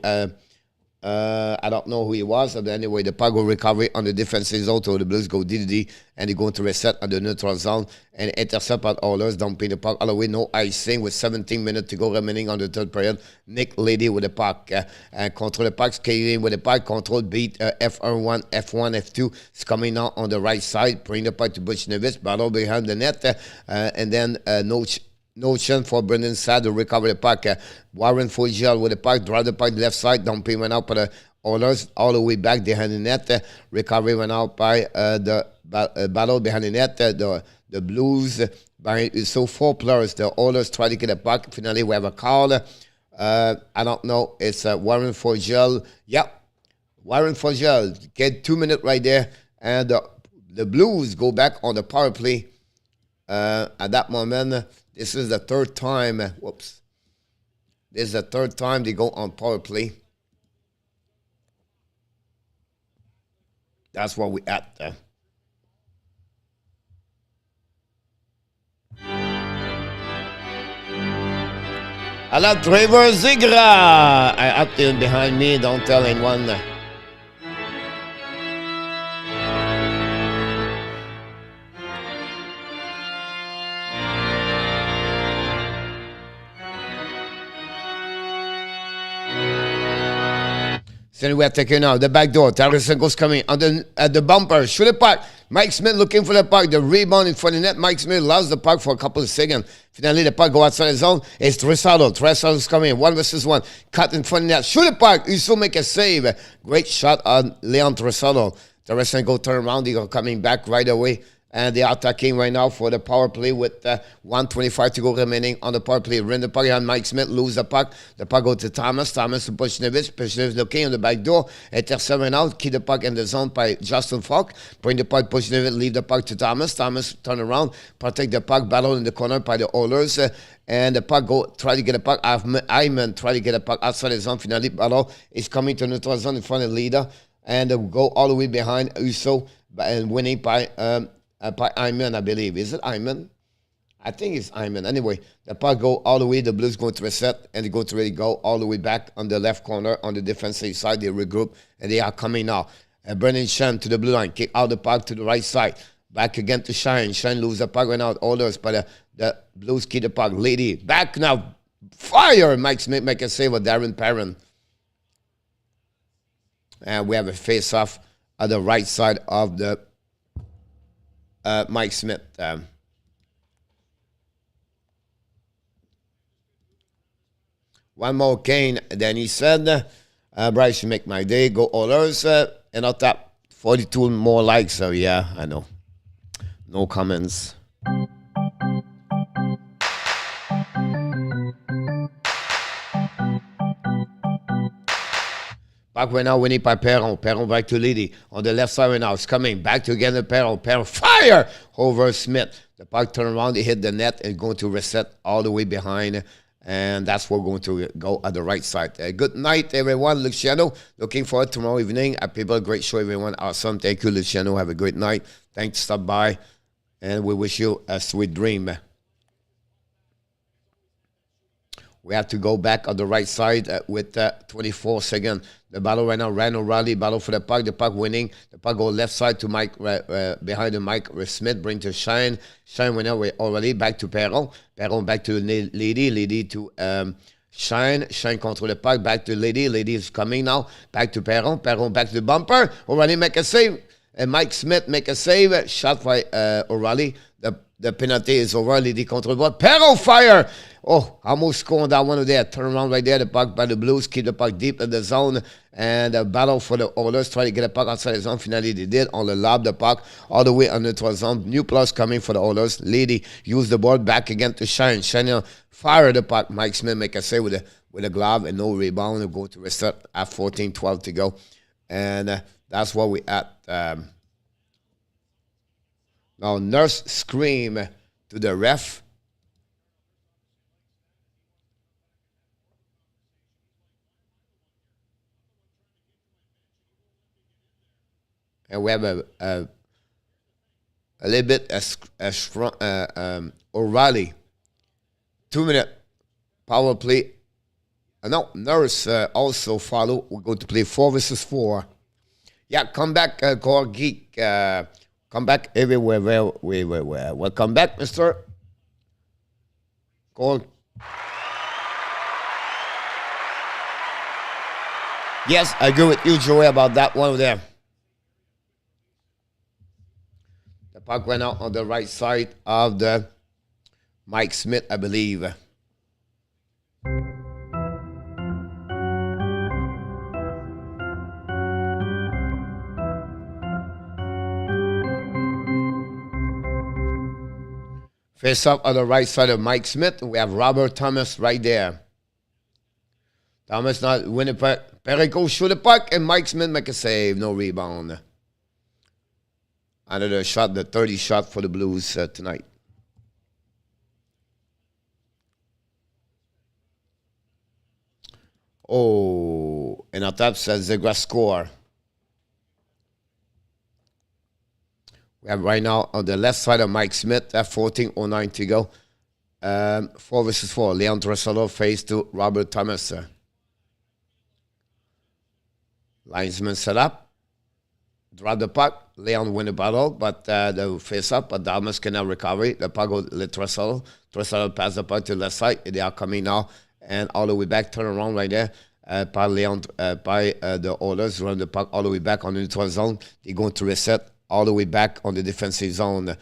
I don't know who he was, but anyway, the puck will recover on the defensive zone, so the Blues go DDD, and they're going to reset on the neutral zone and intercept at Oilers. Don't pay the puck all the way, no icing with 17 minutes to go remaining on the third period. Nick Lady with the puck, control the puck, skating with the puck, control beat F1, F2 is coming out on the right side, bring the puck to Buchnevich, battle behind the net, and then no chance for Brendan Saad to recover the puck. Warren Fogiel with the puck, drive the puck left side. Don't pay went out by the Oilers all the way back behind the net. Recovery went out by the battle behind the net. The Blues, so 4 players. The Oilers try to get a puck. Finally, we have a call. I don't know. It's Warren Fogiel. Yep. Warren Fogiel. Get 2 minutes right there. And the Blues go back on the power play at that moment. This is the third time. Whoops. This is the third time they go on power play. That's what we at. I love Trevor Zigra. I have to behind me. Don't tell anyone. So we are taking out the back door. Tarasenko's coming on the bumper. Shoot the puck. Mike Smith looking for the puck. The rebound in front of the net. Mike Smith lost the puck for a couple of seconds. Finally, the puck go outside the zone. It's Draisaitl. Draisaitl's coming. 1 versus 1. Cut in front of the net. Shoot the puck. Uso make a save. Great shot on Leon Draisaitl. Tarasenko turn around. They are coming back right away. And they are attacking right now for the power play with 1:25 to go remaining on the power play. Run the puck on Mike Smith, lose the puck. The puck go to Thomas. Thomas to Buchnevich. Buchnevich looking on the back door. Intercept right now. Keep the puck in the zone by Justin Falk. Bring the puck. Buchnevich leave the puck to Thomas. Thomas turn around. Protect the puck. Battle in the corner by the Oilers. And the puck go try to get a puck. Hyman try to get a puck outside the zone. Finally, battle is coming to neutral zone in front of the leader. And go all the way behind Uso and winning by Hyman, I believe. Is it Hyman? I think it's Hyman. Anyway, the puck go all the way. The Blues going to reset, and they go to really go all the way back on the left corner on the defensive side. They regroup, and they are coming now. Brendan Shen to the blue line. Kick out the puck to the right side. Back again to Shine. Shine lose the puck right now. Oilers, but the Blues keep the puck. Lady, back now. Fire! Mike Smith make a save with Darren Perrin. And we have a face-off at the right side of the Mike Smith. One more Kane. Then he said, Bryce, you make my day. Go Oilers. And I'll tap 42 more likes. So, yeah, I know. No comments. Back right now, winning by Perron. Perron back to Lady. On the left side right now, it's coming back to again to Perron. Perron fire over Smith. The puck turn around, they hit the net and going to reset all the way behind. And that's where we're going to go at the right side. Good night, everyone. Luciano, looking forward tomorrow evening. People, great show, everyone. Awesome. Thank you, Luciano. Have a great night. Thanks for stopping by. And we wish you a sweet dream. We have to go back on the right side with 24 seconds. The battle right now, Ryan O'Reilly, battle for the puck winning. The puck go left side to Mike, behind the Mike Smith, bring to Shine. Shine went out already, back to Perron. Perron back to Lady, Lady to Shine. Shine control the puck, back to Lady. Lady is coming now, back to Perron. Perron back to the bumper. O'Reilly make a save. And Mike Smith make a save. Shot by O'Reilly. The penalty is over. Lady control the ball. Perron fire Oh, almost scoring that one there. Turn around right there. The puck by the Blues. Keep the puck deep in the zone. And a battle for the Oilers. Try to get the puck outside the zone. Finally, they did. On the lob, the puck all the way under the zone. New plus coming for the Oilers. Lady use the board back again to Shine. Shine fire the puck. Mike Smith make a save with a glove and no rebound. Go to reset at 14-12 to go. And that's what we at. Now, Nurse scream to the ref. And we have a little bit O'Reilly 2-minute power play. No, Nurse also follow. We're going to play 4 versus 4. Yeah, come back, Core Geek. Come back everywhere. Welcome back, Mr. Core. Yes, I agree with you, Joey, about that one there. The puck went out on the right side of the Mike Smith, I believe. Face up on the right side of Mike Smith. We have Robert Thomas right there. Thomas not winning puck. Perico shoot the puck and Mike Smith make a save. No rebound. Another shot, the 30 shot for the Blues tonight. Oh, and on top says Zegra score. We have right now on the left side of Mike Smith at 14:09 to go. 4 versus 4. Leon Draisaitl face to Robert Thomas. Linesman set up. Drop the puck. Leon win the battle, but the face up. But Thomas cannot recover. The puck goes to Draisaitl. Draisaitl pass the puck to the left side. They are coming now. And all the way back. Turn around right there. By Leon, by the Oilers. Run the puck all the way back on the neutral zone. They're going to reset all the way back on the defensive zone.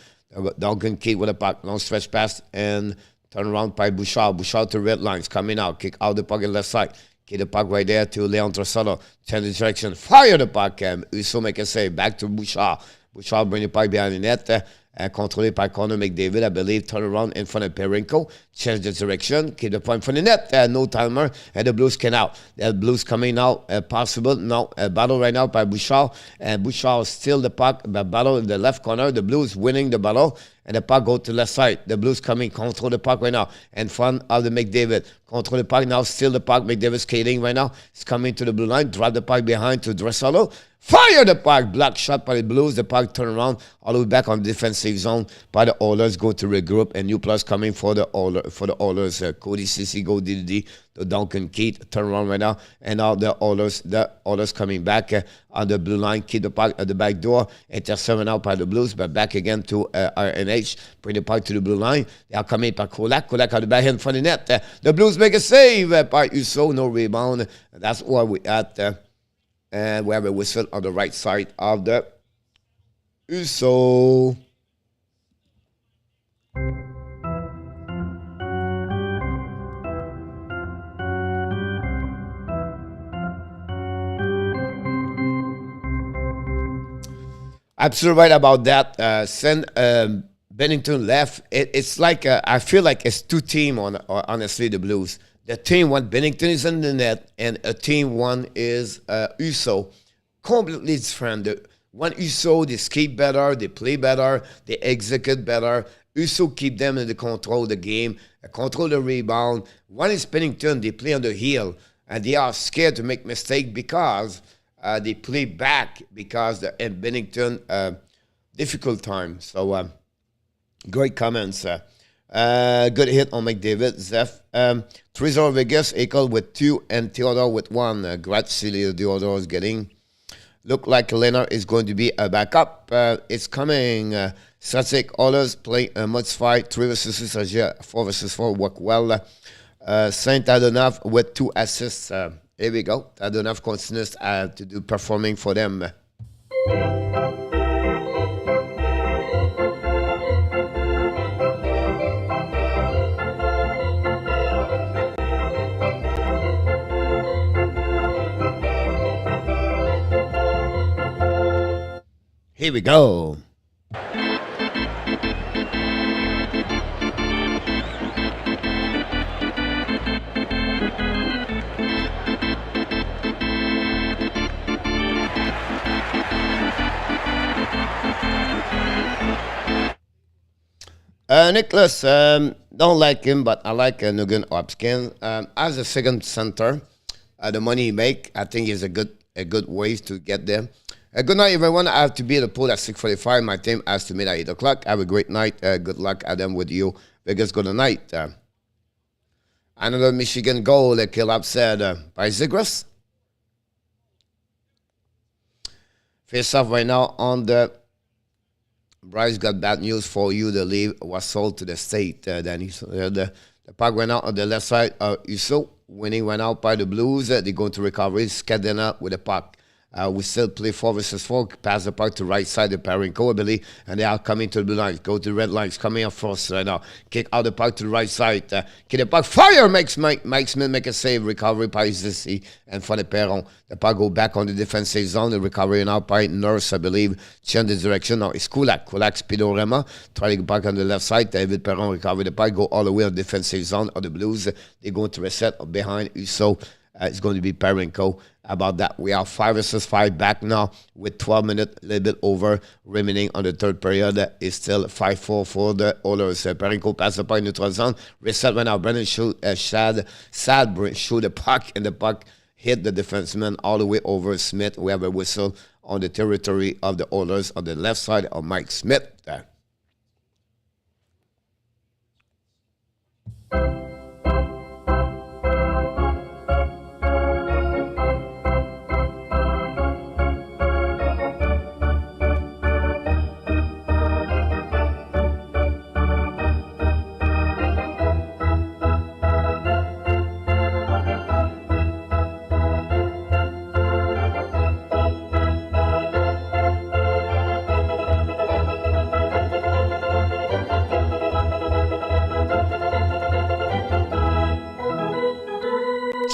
Duncan Keith with a puck. Long stretch pass and turn around by Bouchard. Bouchard to red lines. Coming out. Kick out the puck on the left side. Kick the puck right there to Leon Draisaitl. Change the direction. Fire the puck. Uso make a save. Back to Bouchard. Bouchard bring the puck behind the net. Controlé by Connor McDavid, I believe. Turn around in front of Perico. Change the direction. Keep the point from the net. No timer. And the Blues can out. The Blues coming out. Possible. No. Battle right now by Bouchard. And Bouchard steal the puck. Battle in the left corner. The Blues winning the battle. And the puck go to the left side. The Blues coming. Control the puck right now. In front of the McDavid. Control the puck now. Steal the puck. McDavid skating right now. He's coming to the blue line. Drop the puck behind to Draisaitl. Fire the puck. Block shot by the Blues. The puck turn around all the way back on the defensive zone by the Oilers. Go to regroup. And new plus coming for the Oilers. Cody Ceci go DD. The Duncan Keith turn around right now. And now the Oilers coming back on the blue line. Keep the puck at the back door. Intercepted out by the Blues. But back again to RNH. Bring the puck to the blue line. They are coming by Kolak. Kolak on the back end for the net. The Blues make a save by Uso. No rebound. That's why we at. And we have a whistle on the right side of the Uso. Absolutely right about that. Send Bennington left. It's like I feel like it's two teams honestly, the Blues. The team one, Bennington is in the net, and a team one is Uso. Completely different. One Uso, they skate better, they play better, they execute better. Uso keep them in the control of the game, control the rebound. One is Bennington, they play on the heel, and they are scared to make mistake because they play back because the Bennington difficult time. So great comments. Good hit on McDavid. Zeph. Trezor Vegas, Eichel with 2 and Theodore with 1. Gradually, Theodore is getting. Look like Leonard is going to be a backup. It's coming. Static Oilers play a much fight. 3 versus 6. 4 versus 4 work well. Saint Adonaf with 2 assists. Here we go. Adonaf continues to do performing for them. Here we go. Nicholas, don't like him, but I like Nugan Hopkins. As a second center, the money he make, I think is a good way to get there. Good night, everyone. I have to be at the pool at 6:45. My team has to meet at 8 o'clock. Have a great night. Good luck, Adam, with you. Vegas, good night. Another Michigan goal, kill upset by Zigras. Face off right now on the... Bryce got bad news for you. The leave was sold to the state. Then the puck went out on the left side. Uso winning went out by the Blues. They're going to recovery. Skadena with the puck. We still play 4 versus 4. Pass the puck to right side. The Parenko, I believe. And they are coming to the blue lines. Go to the red lines. Coming up first right now. Kick out the puck to the right side. Kick the puck. Fire makes Mike Smith make a save. Recovery by Ceci. And for the Perron. The puck go back on the defensive zone. The recovery now by Nurse, I believe. Change the direction. Now it's Kulak. Kulak Spidorama. Try to get back on the left side. David Perron recover the puck. Go all the way on the defensive zone of the Blues. They're going to reset behind Uso. It's going to be Parenko. About that, we are 5 versus 5 back now with 12 minutes, a little bit over remaining on the third period. It's still 5-4 for the Oilers. Parenko pass the puck in neutral zone. Reset right now. Brendan shoot shoot the puck, and the puck hit the defenseman all the way over Smith. We have a whistle on the territory of the Oilers on the left side of Mike Smith.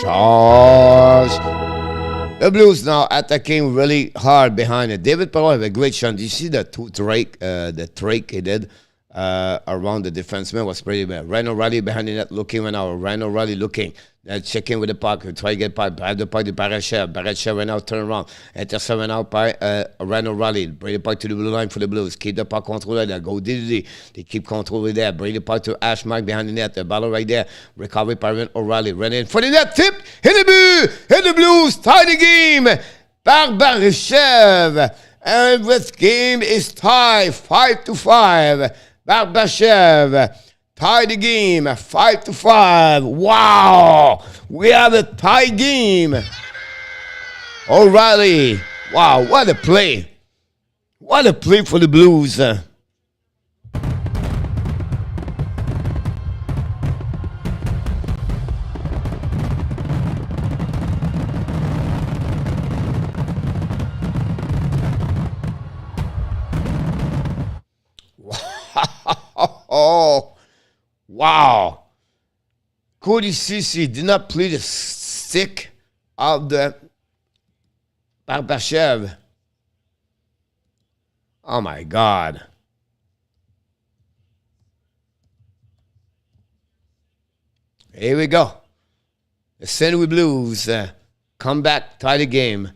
Charge. The Blues now attacking really hard behind it. David Perron have a great shot. You see the trake he did around the defenseman was pretty bad. Ryan O'Reilly behind the net looking right now. Ryan O'Reilly looking. Checking with the puck. Try to get puck. Have the puck to Barachel. Barachel right now turn around. Intercept right now by Ryan O'Reilly. Bring the puck to the blue line for the Blues. Keep the puck controlled there. Go DDD. They keep controlling there. Bring the puck to Ashmark behind the net. The battle right there. Recovery by Ryan O'Reilly. Run in for the net. Tip. Hit the blue. Hit the Blues. Tie the game. Barbachev. And this game is tied 5-5. Barbachev. Tie the game, 5-5. Wow, we have a tie game. O'Reilly, wow, what a play. What a play for the Blues. Oh. Wow. Ceci did not play the stick of the Barbachev. Oh my God. Here we go. The St. Louis Blues come back, tie the game.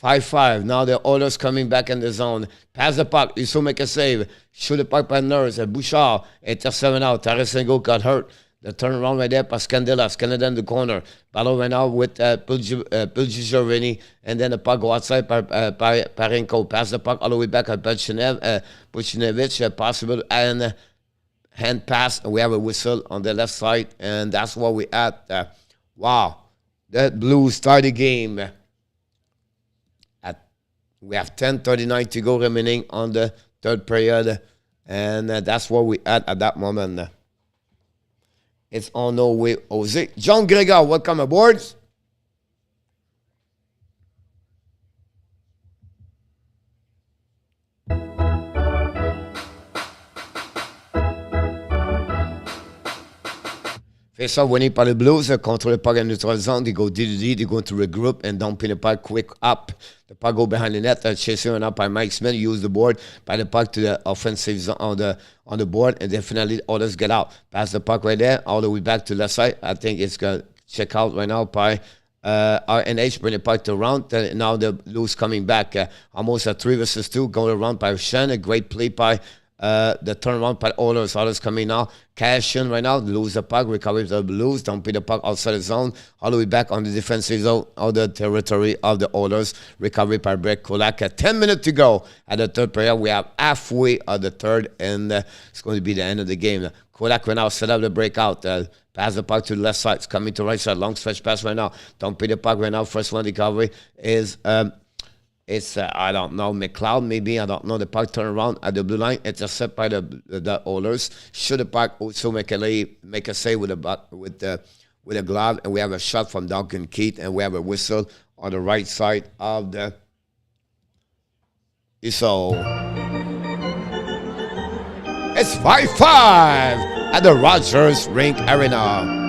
5-5. Now the Oilers coming back in the zone. Pass the puck. Uso make a save. Shoot the puck by Nurse. Bouchard. Intercept out. Tarasenko got hurt. The turnaround right there by Scandella. Scandella in the corner. Battle right now with Puljujorini. And then the puck go outside by Parenko. Pass the puck all the way back at Puchinevich. Possible and hand pass. And we have a whistle on the left side. And that's what we at. Wow. That Blues start the game. We have 10:39 to go remaining on the third period. And that's where we at that moment. It's on no way, Jose. John Gregor, welcome aboard. Face off winning par les Blues, control the puck in neutral zone, they go DDD, they're going to regroup and dumping the puck quick up. The puck go behind the net, chasing run up by Mike Smith, use the board, by the puck to the offensive zone on the board, and definitely others get out. Pass the puck right there, all the way back to left side. I think it's going to check out right now by RNH, bring the puck to round. Now the Blues coming back, almost a 3 versus 2, going around by Shen, a great play by the turnaround by others coming now. Cash in right now, lose the puck, recover the Blues, dump the puck outside the zone, all the way back on the defensive zone, of the territory of the others. Recovery by Brett Kulak. 10 minutes to go at the third period. We have halfway of the third, and it's going to be the end of the game. Kulak right now set up the breakout. Pass the puck to the left side. It's coming to right side. Long stretch pass right now. Dump the puck right now. First one recovery is it's, I don't know, McLeod maybe, I don't know. The puck turn around at the blue line. It's a set by the Oilers. Should the puck also make a save with a glove, and we have a shot from Duncan Keith, and we have a whistle on the right side of the ISO. It's 5-5 at the Rogers Rink Arena.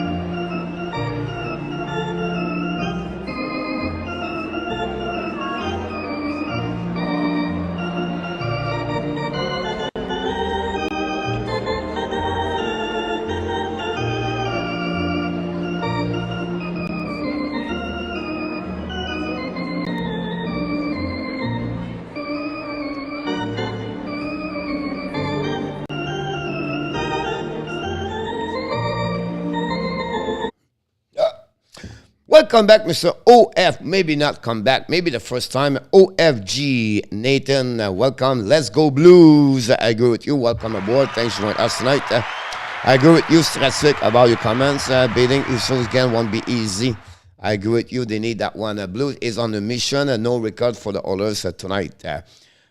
Welcome back, Mr. OF. Maybe not come back. Maybe the first time. OFG. Nathan, welcome. Let's go Blues. I agree with you. Welcome aboard. Thanks for joining us tonight. I agree with you, Strasic, about your comments. Beating Usos again won't be easy. I agree with you. They need that one. Blues is on the mission. No record for the Oilers tonight.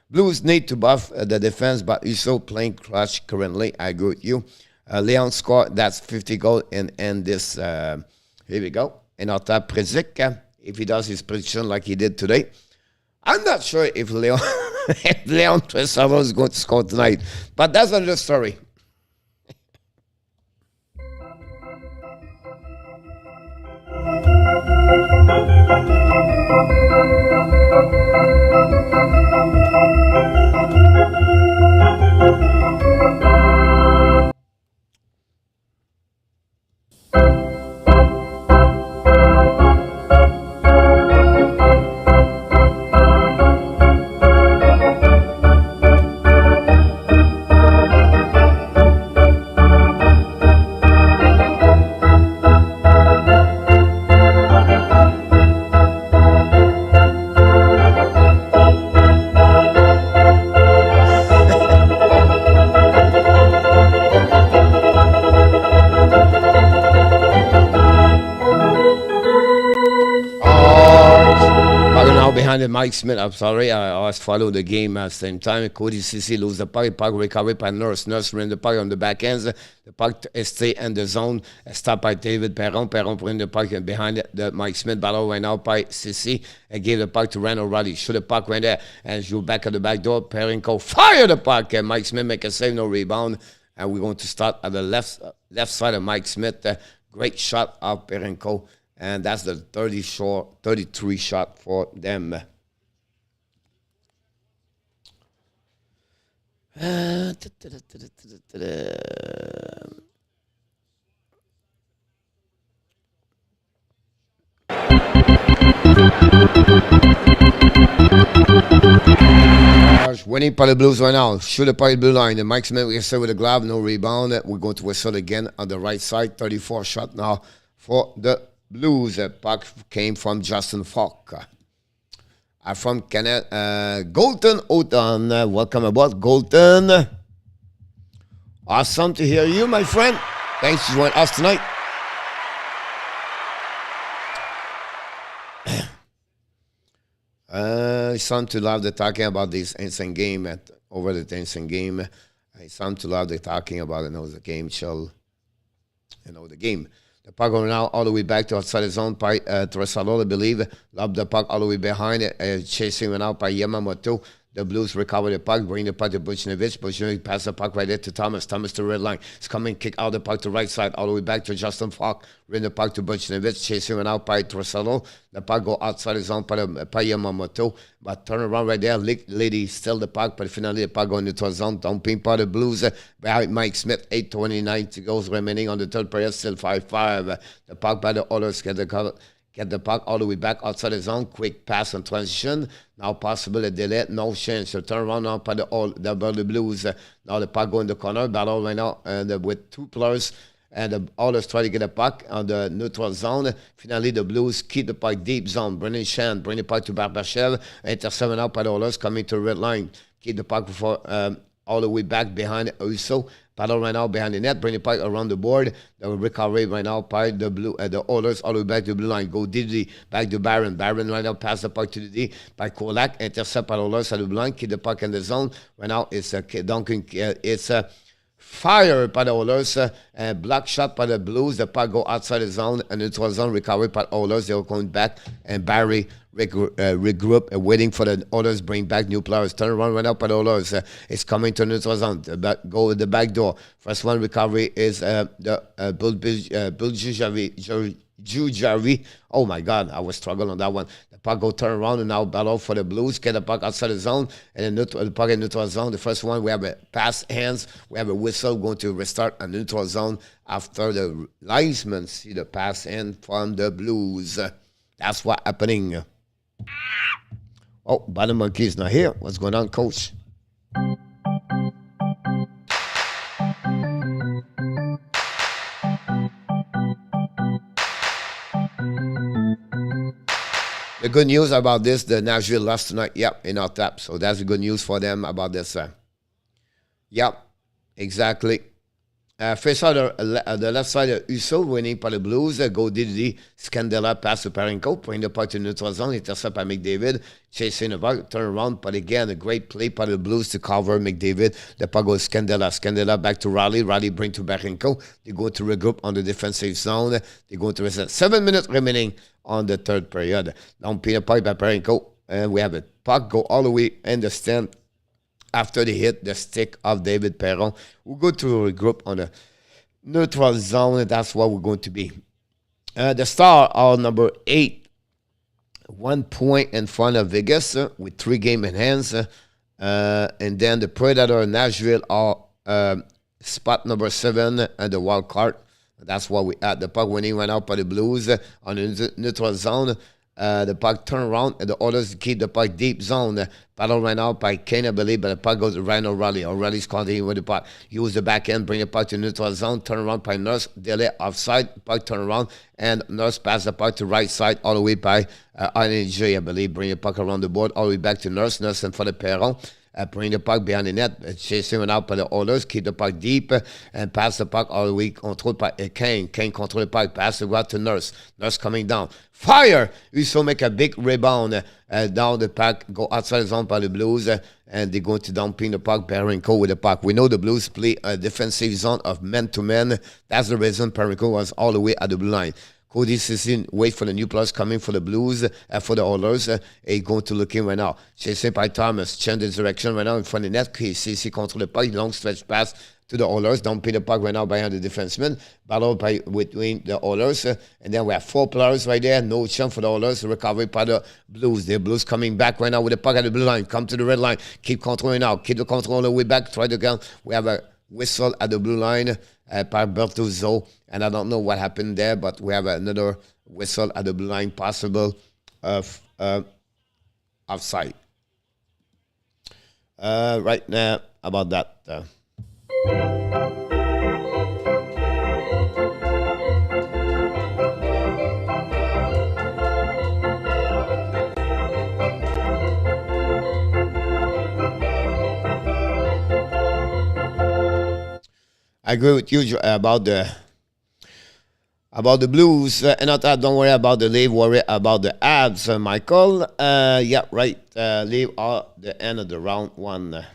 Blues need to buff the defense, but Uso playing clutch currently. I agree with you. Leon scored. That's 50 goals in this. Here we go. And our top predict, if he does his prediction like he did today. I'm not sure if Leon Draisaitl is going to score tonight, but that's another story. Mike Smith, I'm sorry, I followed the game at the same time. Cody Ceci lose the puck recovery by Nurse. Nurse ran the puck on the back ends. The puck stay in the zone. Stopped by David Perron. Perron bring the puck behind the Mike Smith battle right now by Ceci and gave the puck to Randall Riley. Shoot the puck right there and you back at the back door. Perron fire the puck and Mike Smith make a save, no rebound. And we're going to start at the left side of Mike Smith. Great shot of Perron. And that's the 33 shot for them. Winning by the Blues right now. Shoot it by the blue line. The Mike Smith we start with a glove, no rebound. We're going to whistle again on the right side. 34 shot now for the Blues. Puck came from Justin Falk. From Canada, Golden Oton. Welcome aboard, Golden. Awesome to hear you, my friend. Thanks for joining us tonight. Some to love the talking about this insane game over the insane game. Some to love the talking about the game. Shall the game. The puck going now all the way back to outside the zone by Draisaitl, I believe. Lob the puck all the way behind it. Chasing went out by Yamamoto. The Blues recover the puck, bring the puck to Buchnevich. Buchnevich pass the puck right there to Thomas. Thomas to red line. It's coming, kick out the puck to right side, all the way back to Justin Falk. Bring the puck to Buchnevich, chasing it out by Draisaitl. The puck go outside his zone by Yamamoto. But turn around right there, lady still the puck, but finally the puck going into a zone. Dumping by the Blues. By Mike Smith, 8:29 to goes remaining on the third period, still 5-5. The puck by the Oilers get the puck all the way back outside the zone. Quick pass and transition. Now possible a delay. No chance. So turn around now by the Blues. Now the puck go in the corner. Battle right now with two players. And the Oilers try to get a puck on the neutral zone. Finally, the Blues keep the puck deep zone. Brennan Shand bring the puck to Barbashel. Intercepted out by the Oilers coming to the red line. Keep the puck before all the way back behind Uso. Paddle right now behind the net, bring the puck around the board. The recovery right now by the Oilers all the way back to the blue line. Go Didi back to Barron. Barron right now pass the puck to the D by Kolak. Intercept by the Oilers at the blue line. Keep the puck in the zone. Right now it's Duncan. It's fire by the Oilers. Block shot by the Blues. The puck go outside the zone and neutral zone. Recovery by the Oilers. They're going back and Barry regroup, waiting for the Oilers, bring back new players. Turn around right up by the Oilers. It's coming to neutral zone. Go with the back door. First one recovery is the Jujari. Oh my God, I was struggling on that one. The puck go turn around and now battle for the Blues. Get the puck outside the zone and then the puck in neutral zone. The first one we have a pass hands. We have a whistle going to restart a neutral zone after the linesman see the pass hand from the Blues. That's what's happening. Oh, Bottom Monkey's not here. What's going on, Coach? The good news about this, the Nashville lost tonight. Yep, in our tap. So that's the good news for them about this. Yep, exactly. Face out the left side, Uso winning by the Blues. Go Didi, Scandella, pass to Parenko, bring the puck to neutral zone, intercept by McDavid, chasing the puck, turn around, but again, a great play by the Blues to cover McDavid. The puck goes Scandella, Scandella back to Riley, Riley bring to Parenko. They go to regroup on the defensive zone. They go to reset. 7 minutes remaining on the third period. Now, Peter Pike by Parenko, and we have a puck go all the way in the stand. After they hit the stick of David Perron, we'll go to regroup on the neutral zone. That's what we're going to be. The Star are number 8, 1 point in front of Vegas with 3 games in hands. And then the Predator Nashville are spot number 7 and the wild card. That's what we at. The puck winning went out by the Blues on the neutral zone. The puck turn around and the Oilers keep the puck deep zone. Battle ran out by Kane, I believe, but the puck goes to Ryan O'Reilly. O'Reilly's continuing with the puck. Use the back end, bring the puck to neutral zone, turn around by Nurse, delay offside, puck turn around, and Nurse pass the puck to right side all the way by INJ, I believe. Bring the puck around the board all the way back to Nurse, Nurse and for the Perron. Bring the puck behind the net, chasing it out by the Oilers, keep the puck deep, and pass the puck all the way, controlled by Kane. Kane control the puck, pass the out to Nurse. Nurse coming down. Fire! Uso make a big rebound down the puck, go outside the zone by the Blues, and they go to dumping the puck, Parenko with the puck. We know the Blues play a defensive zone of man-to-man. That's the reason Parenko was all the way at the blue line. Cody Ceci wait for the new players coming for the Blues, for the Oilers. He's going to look in right now. Chasing by Thomas, change the direction right now in front of the net. Ceci control the puck, long stretch pass to the Oilers. Dumping the puck right now behind the defenseman. Battle between the Oilers. And then we have 4 players right there. No chance for the Oilers. Recovery by the Blues. The Blues coming back right now with the puck at the blue line. Come to the red line. Keep controlling now. Keep the control all the way back. Try to go. We have a whistle at the blue line by Bertuzzo. And I don't know what happened there, but we have another whistle at the blue line possible of offside. Right now, about that. I agree with you about the Blues. And not that, don't worry about the leave, worry about the abs, Michael. Yeah, right. Leave at the end of the round 1.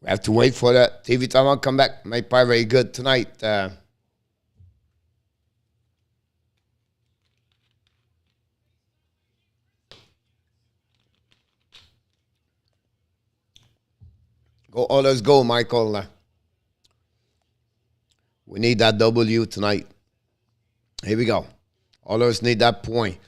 We have to wait for the TV Taiwan come back. Might play very good tonight. Go, Oilers, go, Michael. We need that W tonight. Here we go. Oilers need that point.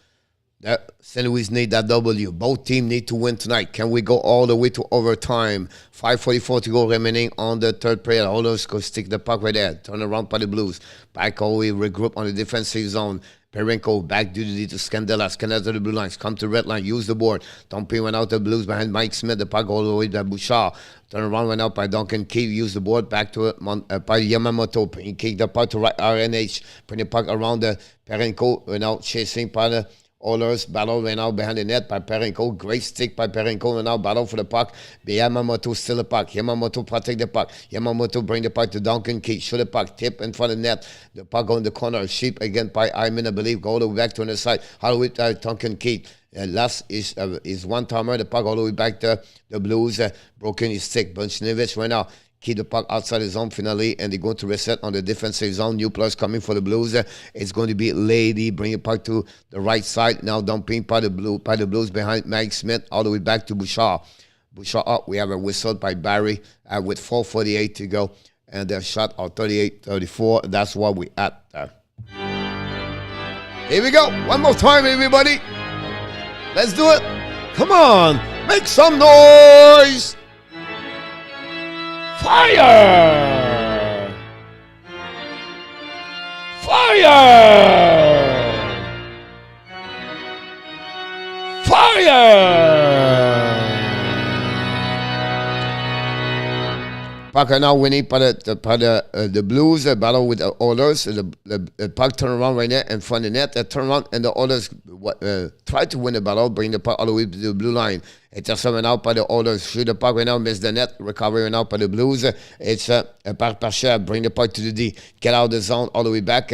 St. Louis need that W. Both teams need to win tonight. Can we go all the way to overtime? 5:44 to go remaining on the third period. Oilers go stick the puck right there. Turn around by the Blues. Back all the way, regroup on the defensive zone. Perenko back duty to Scandella. Scandella to the blue lines. Come to red line. Use the board. Dumping went out the Blues behind Mike Smith. The puck all the way to Bouchard. Turn around went out by Duncan Keefe. Use the board back to by Yamamoto. He kicked the puck to right RNH. Bring the puck around the Perenko. Went out chasing by the Oilers. Battle went out behind the net by Perenko. Great stick by Perenko. And now battle for the puck. Yamamoto still the puck. Yamamoto protect the puck. Yamamoto bring the puck to Duncan Keith. Shoot the puck. Tip in front of the net. The puck on the corner. Sheep again by Hyman, I believe. Go all the way back to the side. All the way to Duncan Keith. Last is one timer. The puck all the way back to the Blues. Broken his stick. Bunchnevich went out. Keep the puck outside the zone finally, and they're going to reset on the defensive zone. New players coming for the Blues. It's going to be Lady. Bring it puck to the right side. Now dumping by the Blues behind Mike Smith all the way back to Bouchard. Bouchard up. We have a whistle by Barry with 4:48 to go. And their shot of 38-34. That's what we at. Here we go. One more time, everybody. Let's do it. Come on. Make some noise. Fire! Fire! Fire! Puck are now winning by the Blues. Battle with the Oilers. The puck turn around right there in front of the net. They turn around and the Oilers try to win the battle. Bring the puck all the way to the blue line. It's just coming out by the Oilers. Shoot the puck right now. Miss the net. Recovery right now by the Blues. It's Parcher. Bring the puck to the D. Get out of the zone all the way back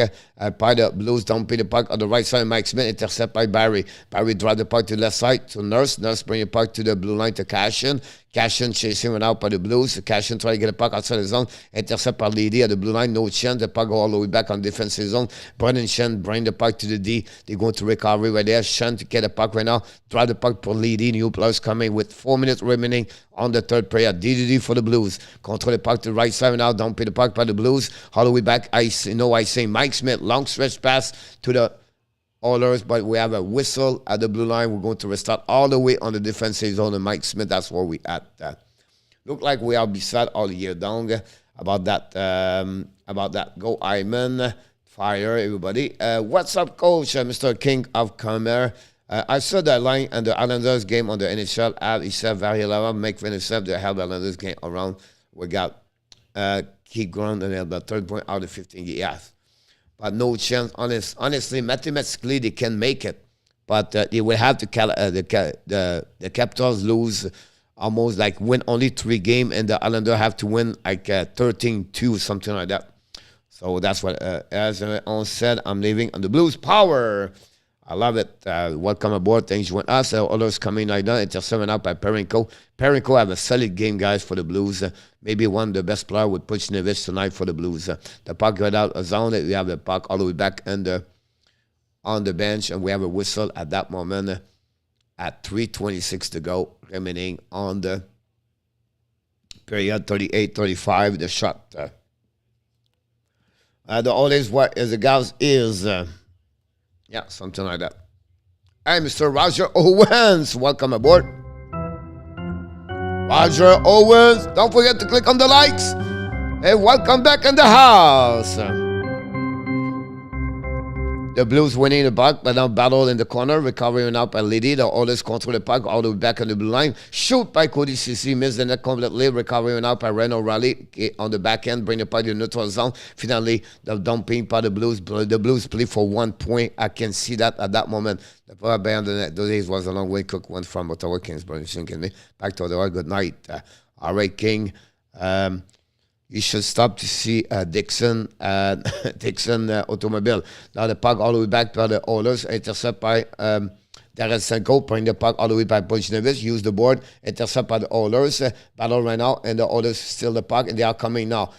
by the Blues. Dumping the puck on the right side. Mike Smith. Intercept by Barry. Barry drive the puck to the left side to Nurse. Nurse bring the puck to the blue line to Cashin. Cashin chasing went out by the Blues. Cashin try to get the puck outside the zone. Intercept by Lady at the blue line. No chance. The puck go all the way back on defensive zone. Brendan Shen bring the puck to the D. They're going to recovery right there. Shen to get the puck right now. Drive the puck for Lady. New players coming with 4 minutes remaining on the third period. DDD for the Blues. Control the puck to the right side now. Don't pay the puck by the Blues. All the way back. I say Mike Smith. Long stretch pass to the Oilers, but we have a whistle at the blue line. We're going to restart all the way on the defensive zone. And Mike Smith, that's where we at. Look like we are beside all year long about that. Go Hyman. Fire, everybody. What's up, Coach? Mr. King of Comer. I saw the line and the Islanders game on the NHL app. He said, very low. Make finish the held Islanders game around. We got keep ground and the third point out of 15 yards. But no chance. Honestly, mathematically, they can make it. But they will have to the Capitals lose almost like win only 3 games, and the Islanders have to win like 13-2, something like that. So that's what, as I said, I'm leaving on the Blues power. I love it. Welcome aboard. Thanks for us. Others coming like that. It's just 7 out by Perenko. Perenko have a solid game, guys, for the Blues. Maybe one of the best players with Buchnevich tonight for the Blues. The puck got out a zone. We have the puck all the way back on the bench, and we have a whistle at that moment at 3:26 to go, remaining on the period 38-35. The shot. The always what is the guys is. Yeah, something like that. Hey, Mr. Roger Owens, welcome aboard. Roger Owens, don't forget to click on the likes. Hey, welcome back in the house. The Blues winning the puck, but now battle in the corner, recovering out by Liddy. The Oilers control the puck all the way back on the blue line. Shoot by Cody Ceci, miss the net completely, recovering out by Reno Raleigh on the back end, bring the puck to the neutral zone. Finally, the dumping by the Blues. The Blues play for 1 point. I can see that at that moment. The puck behind the net. Those days was a long way. Cook went from Ottawa Kings, back to Ottawa. Good night. All right, King. You should stop to see Dixon automobile. Now the puck all the way back by the Oilers, intercept by Tarasenko bring the puck all the way by Buchnevich, use the board, intercept by the Oilers, battle right now, and the Oilers steal the puck, and they are coming now.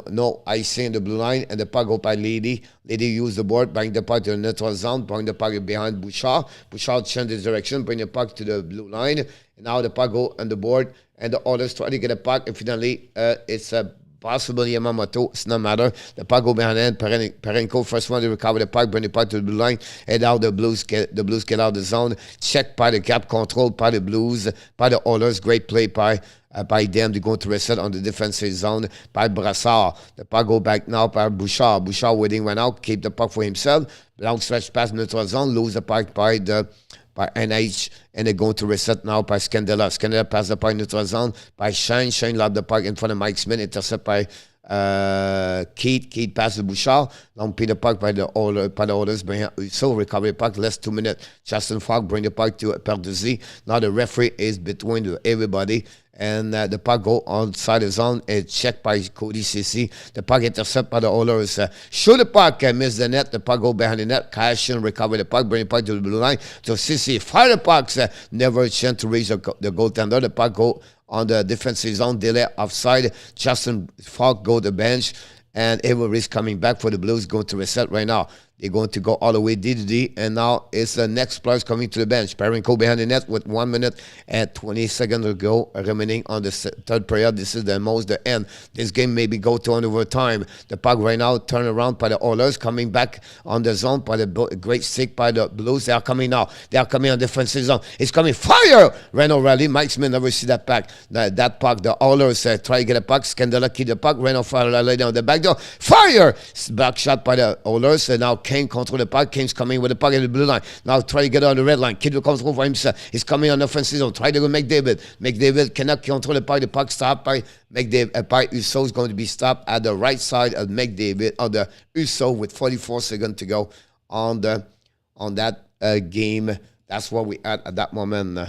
No icing in the blue line, and the puck go by Lady. Lady use the board, bring the puck to the neutral zone, bring the puck behind Bouchard. Bouchard change his direction, bring the puck to the blue line, and now the puck go on the board, and the Oilers try to get a puck, and finally it's a possible Yamamoto, it's no matter. The puck go behind end, Perenko first one to recover the puck, bring the puck to the blue line, and now the Blues get out of the zone. Check by the gap, control by the Blues, by the Oilers, great play by them. They go to reset on the defensive zone by Brassard. The puck go back now by Bouchard. Bouchard waiting right now, keep the puck for himself. Long stretch pass neutral zone, lose the puck by NH, and they're going to reset now by Scandella. Scandella pass the puck neutral zone by Shane. Shane lob the puck in front of Mike Smith, intercept by Keith. Keith passes Bouchard. Long pin the puck by the Oilers. So recovery puck, less 2 minutes. Justin Falk bring the puck to Perduzzi. Now the referee is between everybody. And the puck go outside the zone. Checked by Cody Ceci. The puck intercept by the Oilers. Shoot the puck, miss the net. The puck go behind the net. Cashin recover the puck, bring the puck to the blue line. So Ceci fire the pucks. Never a chance to reach the goaltender. The puck go on the defensive zone. Delay offside. Justin Falk go to the bench. And Avery is coming back for the Blues, going to reset right now. They're going to go all the way DDD, and now it's the next players coming to the bench. Perenko behind the net with 1 minute and 20 seconds to go remaining on the third period. This is the end. This game maybe go to an overtime. The puck right now turn around by the Oilers, coming back on the zone by the great stick by the Blues. They are coming now. They are coming on defensive zone. It's coming. Fire! Renault rally. Mike Smith never see that puck. That puck, the Oilers try to get a puck. Scandella keep the puck. Renault fire rally down the back door. Fire! Back shot by the Oilers, and now Kane control the puck. Kane's coming with the puck in the blue line. Now try to get on the red line. Keep the control for himself. He's coming on the offensive zone. Try to go McDavid. McDavid cannot control the puck. The puck stopped by McDavid. By Uso is going to be stopped at the right side of McDavid, of the Uso, with 44 seconds to go on that game. That's what we at that moment.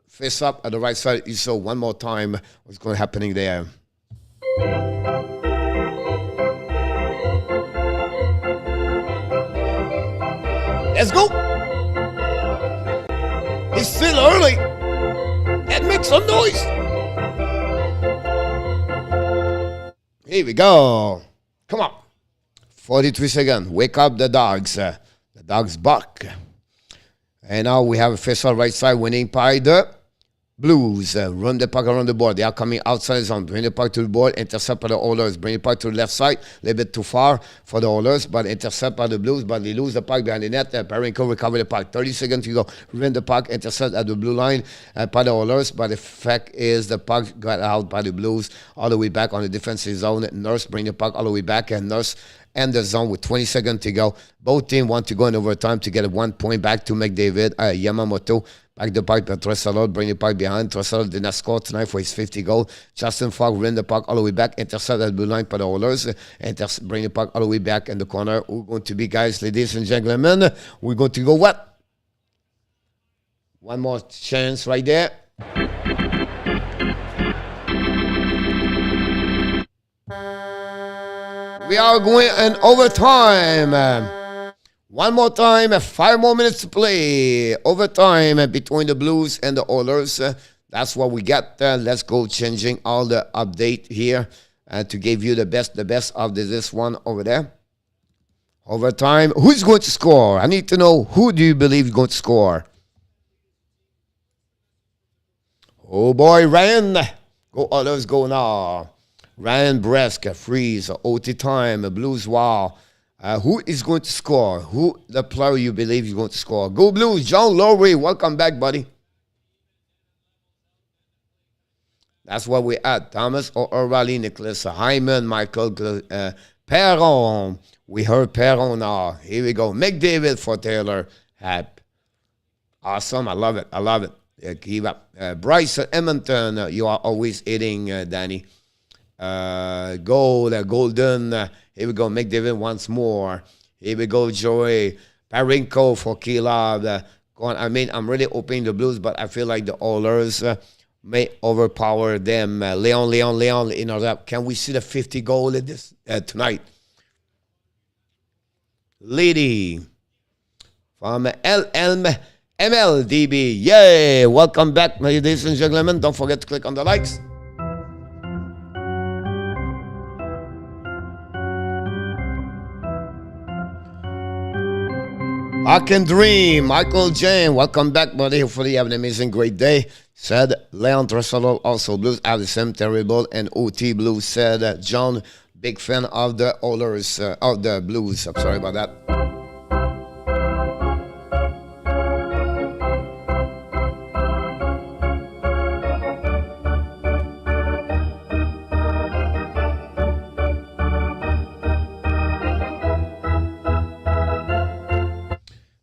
Face up at the right side of Uso one more time. What's going to happening there? Let's go. It's still early. That makes some noise. Here we go. Come on. 43 seconds. Wake up the dogs. The dogs bark. And now we have a face-off right side winning by the Blues. Run the puck around the board. They are coming outside the zone. Bring the puck to the board. Intercept by the Oilers. Bring the puck to the left side. A little bit too far for the Oilers, but intercept by the Blues. But they lose the puck behind the net. Perenko recover the puck. 30 seconds to go. Run the puck. Intercept at the blue line by the Oilers. But the fact is the puck got out by the Blues all the way back on the defensive zone. Nurse bring the puck all the way back, and Nurse and the zone with 20 seconds to go. Both teams want to go in overtime to get a 1 point back to McDavid. Yamamoto back the puck by Draisaitl, bring the puck behind. Draisaitl did not score tonight for his 50 goal. Justin Falk ran the puck all the way back. Intercept at the blue line by the Oilers. Bring the puck all the way back in the corner. We're going to be, guys, ladies and gentlemen, we're going to go what? One more chance right there. We are going in overtime. One more time, 5 more minutes to play. Overtime between the Blues and the Oilers. That's what we got. Let's go changing all the update here to give you the best of this one over there. Overtime. Who's going to score? I need to know, who do you believe is going to score? Oh boy, Ryan. Go Oilers, go now. Ryan Bresk, freeze, OT time, Blues, wow. Who is going to score? Who the player you believe is going to score? Go Blues, John Lowry, welcome back, buddy. That's what we at. Thomas O'Reilly, Nicholas Hyman, Michael Perron. We heard Perron now. Here we go. McDavid for Taylor. Awesome. I love it. I love it. Keep up. Bryce Edmonton. You are always eating, Danny. Golden. Here we go. McDavid once more. Here we go, Joey. Parinko for Keylab. I mean, I'm really hoping the Blues, but I feel like the Oilers may overpower them. Leon. You know, can we see the 50 goal in this tonight? Lady from MLDB. Yay! Welcome back, ladies and gentlemen. Don't forget to click on the likes. I Can Dream, Michael Jane, welcome back, buddy. Hopefully you have an amazing, great day. Said Leon Draisaitl, also blues, have the same terrible, and OT Blues said John, big fan of the Oilers, of the Blues. I'm sorry about that.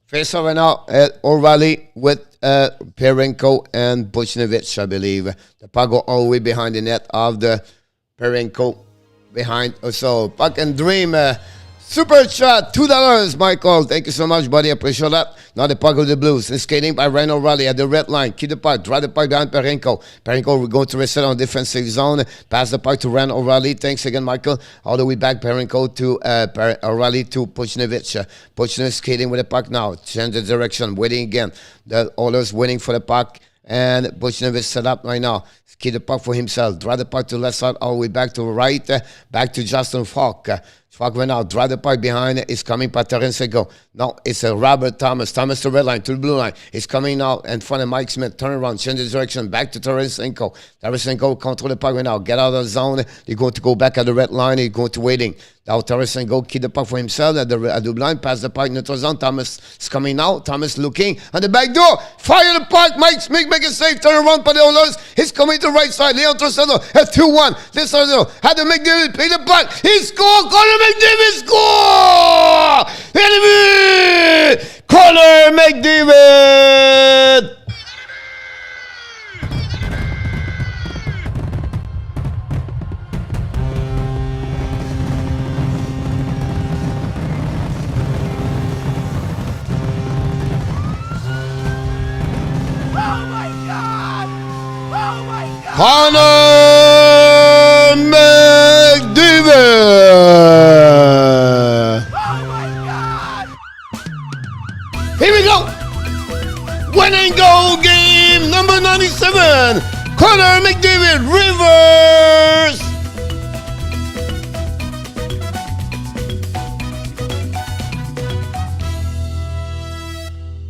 Face over now at O'Reilly with Perenko and Buchnevich, I believe. The puck go all the way behind the net of the Perenko behind. So, Puck and Dream, super chat, $2, Michael. Thank you so much, buddy. I appreciate that. Now the puck of the Blues. It's skating by Ryan O'Reilly at the red line. Keep the puck. Drive the puck down Perenko. Perenko will go to reset on defensive zone. Pass the puck to Ryan O'Reilly. Thanks again, Michael. All the way back, Perenko to O'Reilly to Buchnevich. Buchnevich skating with the puck now. Change the direction. Waiting again. The Oilers waiting for the puck. And Buchnevich set up right now. Keep the puck for himself. Drive the puck to left side, all the way back to right. Back to Justin Falk. Falk right now. Drive the puck behind. It's coming by Tarasenko. No, it's a Robert Thomas. Thomas to red line, to the blue line. It's coming now in front of Mike Smith. Turn around, change the direction. Back to Tarasenko. Tarasenko control the puck right now. Get out of the zone. They're going to go back at the red line. He's going to waiting. Now Tarasenko keep the puck for himself at the blue line. Pass the puck neutral zone. Thomas is coming now. Thomas looking on the back door. Fire the puck. Mike Smith make a save. Turn around for the Oilers. He's coming to the right side. Leon Draisaitl at 2-1. This other had to McDavid pay the puck. He scored. Connor McDavid score. Enemy. Connor McDavid. Connor McDavid! Oh my God! Here we go! Winning goal game number 97! Connor McDavid reverse!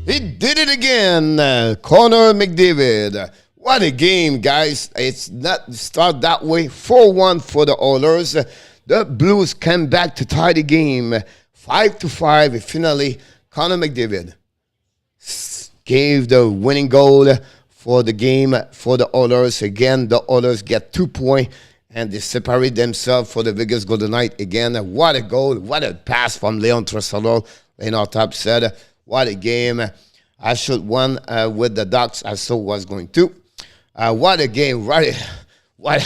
He did it again! Connor McDavid. What a game, guys. It's not start that way. 4-1 for the Oilers. The Blues came back to tie the game. 5-5. Finally, Connor McDavid gave the winning goal for the game for the Oilers. Again, the Oilers get 2 points and they separate themselves for the Vegas Golden Knights. Again, what a goal. What a pass from Leon Draisaitl. Leon Top said, what a game. I should win with the Ducks. I so was going to. What a game. Right. What.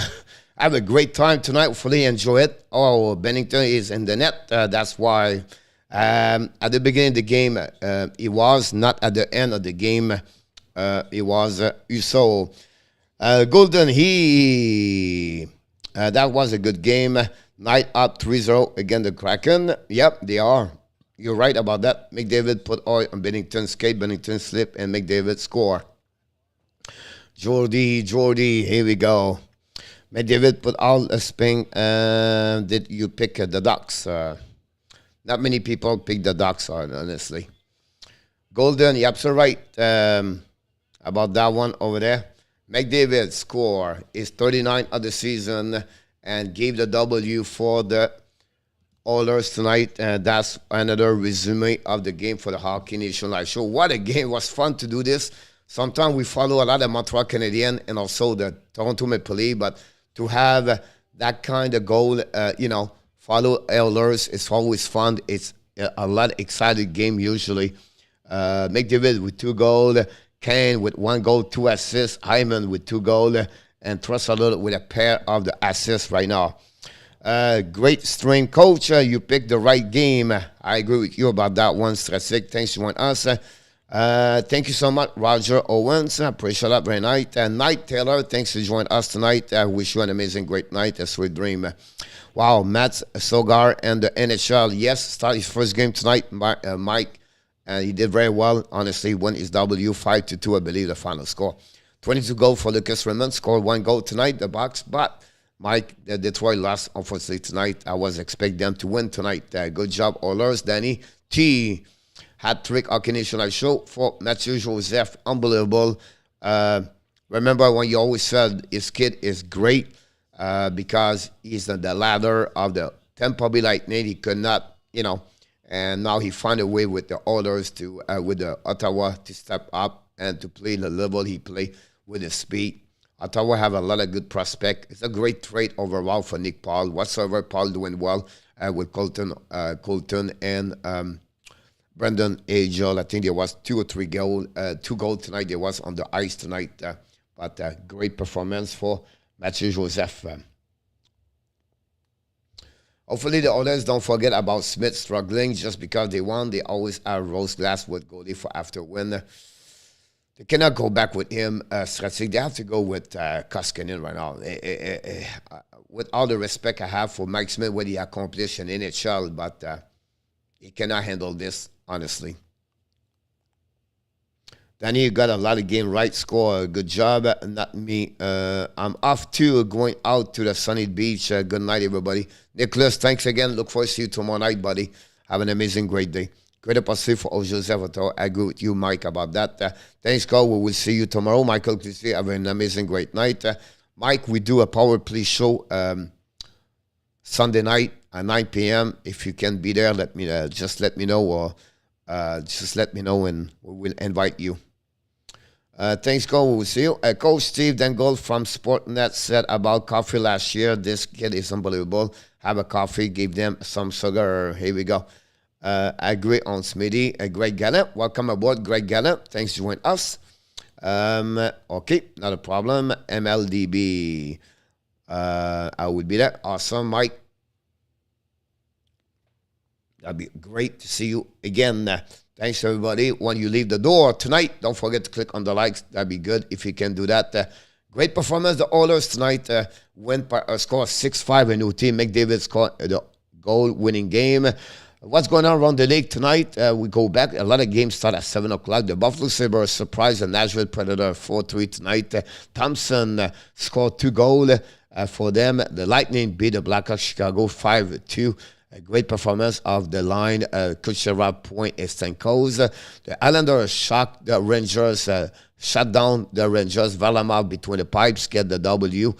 I have a great time tonight. Hopefully enjoy it. Oh, Bennington is in the net. That's why at the beginning of the game, it was not at the end of the game. It was Uso. Golden, that was a good game. Night up 3-0 against the Kraken. Yep, they are. You're right about that. McDavid put oil on Bennington's skate. Bennington slip and McDavid score. Jordy, here we go. McDavid put all a spin. Did you pick the Ducks? Not many people pick the Ducks, honestly. Golden, you're absolutely right about that one over there. McDavid score is 39 of the season and gave the W for the Oilers tonight. That's another resume of the game for the Hockey Nation Live Show. What a game. It was fun to do this. Sometimes we follow a lot of Montreal Canadiens and also the Toronto Maple Leafs, but to have that kind of goal, follow Oilers, it's always fun. It's a lot of exciting game usually. McDavid with 2 goals, Kane with 1 goal, 2 assists, Hyman with 2 goals, and Draisaitl with a pair of the assists right now. Great string, coach. You picked the right game. I agree with you about that one, Strasic. Thanks for joining us. Thank you so much, Roger Owens. Appreciate that very night. Knight Taylor, thanks for joining us tonight. I wish you an amazing, great night, a sweet dream. Wow, Matt Sogar and the NHL. Yes, start his first game tonight. Mike and he did very well. Honestly, won his W 5-2, I believe, the final score. 22 goal for Lucas Raymond, scored 1 goal tonight, the box. But Mike, the Detroit lost, unfortunately, tonight. I was expecting them to win tonight. Good job, Oilers. Danny T. Hat-trick Hockey Nation Live show for Mathieu Joseph. Unbelievable. Remember when you always said his kid is great because he's on the ladder of the Tampa Bay Lightning. He could not, and now he found a way with the Oilers to, with the Ottawa to step up and to play the level he played with his speed. Ottawa have a lot of good prospects. It's a great trade overall for Nick Paul. Whatsoever, Paul doing well with Colton and Brendan Agel. I think there was 2 or 3 goals. 2 goals tonight. There was on the ice tonight. But great performance for Mathieu Joseph. Hopefully the others don't forget about Smith struggling just because they won. They always have rose glass with goalie for after win. They cannot go back with him, strategic. They have to go with Koskinen right now. With all the respect I have for Mike Smith, what he accomplished in NHL, but he cannot handle this, honestly. Danny, you got a lot of game right. Score. Good job. Not me. I'm off to going out to the sunny beach. Good night, everybody. Nicholas, thanks again. Look forward to see you tomorrow night, buddy. Have an amazing, great day. Great opportunity for Joseph. I agree with you, Mike, about that. Thanks, Carl. We will see you tomorrow. Michael, have an amazing, great night. Mike, we do a Power Play show Sunday night at 9 p.m. If you can be there, just let me know, or just let me know, and we will invite you. Thanks, Carl. We will see you. Coach Steve Dangle from Sportnet said about coffee last year. This kid is unbelievable. Have a coffee. Give them some sugar. Here we go. I agree on Smitty. Greg Gallup, welcome aboard, Greg Gallup. Thanks for joining us. Okay, not a problem. MLDB, I would be there. Awesome, Mike. That'd be great to see you again. Thanks, everybody. When you leave the door tonight, don't forget to click on the likes. That'd be good if you can do that. Great performance. The Oilers tonight went by a score 6-5 in OT. McDavid scored the goal-winning game. What's going on around the league tonight? We go back. A lot of games start at 7 o'clock. The Buffalo Sabres surprised the Nashville Predator 4-3 tonight. Thompson scored 2 goals for them. The Lightning beat the Blackhawks Chicago 5-2. A great performance of the line. Kucherov, Point, and Stamkos. The Islanders shocked the Rangers, shut down the Rangers. Varlamov between the pipes, get the W.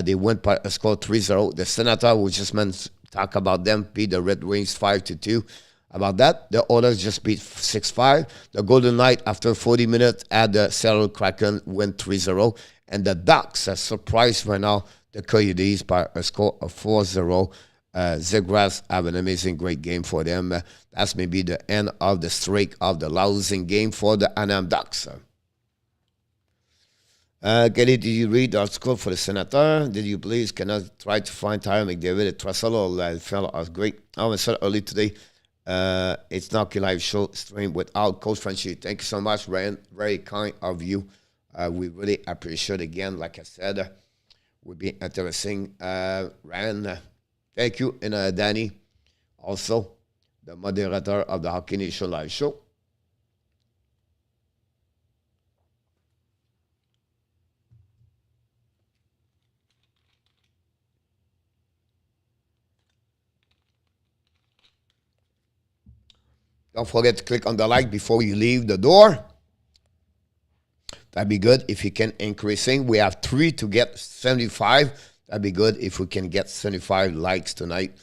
They went by a score 3-0. The Senator, we just meant talk about them, beat the Red Wings 5-2. About that, the Oilers just beat 6-5. The Golden Knight, after 40 minutes, at the Seattle Kraken, went 3-0. And the Ducks surprised right now the Coyotes by a score of 4-0. Zegras have an amazing, great game for them. That's maybe the end of the streak of the losing game for the Anaheim Ducks. Kelly, did you read the article for the Senator? Did you please cannot try to find Tyler McDavid at Draisaitl? I felt was great. I said early today. It's not a live show stream without Coach Frenchy. Thank you so much, Ryan. Very kind of you. We really appreciate it again. Like I said, would be interesting. Ryan, thank you. And Danny, also the moderator of the Hockey Nation live show. Don't forget to click on the like before you leave the door. That'd be good if you can increasing. We have 3 to get 75. That'd be good if we can get 75 likes tonight.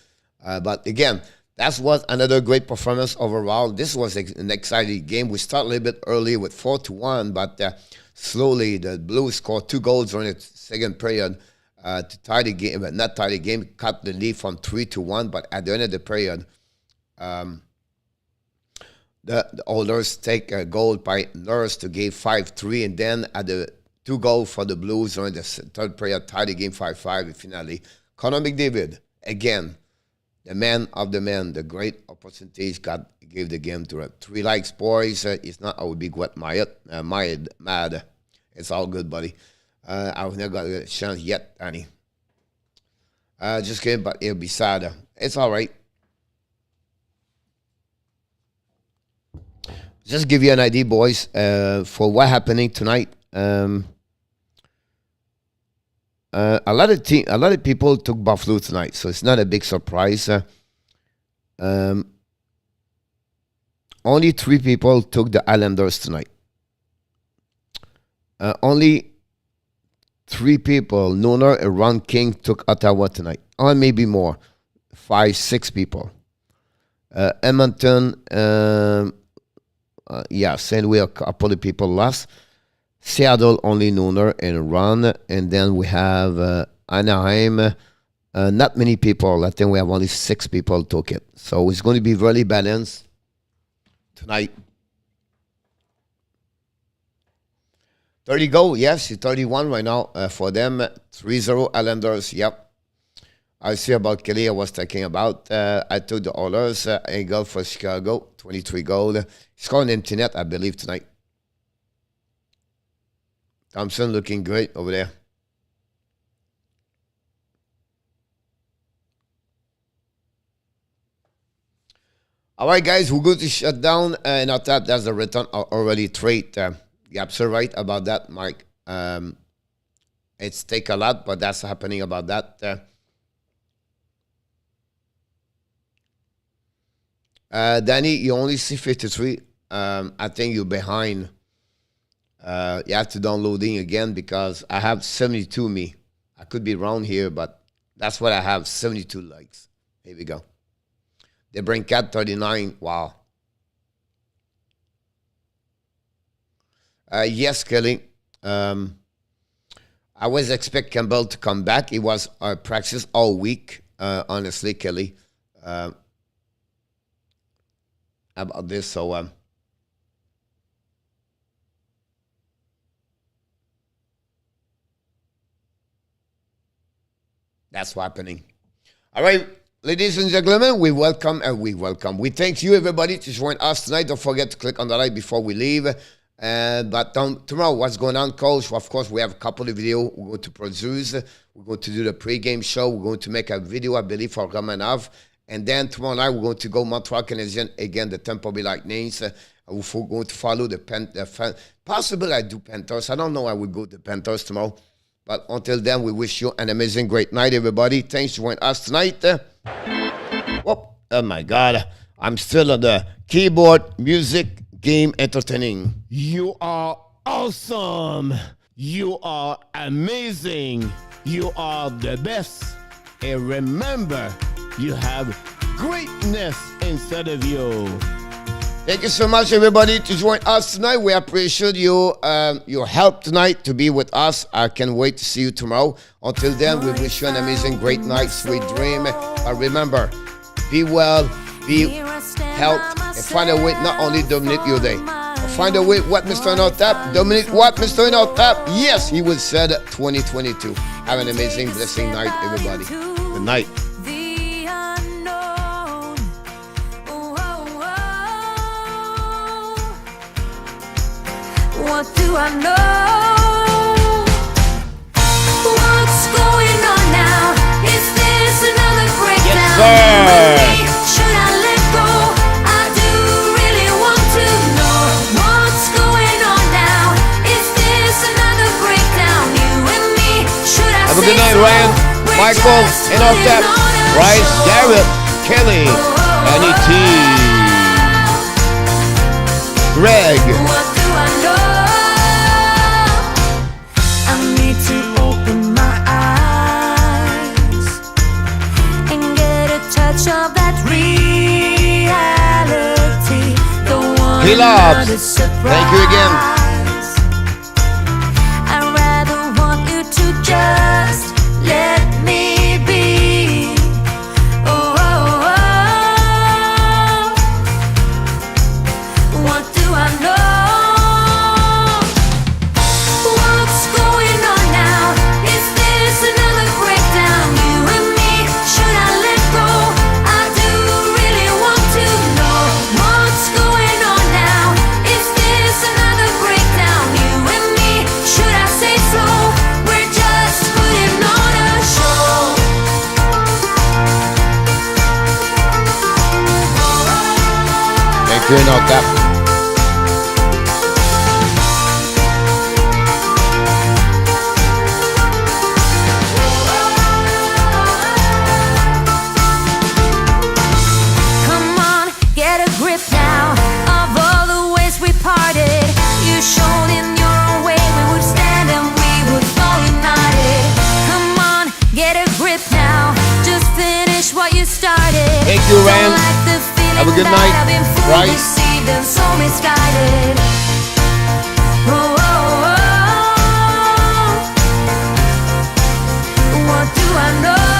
But again, that was another great performance overall. This was an exciting game. We started a little bit early with 4-1, but slowly the Blues scored 2 goals during the second period to tie the game, but not tie the game, cut the lead from 3-1. But at the end of the period, the Oilers take a goal by Nurse to give 5-3, and then at the 2 goals for the Blues during the third period, tie the game 5-5 finally. Connor McDavid, again, the man of the man, the great opportunities, gave the game to 3 likes, boys. It's not our big wet mad. It's all good, buddy. I've never got a chance yet, Annie. Just kidding, but it'll be sad. It's all right. just give you an idea, boys, for what happening tonight. A lot of people took Buffalo tonight, so it's not a big surprise. Only 3 people took the Islanders tonight. Only 3 people, Noner and Ron King, took Ottawa tonight. Or maybe more, 5, 6 people. Edmonton, St. Louis, a couple of people lost. Seattle, only Nooner and Ron. And then we have Anaheim. Not many people. I think we have only 6 people took it. So it's going to be really balanced tonight. 30 goal, yes, 31 right now for them. 3-0 Islanders, yep. I see about Kelly I was talking about. I took the Oilers, a goal for Chicago, 23 goal. Scored an empty net, I believe, tonight. Thompson looking great over there. All right, guys, we're going to shut down. And I thought that's the return already trade. You're absolutely right about that, Mike. It's take a lot, but that's happening about that. Danny, you only see 53. I think you're behind. You have to downloading again because I have 72 me. I could be wrong here, but that's what I have, 72 likes. Here we go. They bring Cat 39. Wow. Yes, Kelly. I was expect Campbell to come back. It was practice all week, honestly, Kelly. About this, so that's what's happening. All right, ladies and gentlemen, we thank you, everybody, to join us tonight. Don't forget to click on the like before we leave. But tomorrow, what's going on, Coach? Of course, we have a couple of videos we're going to produce. We're going to do the pre-game show. We're going to make a video, I believe, for Romanov. And then tomorrow night, we're going to go Montreal Canadiens again, the Tampa Bay Lightnings. We're going to follow the possibly I do Panthers. I don't know I will go to Panthers tomorrow. But until then, we wish you an amazing, great night, everybody. Thanks for joining us tonight. Whoop. Oh, my God. I'm still on the keyboard, music, game, entertaining. You are awesome. You are amazing. You are the best. And remember, you have greatness inside of you. Thank you so much, everybody, to join us tonight. We appreciate you, your help tonight to be with us. I can't wait to see you tomorrow. Until then, we wish you an amazing, great night, sweet dream. But remember, be well, be healthy, and find a way not only dominate your day, but find a way what Mr. Notap, dominate what Mr. Notap. Yes, he will said 2022. Have an amazing, blessing night, everybody. Good night. What do I know? What's going on now? Is this another breakdown? Yes, Should I let go? I do really want to know what's going on now. Is this another breakdown? You and me, should I Have a say good night, so? Ryan, We're Michael, just and all that. putting on a Bryce, show. Garrett, Kelly, Annie T, Greg. What do I know? I need to open my eyes and get a touch of that reality. The one He loves. not a surprise. Thank you again. I'd rather want you to just let me be. Oh, oh, oh. What do I know? What's going on now? Is this another breakdown? You and me, should I let go? I do really want to know what's going on now. Is this another breakdown? You and me, should I say so? We're just putting on a show. Thank you, Notap. you, Rand. Have a good night. Right. So misguided. Oh, oh, oh. What do I know?